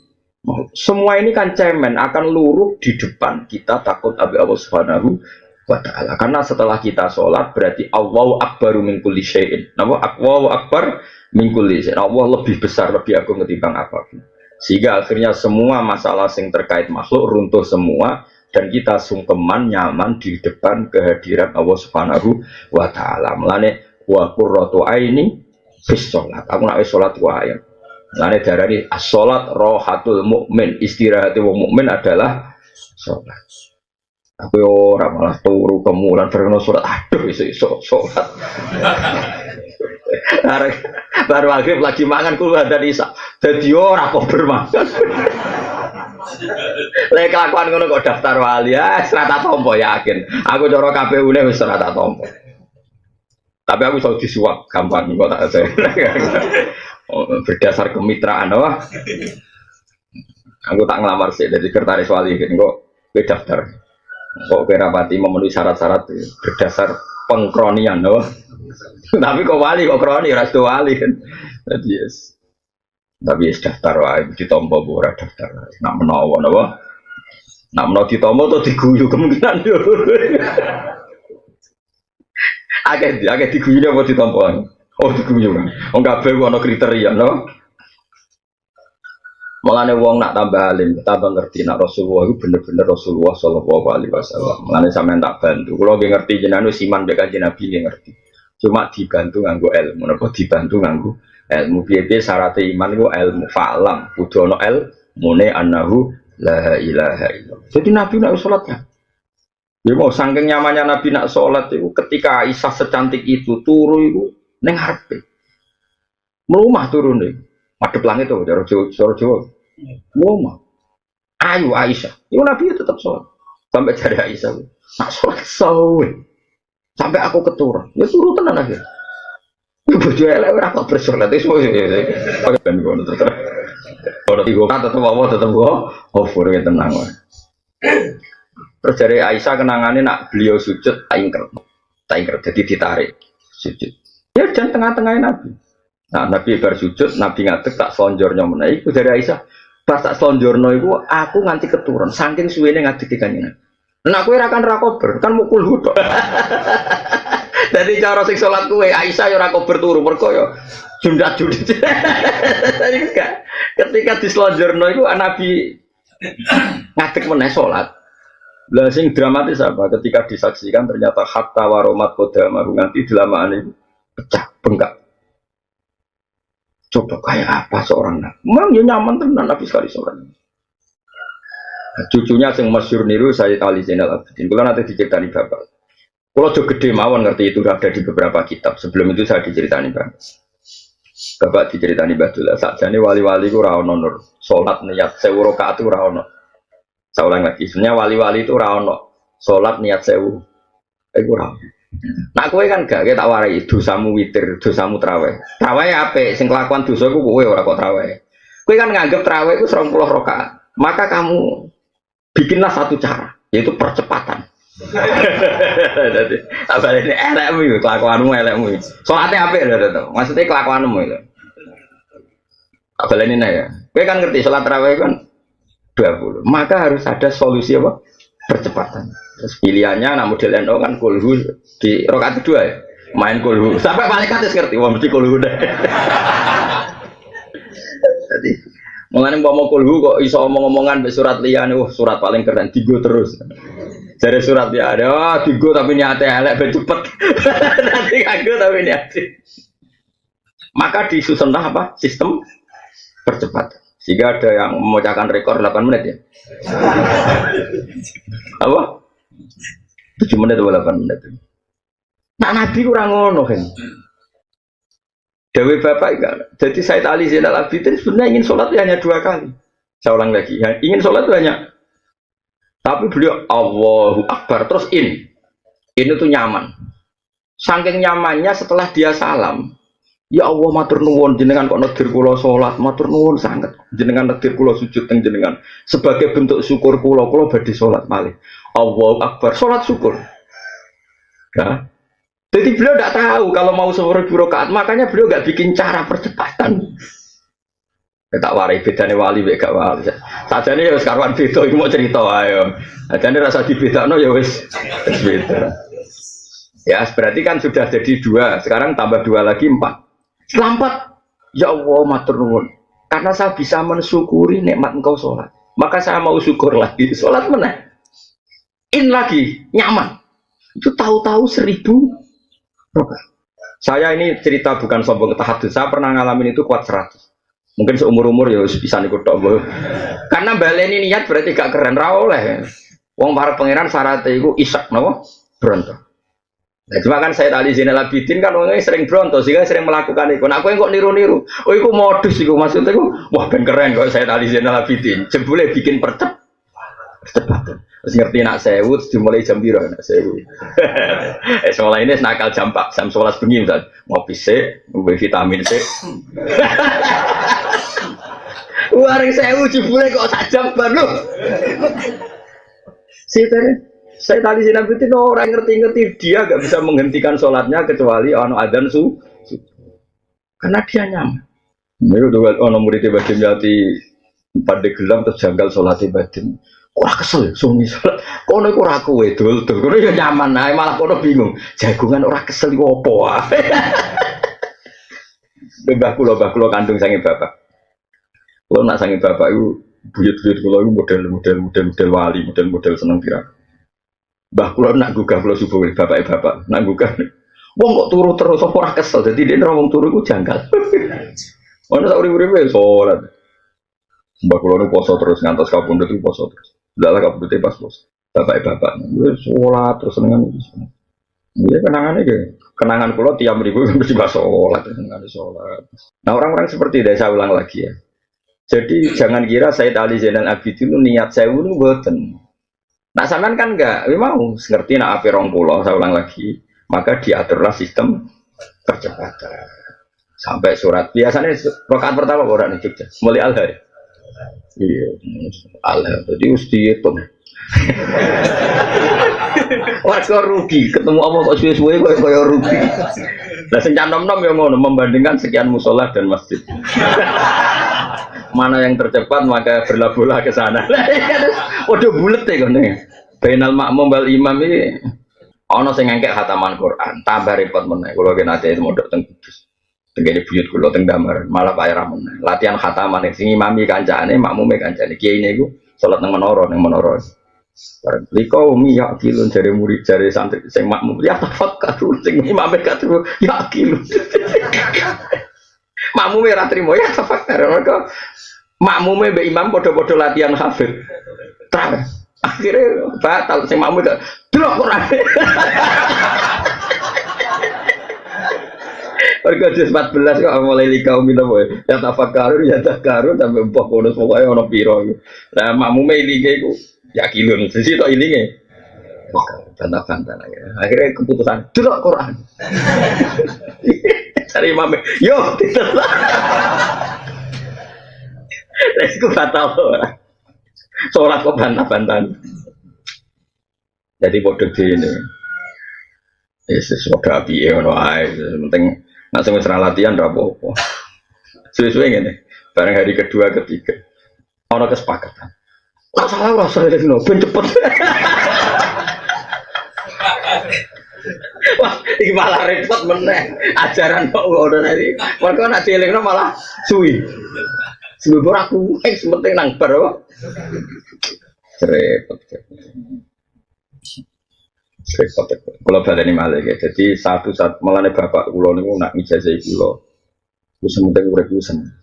makhluk. Semua ini kan cemen akan luruh di depan kita takut abi Allah Subhanahu wa ta'ala. Karena setelah kita sholat berarti Allahu akbaru min kulli syai'in. Allahu akbar min kulli syai'in. Allah lebih besar, lebih agung ketimbang apapun. Sehingga akhirnya semua masalah yang terkait makhluk runtuh semua dan kita sungkeman nyaman di depan kehadiran Allah Subhanahu wa ta'ala. Mulane wa qurratu aini fis sholat. Aku nak sholat wae. Mulane darani as-sholat rohatul mukmin. Istirahat wong mukmin adalah sholat. Aku ora malah turu kemulan bareng sholat. Aduh iso sholat. Baru maghrib lagi mangan kulo dan isa. Dadi ora kok bermakan. Lek kelakuan ngono kok daftar wali ya serata tompo yakin. Aku cara KPU-ne wis serata tompo. Tapi aku iso disuap gampang kok tak saya. Berdasar kemitraan wah. Aku tak ngelamar sih dari sekretaris wali kan kok daftar. Kok kerapati memenuhi syarat-syarat berdasar pengkronian loh. Tapi kok wali kok kroni restu wali kan. Jadi yes. Tapi yes daftar wae ditompo ora daftar. Nak menawa napa? Nak menawa ditompo to diguyu kemungkinan yo. Akeh diguyu apa ditompo? Oh diguyu kan. Wong kabeh ana kriteria no. Mulane wong nak tambah alim, tambah ngerti nak Rasulullah itu bener-bener Rasulullah sallallahu alaihi wasallam. Mulane sampean tak bantu. Kula nggih ngerti jenengan wis iman mek Kanjeng Nabi nggih ngerti. Cuma dibantu nganggo ilmu. Napa dibantu nganggo ilmu? Piye-piye syarat iman iku ilmu fa'lam. Kudu ana ilmune annahu la ilaha illallah. Jadi Nabi nak salat kan. Ya mau saking nyamannya Nabi nak salat itu ketika Aisyah secantik itu turu itu ning ngarepe. Melumah turun deh. Madep langit tuh, cara Jawa. Ngomong. Ayo Aisyah. Itu Nabi tetap sholat. Sampai cari Aisyah. Nak sholat sawe. Sampai aku keturun. Ya suruh tenan aja. Ya bojo elek ora kok bersolat itu semua. Pakai ben ngono terus. Ora tigo tetep apa over ya tenang wae. Terus dari Aisyah kenangannya nak beliau sujud tak ingker jadi ditarik sujud. Ya dan tengah-tengahnya Nabi. Nah, Nabi bersujud, Nabi ngadeg tak selonjornya menaik. Itu dari Aisyah. Pas tak selonjornya itu, aku nganti keturun. Saking suwene ngadeg kanjeng. Nah, aku ora kan ra kober, kan mukul hudok. Jadi cara sing salat kowe Aisyah ya ora kober turu mergo ya jundak-jundik. Ketika diselonjorno iku Nabi ngadeg meneh salat. Lah sing dramatis apa? Ketika disaksikan ternyata hatta waromat qodama nganti dilamakane pecah bengkak. Coba kayak apa seorang Nabi? Memang ya nyaman tenan Nabi sekali seorang. Nah, cucunya yang masyhur niru Sayyid Ali Zainal Abidin. Kalau nanti diceritani bapak. Kalau jauh gede mawon ngerti itu ada di beberapa kitab. Sebelum itu saya diceritani bapak. Bapak diceritani Badullah. Sakjane wali-wali itu ra ono nur. Salat niat 1000 rakaat itu ra ono. Saya ulang lagi. Sebenarnya wali-wali itu ra ono. Salat niat 1000. Iku ra ono. Nah kowe kan gak tak warai dosamu witir, dosamu traweh. Traweh apik, sing kelakuan dosa ku kowe ora kok traweh. Kowe kan nganggep traweh ku 20 rakaat. Maka kamu bikinlah satu cara, yaitu percepatan. Jadi apa ini elekmu, kelakuanmu elekmu. Salatnya apik lho to. Maksudnya kelakuanmu itu. Apa ini ya? Kowe kan ngerti salat traweh kan 20. Maka harus ada solusi apa? Percepatan. Terus pilihannya, nah model NO kan kulhu di rakaat kedua ya, main kulhu. Sampai malaikat ngerti, wah mesti kulhu deh. Jadi, mengenai mau kulhu kok iso omong-omongan be surat liane, wah surat paling keren, digo terus. Jadi surat dia ada, wah digo tapi niatnya elek, ben cepet. Nanti kago tapi niatnya. Maka disusunlah apa? Sistem percepatan. Sehingga ada yang memecahkan rekor 8 menit ya. Apa? 7 menit atau 8 menit. Nah Nabi kurang ngono kan. Dewi Bapak enggak. Jadi Sayyid Ali Zainal Abidin sebenarnya ingin sholat hanya 2 kali. Saya ulang lagi. Ingin sholat itu hanya. Tapi beliau Allahu Akbar terus in. In itu nyaman. Saking nyamannya setelah dia salam, ya Allah matur nuwun jenengan kok nedir kula salat, matur nuwun sanget. Jenengan nedir kula sujud teng jenengan. Sebagai bentuk syukur kula badhe salat malih. Allahu Akbar, salat syukur. Ya. Jadi beliau tidak tahu kalau mau 10.000 rakaat, makanya beliau nggak bikin cara percepatan. Tak warai bedane wali mek gak wali. Sajane ya wis karuan beda iki mau cerita ayo. Sajane rasa dibedakno ya wis beda. Ya, berarti kan sudah jadi 2, sekarang tambah 2 lagi 4. Setelah 4, ya Allah matur nuwun. Karena saya bisa mensyukuri nikmat engkau sholat, maka saya mau syukur lagi, sholat meneh. In lagi, nyaman. Itu tahu-tahu 1000 rakaat. Saya ini cerita bukan sombong tahadus, saya pernah ngalamin itu kuat 100. Mungkin seumur-umur ya bisa ikut tok. Karena baleni niat berarti gak keren ra oleh. Wong para pangeran syaratnya iku isak napa? Bronto. Nah, cuma kan saya tadi Zainal Abidin kan orangnya sering bronto, sehingga sering melakukan itu. Nah, aku yang kok niru-niru, oh itu modus itu maksudnya, wah ben keren kok saya tadi Zainal Abidin. Jebule bikin percepatan. Terus ngerti nak sewu, dimulai jam biru nak sewu. Sekolah ini nakal jam 4, jam 11 bengi misal, ngopi C, ngopi vitamin C. Warung sewu jebule kok sak jam baru. Saya tadi Zainal Abidin orang ngerti-ngerti dia gak bisa menghentikan sholatnya kecuali ono adzan karena dia nyaman. Ini udah ono muridnya Badim Yati pada gelam terus janggal sholatnya Badim. Kurang kesel sunyi sholat. Kono kurang aku wedul tuh. Kono ya nyaman nah malah kono bingung. Jagungan orang kesel opo ah. Mbah kula kandung sange bapak. Kula nak sange bapak itu buyut-buyut kula itu model wali, model seneng pirang. Mbah kula nak gugah kula subuh bapak nak gugah. Wong kok turu terus ora kesel dadi dia wong turu iku janggal. Ono sak urip-uripe salat. Mbah kula nu poso terus ngantos kapundhut iku poso terus. Lha kapundhute pas poso. Bapak wis salat terus senengan. Iya kenangane ge. Kenangan kula tiap mriku mesti pas salat, senengane salat. Nah, orang-orang seperti itu saya ulang lagi ya. Jadi jangan kira Sayyid Ali Zainal Abidin niat sewu niku mboten. Nah sampean kan enggak, memang ngerti nak api 20, saya ulang lagi, maka diaturlah sistem percepatan sampai surat. Biasanya rakaat pertama orang nih Jogja, mulai al-har. Iya, al-har. Jadi mesti hitung. Warga rugi, ketemu apa kok suwe-suwe kok rugi. Nah sing nom-nom yang ngono membandingkan sekian musola dan masjid. Mana yang tercepat maka berlabuhlah ke sana. Waduh bulet ya kene. Bainal makmum wal imam iki ana sing ngengkek khataman Quran, tambah repot meneh. Kula ki nate mondok teng Kudus. Tengene buyut kula teng Damar, malah bayar meneh. Latihan khataman sing imami kancane, makmume kancane. Kiyaine iku salat nang menara. Bareng liko ya kilun jare murid jare santri sing makmum ya tafakkur sing imame gak turu ya kilun. Makmume ra trimo ya tafakkur mergo makmume mbek imam padha-padha latihan hafid. Akhirnya batal sing makmum gak delok Quran. Mergo juz 14 kok mulai likau minum wae. Ya tafakkur sampai mbok kono pokoke ana pira. Lah makmume ilinge iku ya kilun, sisi tok ilinge. Bantah-bantah ya. Akhirnya keputusan delok Quran. Cari imam. Yo, ditelok. Resku batal ora. Salat kok bantah-bantahan. Jadi bodoh ini. Sesuatu api ngono ae. Penting nek sing wis latihan ora apa-apa. Suwe-suwe ngene. Bareng hari kedua ketiga ana kesepakatan. Lah salah ora usah ben cepet. Wah, iki malah repot meneh. Ajaran kok ngono tadi. Mergo nek dielingno malah suwi. Sebelum aku penting nang bar apa? Repot. Kalau baleni malih ya. Jadi satu melane bapak kula niku nak ijazah kula. Wis sementing urip ku seneng.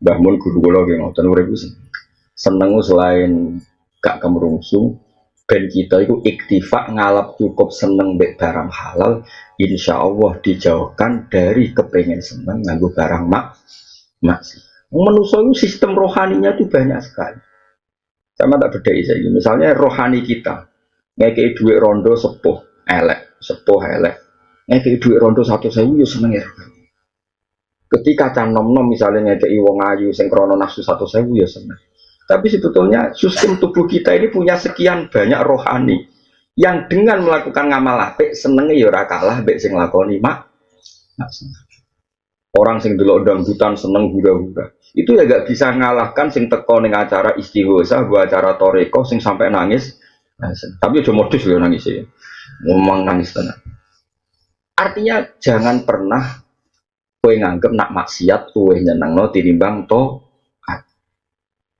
Mbah Mun guru kula nggih ngoten urip ku seneng selain gak kemrungsung ben kita itu iktifak ngalap cukup seneng mbek barang halal insyaallah dijauhkan dari kepengen seneng nganggo barang maksiat. Manusia itu sistem rohaninya itu banyak sekali. Sama tak bedai saya. Misalnya rohani kita ngekei duit rondo sepuh elek. ngekei duit rondo 100.000 yo seneng ya. Ketika can nom-nom misalnya ngekei wong ayu sing krana nafsu 100.000 ya seneng. Tapi sebetulnya sistem tubuh kita ini punya sekian banyak rohani yang dengan melakukan ngamal apik senenge ya ora kalah mbek sing lakoni mak. Orang sing delok dangdutan seneng hura-hura. Itu ya gak bisa ngalahkan sing teko ning acara istighosa, gua acara toreko sing sampai nangis. Tapi aja modus lho nangis ya. Ngomong nangis tenan. Artinya jangan pernah kowe nganggep nak maksiat kowe nyenengno tinimbang taat.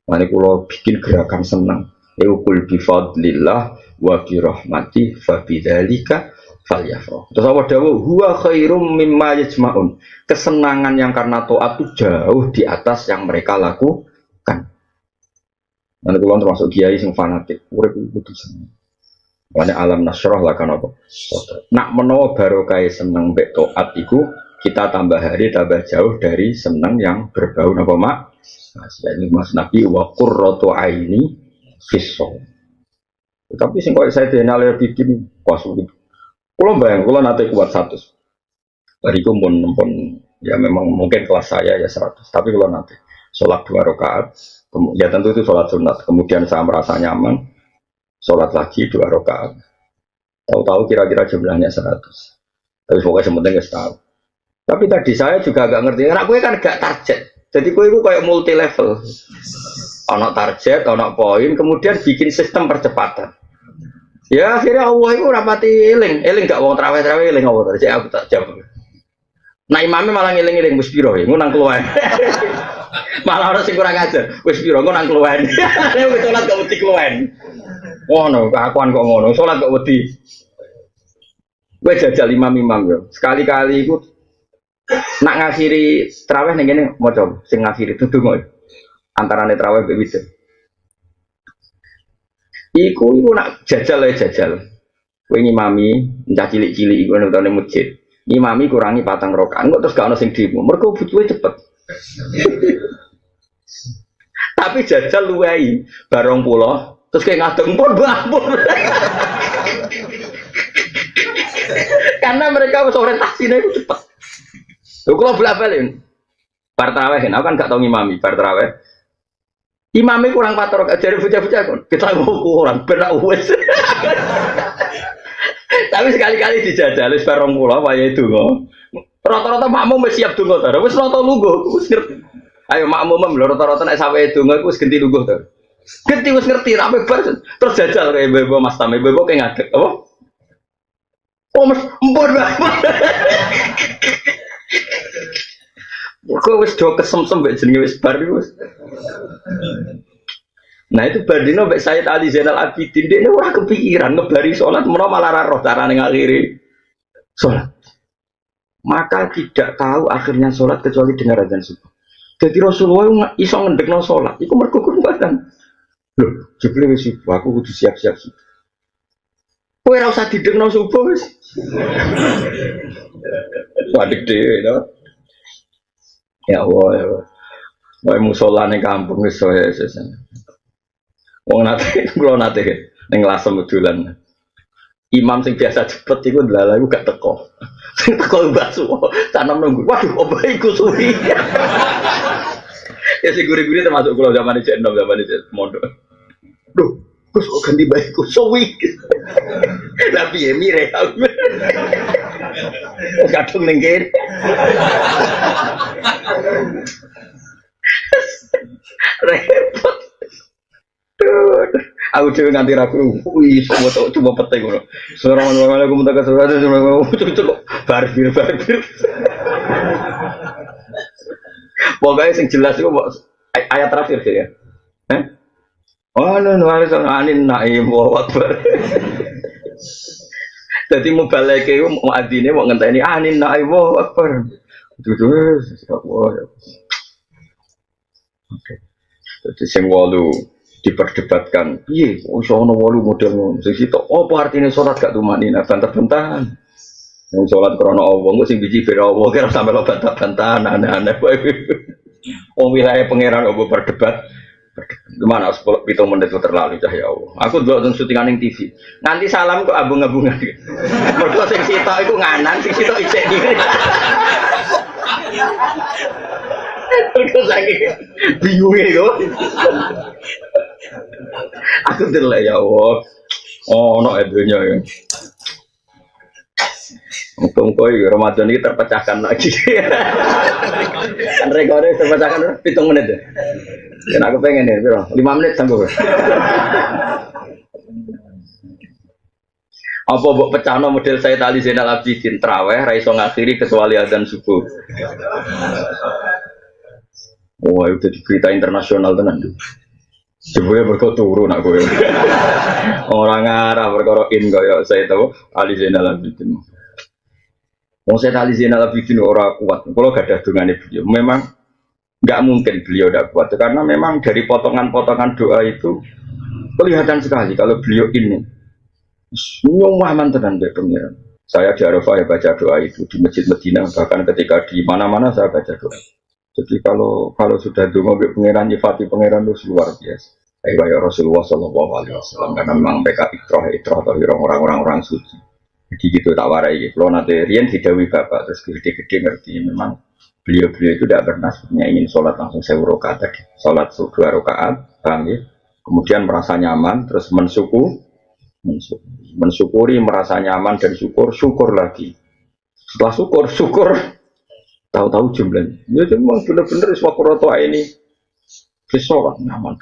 Mane kula bikin gerakan seneng. Eukul bi fadlillah wa bi rahmati fa bidzalika falyafrah. Terus apa dawuh huwa khairum mimma yajmaun. Kesenangan yang karena taat itu jauh di atas yang mereka lakukan. Nanti kula termasuk kiai sing fanatik, urip kudu seneng. Wane alam nasrah lah kan apa. Nak menawa barokah seneng mbek taat iku kita tambah hari tambah jauh dari seneng yang berbau napa mak. Ini Mas Nabi wa qurratu aini fisau. Tapi sing koyo saya denale bikin kuas gitu. Kulo bayang, kulo nate kuat 100. Bariku pun ya memang mungkin kelas saya ya 100. Tapi kulo nate sholat 2 rakaat. Ya tentu itu sholat sunat. Kemudian saya merasa nyaman, sholat lagi 2 rakaat. Tahu-tahu kira-kira jumlahnya 100. Tapi pokoknya sementing nggak tahu. Tapi tadi saya juga agak ngerti. Karena gue kan gak target. Jadi gue itu kayak multi level. Ono target, ono poin, kemudian bikin sistem percepatan. Ya akhirnya Allah itu rapati eling gak wong traweh eling Allah terus aku tak jawab. Nah imamnya malah eling wis piro ya, nang keluar. Malah orang sing kurang ajar, wis piro nang keluar. Wis salat gak wedi keluar. Ngono, kakuan kok ngono, salat gak wedi. Gue jajal imam yo. Sekali-kali iku nak ngakhiri traweh ning kene maca sing ngakhiri itu donga. Antarane traweh mbek witir. Iku nak jajal. Kowe ngimami cah cilik-cilik iku nang tane masjid. Ngimami kurangi 4 rakaat. Engko terus gak ono sing demo. Mergo butuhe cepet. Tapi jajal luwehi barong pula terus kayak ngadeg pun bampun. Karena mereka wis orientasine iku cepet. Lho kula bolak-balik. Bar tarawih aku kan gak tau ngimami bar tarawih. Imamnya kurang 4 rakaat jare bocah-bocah kon. Kita kurang berak wis. Tapi sekali-kali dijajal wis bareng kula wayahe donga. Rata-rata makmum wis siap donga ta. Wis rata lungguh, wis ngerti. Ayo makmum lho rata-rata nek sampe donga iku wis genti lungguh ta. Genti wis ngerti rapi bar terus jajal kaya bebo Mas Tame bebo kayak ngadeg apa? Oh Mas empun banget. Kok wis do kesemsem mbek jenenge wis bar wis. Nah itu Bardino mbek Sayyid Ali Zainal Abidin dia ora kepikiran ngebari salat menawa malah ra roh carane ngakhiri salat. Maka tidak tahu akhirnya salat kecuali dengar azan subuh. Jadi Rasulullah iso ngendekno salat iku mergo kurban. Lho, jebule wis subuh aku kudu siap-siap subuh. Kowe ora usah didengno subuh wis. Wadek dhewe to. Ya Allah, ya Allah. Wae musola ning kampung wis sesuk. Wong nate kula nate ning Lasem dolan. Imam sing biasa cepet iku ndlalah iku gak teko. Sing teko Mbah Suwo, tanam nunggu. Waduh, opo iku suwi. Ya sing guri-guri termasuk kula zaman iki enom zaman iki mondok. Duh, Gus kok ganti bayiku suwi. Lah piye mire. Kadung ning kene. Repot. Aku dhewe nganti ragu. Wih, coba peting ngono. Assalamualaikum warahmatullahi wabarakatuh. Barbir. Pokoknya sing jelas itu ayat terakhir sih ya. Oh, nulis anin naim wa akbar. Jadi mubaleke iku muadzine mau ngenteni anin naim wa akbar. Dudu Oke. Jadi sing 8 diperdebatkan. Piye iso ono 8 model ngono. Sing sitok apa artine salat gak tumanina bantah-bantahan. Wong salat krana Allah kok sing biji bera Allah kira sampe lo bantah-bantahan aneh-aneh. Wong wilayah pangeran opo berdebat. Gimana 10 menit itu terlalu cah ya Allah. Aku delok teng syutingan ning TV. Nanti salam kok abung-abungan. Mergo sing sitok iku nganan, sing sitok isik kiri. Mergo saking bingunge kok. Aku delok ya Allah. Oh, no edonya ya. Muka-muka Ramadan ini terpecahkan lagi. Kan rekornya terpecahkan 7 menit ya. Dan aku pengen ya, 5 menit sanggup. Apa mbok pecahno model saya tali Zainal Abidin traweh ra iso ngakhiri kecuali adzan subuh. Wah, itu di berita internasional tenan tuh. Jebule mergo turu nak kowe. Orang ngarah perkara in kaya saya tahu Ali Zainal Abidin. Wong saya tali Zainal Abidin ora kuat. Kalau gak ada dungane beliau, memang nggak mungkin beliau tidak kuat karena memang dari potongan-potongan doa itu kelihatan sekali kalau beliau ini semua mantan dari pengiran. Saya di Arafah ya baca doa itu di Masjid Medina, bahkan ketika di mana-mana saya baca doa. Jadi kalau sudah donga ke pengiran, nyifati pengiran itu luar biasa. Kayak Rasulullah SAW karena memang mereka ikrah atau orang-orang suci. Jadi gitu tak warai gitu. Kalau nanti Rian didawi bapak terus gede-gede ngerti memang beliau itu tidak pernah sebenarnya ingin sholat langsung 1000 rakaat tadi. Sholat 2 rakaat, paham ya? Kemudian merasa nyaman, terus mensyukuri, merasa nyaman dan syukur lagi. Setelah syukur, tahu-tahu jumlahnya. Ya memang benar-benar iswaqoroto ini sholat nyaman.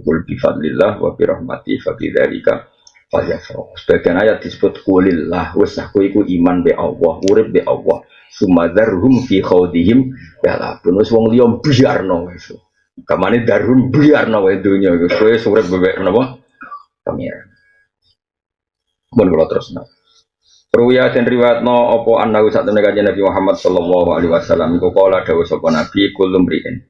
Qul bi fadlillah wa bi rahmati fa bi dzalika falyafrahu. Sebagian ayat disebut qulillah wis aku iku iman be Allah, urip be Allah. Sumadzarhum fi khaudihim ya wis wong liya biarno wis. Kamane darhum biarno wae donya wis kowe urip bebek napa? Kamera. Mun kula terusna. Ruya den riwayatno apa annahu satene kanjeng Nabi Muhammad sallallahu alaihi wasallam iku kala dawuh sapa Nabi kulum riin.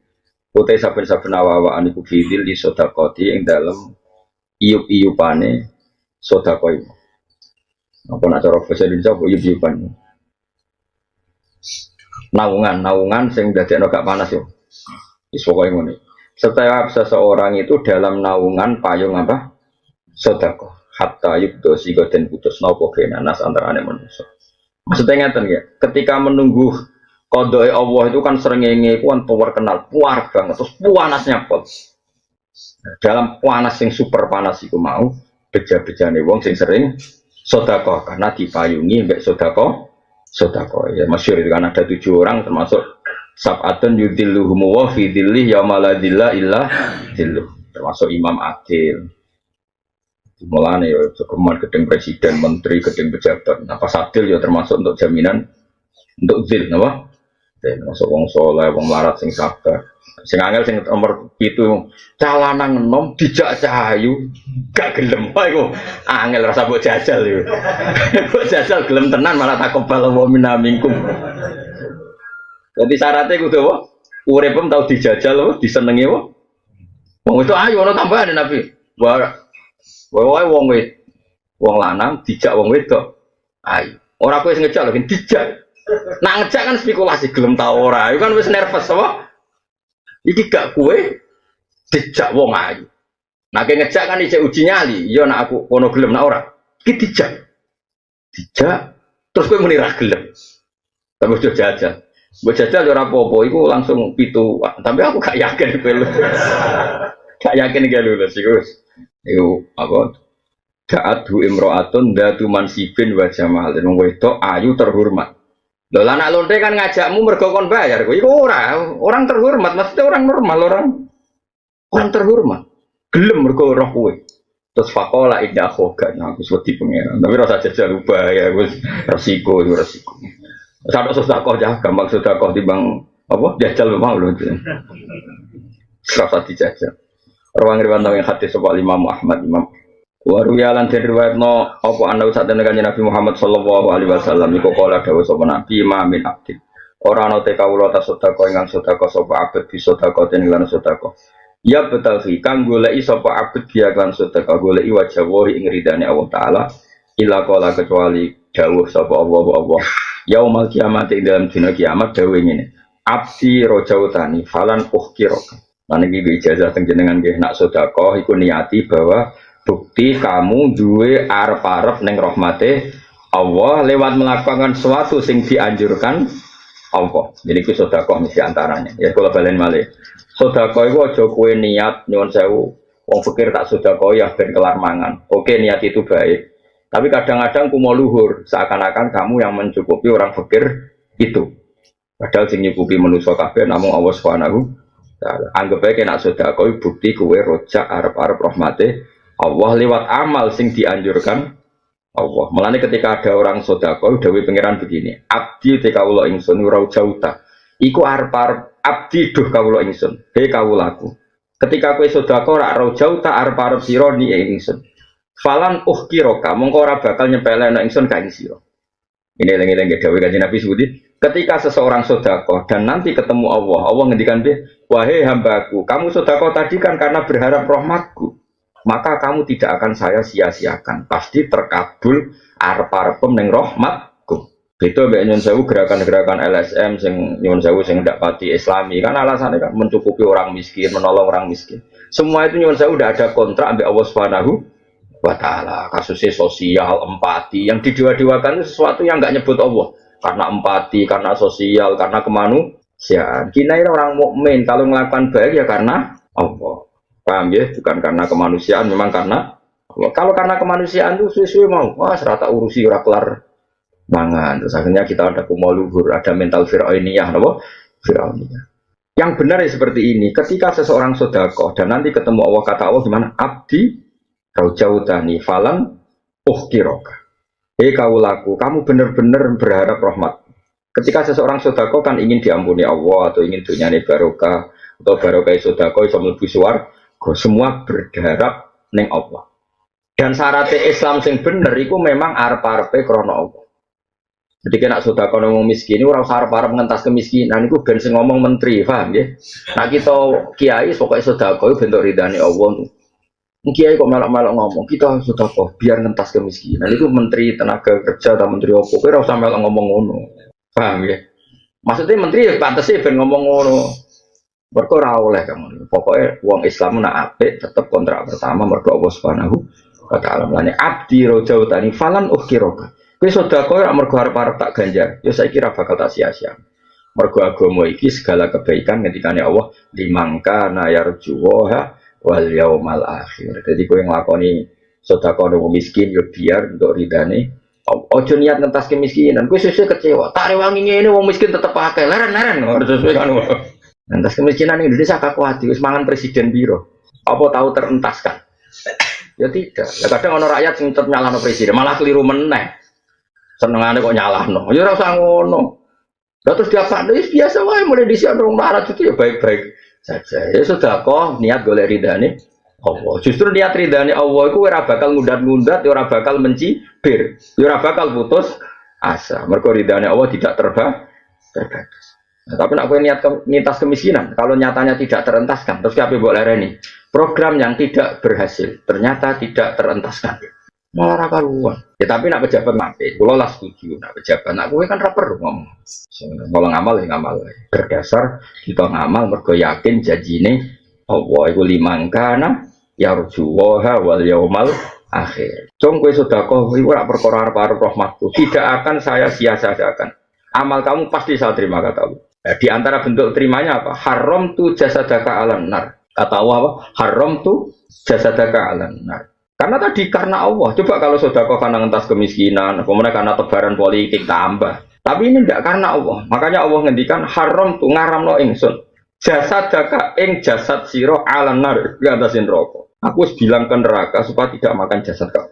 Utai saben-saben awa-awaan iku fidil di sedekati ing dalem iyup-iyupane sedekah iku. Apa nak cara bahasa Indonesia apa iyup-iyupan? Naungan sing dadekno gak panas yo. Wis pokoke ngene. Setiap seseorang itu dalam naungan payung apa? Sedekah. Hatta yubdo sigoten putus nopo kenanas antarane manusia. Maksudnya ngeten ya, ketika menunggu qada'i Allah itu kan srengenge ku kan terkenal puar banget terus panasnya pot. Dalam panas yang super panas iku mau beja-bejane wong sing sering sedekah karena dipayungi mbek sedekah ya masyhur itu kan ada 7 orang termasuk sab'atun yudilluhum wa fi dhillih yauma la dhilla illa dhilluh termasuk Imam Adil. Mulane ya cukuman gedeng presiden, menteri, gedeng pejabat. Nah pas adil ya termasuk untuk jaminan untuk zil, napa? Termasuk wong soleh, wong larat sing sabar. Sing angel sing nomor 7 calanan enom dijak cahayu gak gelem iku. Angel rasa mbok jajal iku. Mbok jajal gelem tenan malah takobal wa minna minkum. Jadi syaratnya kudu apa? Uripem tau dijajal apa? Disenengi apa? Wong itu ayo ana tambahan Nabi. Wae wong lanang dijak wong wedok. Ayo. Ora kowe sing ngejak lho, dijak. Nak ngejak kan spekulasi gelem ta ora. Iku kan wis nervous apa? Iki gak kowe dijak wong ayu. Nah kowe ngejak kan isih uji nyali. Ya nak aku kono gelem nak ora. Iki dijak. Dijak terus kowe muni ra gelem. Tapi ojo jajal. Mbok jajal ora apa-apa iku langsung 7. Tapi aku gak yakin kowe lho. Gak yakin iki lho iku. Iku apa? Da'atu imro'atun datu mansibin wa jamal. Wong wedok ayu terhormat. Lho anak lonte kan ngajakmu mergo kon bayar. Iku orang terhormat, maksudnya orang normal, orang terhormat. Gelem mergo roh kowe. Terus faqala inna khoga aku wedi pangeran. Tapi rasa jajal bahaya wis resiko. Sadok sedekah ya gampang sedekah timbang apa jajal mau lho. Rasa dijajal. Rawang riwayat yang hadis sapa Imam Ahmad Imam Waru yalan den riwayatno apa ana usah den kanjeng Nabi Muhammad sallallahu alaihi wasallam iku kala dawuh sapa Nabi mamin abdi ora ana te kawula ta sedekah ingkang sedekah sapa abet bi sedekah den lan sedekah ya betal fi kang goleki sapa abet dia kan sedekah goleki wajah wori ing ridane Allah taala ila kala kecuali dawuh sapa Allah yaumal kiamat ing dalam dina kiamat dawuh ngene abdi rojautani falan ukhkira Lan iki ijazah teng jenengan nggih nak sedekah iku niati bahwa bukti kamu duwe arep-arep ning rahmate Allah lewat melakukan sesuatu sing dianjurkan Allah. Jadi itu sedekah mesti antaranya. Ya kalau balen malih. Sedekah iku aja kowe niat nyuwun sewu wong fikir tak sedekah ya ben kelar mangan. Oke, niat itu baik. Tapi kadang-kadang kumo luhur seakan-akan kamu yang mencukupi orang fikir itu. Padahal sing nyukupi manusa kabeh namung Allah Subhanahu wa taala. Anggap ae nek sedekah bukti kowe rojak arep-arep rahmate Allah lewat amal sing dianjurkan Allah. Mulane ketika ada orang sedekah dawuh pangeran begini, abdi te kawula ingsun ora jauta. Iku arep-arep abdi duh kawula ingsun. He kawulaku. Ketika kowe sedekah ora jauta arep-arep sira ni ingsun. Falan uhkiroka mongko ora bakal nyepelekno ingsun ka ing sira. Ini eling-eling dawuh Kanjeng Nabi sebuti, ketika seseorang sedekah dan nanti ketemu Allah, Allah ngendikan dia, wahai hambaku, kamu sedekah tadi kan karena berharap rahmatku. Maka kamu tidak akan saya sia-siakan. Pasti terkabul arep-arepem ning rahmatku. Beda mbek nyun sewu gerakan-gerakan LSM sing nyun sewu sing ndak pati islami kan alasannya kan mencukupi orang miskin, menolong orang miskin. Semua itu nyun sewu udah ada kontrak mbek Allah Subhanahu wa taala. Kasusnya sosial, empati yang didewa-dewakan itu sesuatu yang enggak nyebut Allah. Karena empati, karena sosial, karena kemanusiaan. Kita ini orang mukmin kalau melakukan baik ya karena Allah. Paham ya? Bukan karena kemanusiaan, memang karena Allah. Kalau karena kemanusiaan itu suwe-suwe mau, wah serata urusi ora kelar mangan. Terus akhirnya kita ada kumo luhur, ada mental fir'auniyah, apa? Fir'auniyah. Yang benar ya seperti ini. Ketika seseorang sedekah dan nanti ketemu Allah, kata Allah gimana? Abdi raujautani falan uhkiroka. Hei kaulaku, kamu benar-benar berharap rahmat. Ketika seseorang sedekah kan ingin diampuni Allah atau ingin dunyane barokah atau barokah sedekah iso mlebu swarga. Semua berharap ning Allah. Dan syaratnya Islam sing bener iku memang arep-arepe krana Allah. Jadi kena sedekah wong miskin ora usah arep-arep ngentas kemiskinan iku ben sing ngomong menteri, paham ya? Nah kita kiai pokoke sedekah iku bentuk ridane Allah. Kiai kok melok-melok ngomong, kita sedekah biar ngentas kemiskinan. Itu menteri tenaga kerja atau menteri apa? Kowe ora usah melok ngomong ngono. Paham ya? Maksudnya menteri ya pantese ben ngomong ngono. Mergo ora oleh kamu. Pokoknya wong Islam nak apik tetep kontrak pertama mergo Allah Subhanahu wa taala. Mulane abdi rojautani falan ukhiroka. Kowe sedekah ora mergo arep-arep tak ganjar. Ya saiki ora bakal tak sia-sia. Mergo agama iki segala kebaikan ngendikane Allah limangka na yarjuha wal yaumal akhir. Jadi kowe nglakoni sedekah wong miskin ya biar untuk ridane. Ojo niat ngentas kemiskinan. Kowe sesuk kecewa. Tak rewangi ngene wong miskin tetep akeh. Leren-leren ora sesuai kan. Entas kemiskinan Indonesia kakuati, wis mangan presiden biro. Apa tahu terentaskan? Ya tidak. Ya kadang ono rakyat sing tetep nyalahno presiden, malah keliru meneh. Senengane kok nyalahno. Ya ora usah ngono. Lah terus diapakno wis biasa wae mulai dhisik orang larat itu ya baik-baik saja. Ya sudah kok niat golek ridane Allah. Justru niat ridane Allah iku ora bakal ngundat-ngundat, ora bakal mencibir, ora bakal putus asa. Mergo ridane Allah tidak terbatas. Nah, tapi nak niat nitas kemiskinan, kalau nyatanya tidak terentaskan, terus apa buat lereni? Program yang tidak berhasil, ternyata tidak terentaskan, malah karuan. Ya tapi nak pejabat mati, kalau lah setuju, nak pejabat, nak gue kan rapper ngomong. Kalau ngamal ya ngamal, berdasar kita ngamal, mergo yakin janjine Allah itu limangkana yarjuwaha wal yaumal akhir. Cung gue sedekah, iku rak perkara arep rahmatku, tidak akan saya sia-siakan. Amal kamu pasti saya terima, kata Allah. Nah, di antara bentuk terimanya apa? Haram tu jasadaka alan nar. Kata Allah apa? Haram tu jasadaka alan nar. Karena tadi karena Allah. Coba kalau sedekah karena ngentas kemiskinan, kemudian karena tebaran politik tambah. Tapi ini tidak karena Allah. Makanya Allah ngendikan haram tu ngaramno ingsun. Jasadaka ing jasad sira alan nar, ngatasin rokok. Aku wis bilang ke neraka supaya tidak makan jasad kamu.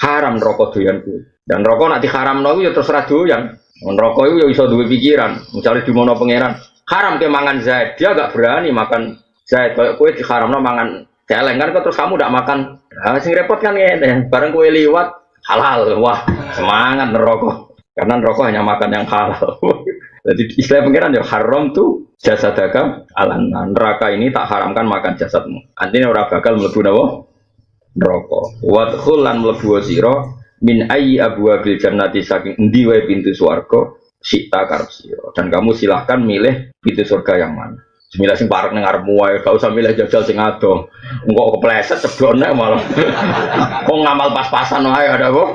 Haram rokok doyanku. Dan rokok nak diharamno ya terserah doyan. Rokok itu ya bisa dua pikiran, misalnya di mana pangeran haram ke mangan Zaid, dia agak berani makan Zaid. Kalau kue diharamno mangan celeng kan, terus kamu tidak makan. Nah, sing repot kan ya, bareng kue liwat halal, wah semangat nerokok, karena nerokok hanya makan yang halal. Jadi istilah pangeran ya haram tuh jasadaka alan neraka ini tak haramkan makan jasadmu. Artinya orang bakal mlebu napa neraka. Wadkhul lan mlebu sira min ayyi abwabil jannati saking endi wae pintu swarga sita karep sira, dan kamu silahkan milih pintu surga yang mana. Milih sing parek ning ngarepmu wae, gak usah milih jajal sing ado. Engko kepleset cebone malah. Kok ngamal pas-pasan wae ada kok.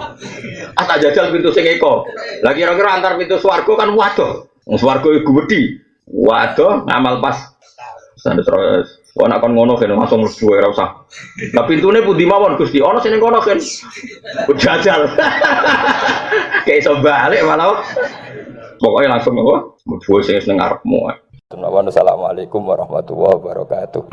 Ah tak jajal pintu sing eko. Lah kira-kira antar pintu swarga kan waduh. Wong swarga iku gedhi. Waduh ngamal pas. Sandet terus. Kok nek kon ngono kan langsung mlebu ora usah. Lah pintune pundi mawon Gusti? Ana sing ning kono kan. Jajal. Kayak iso balik malah. Pokoknya langsung apa? Mlebu sing ning ngarepmu. Assalamualaikum warahmatullahi wabarakatuh.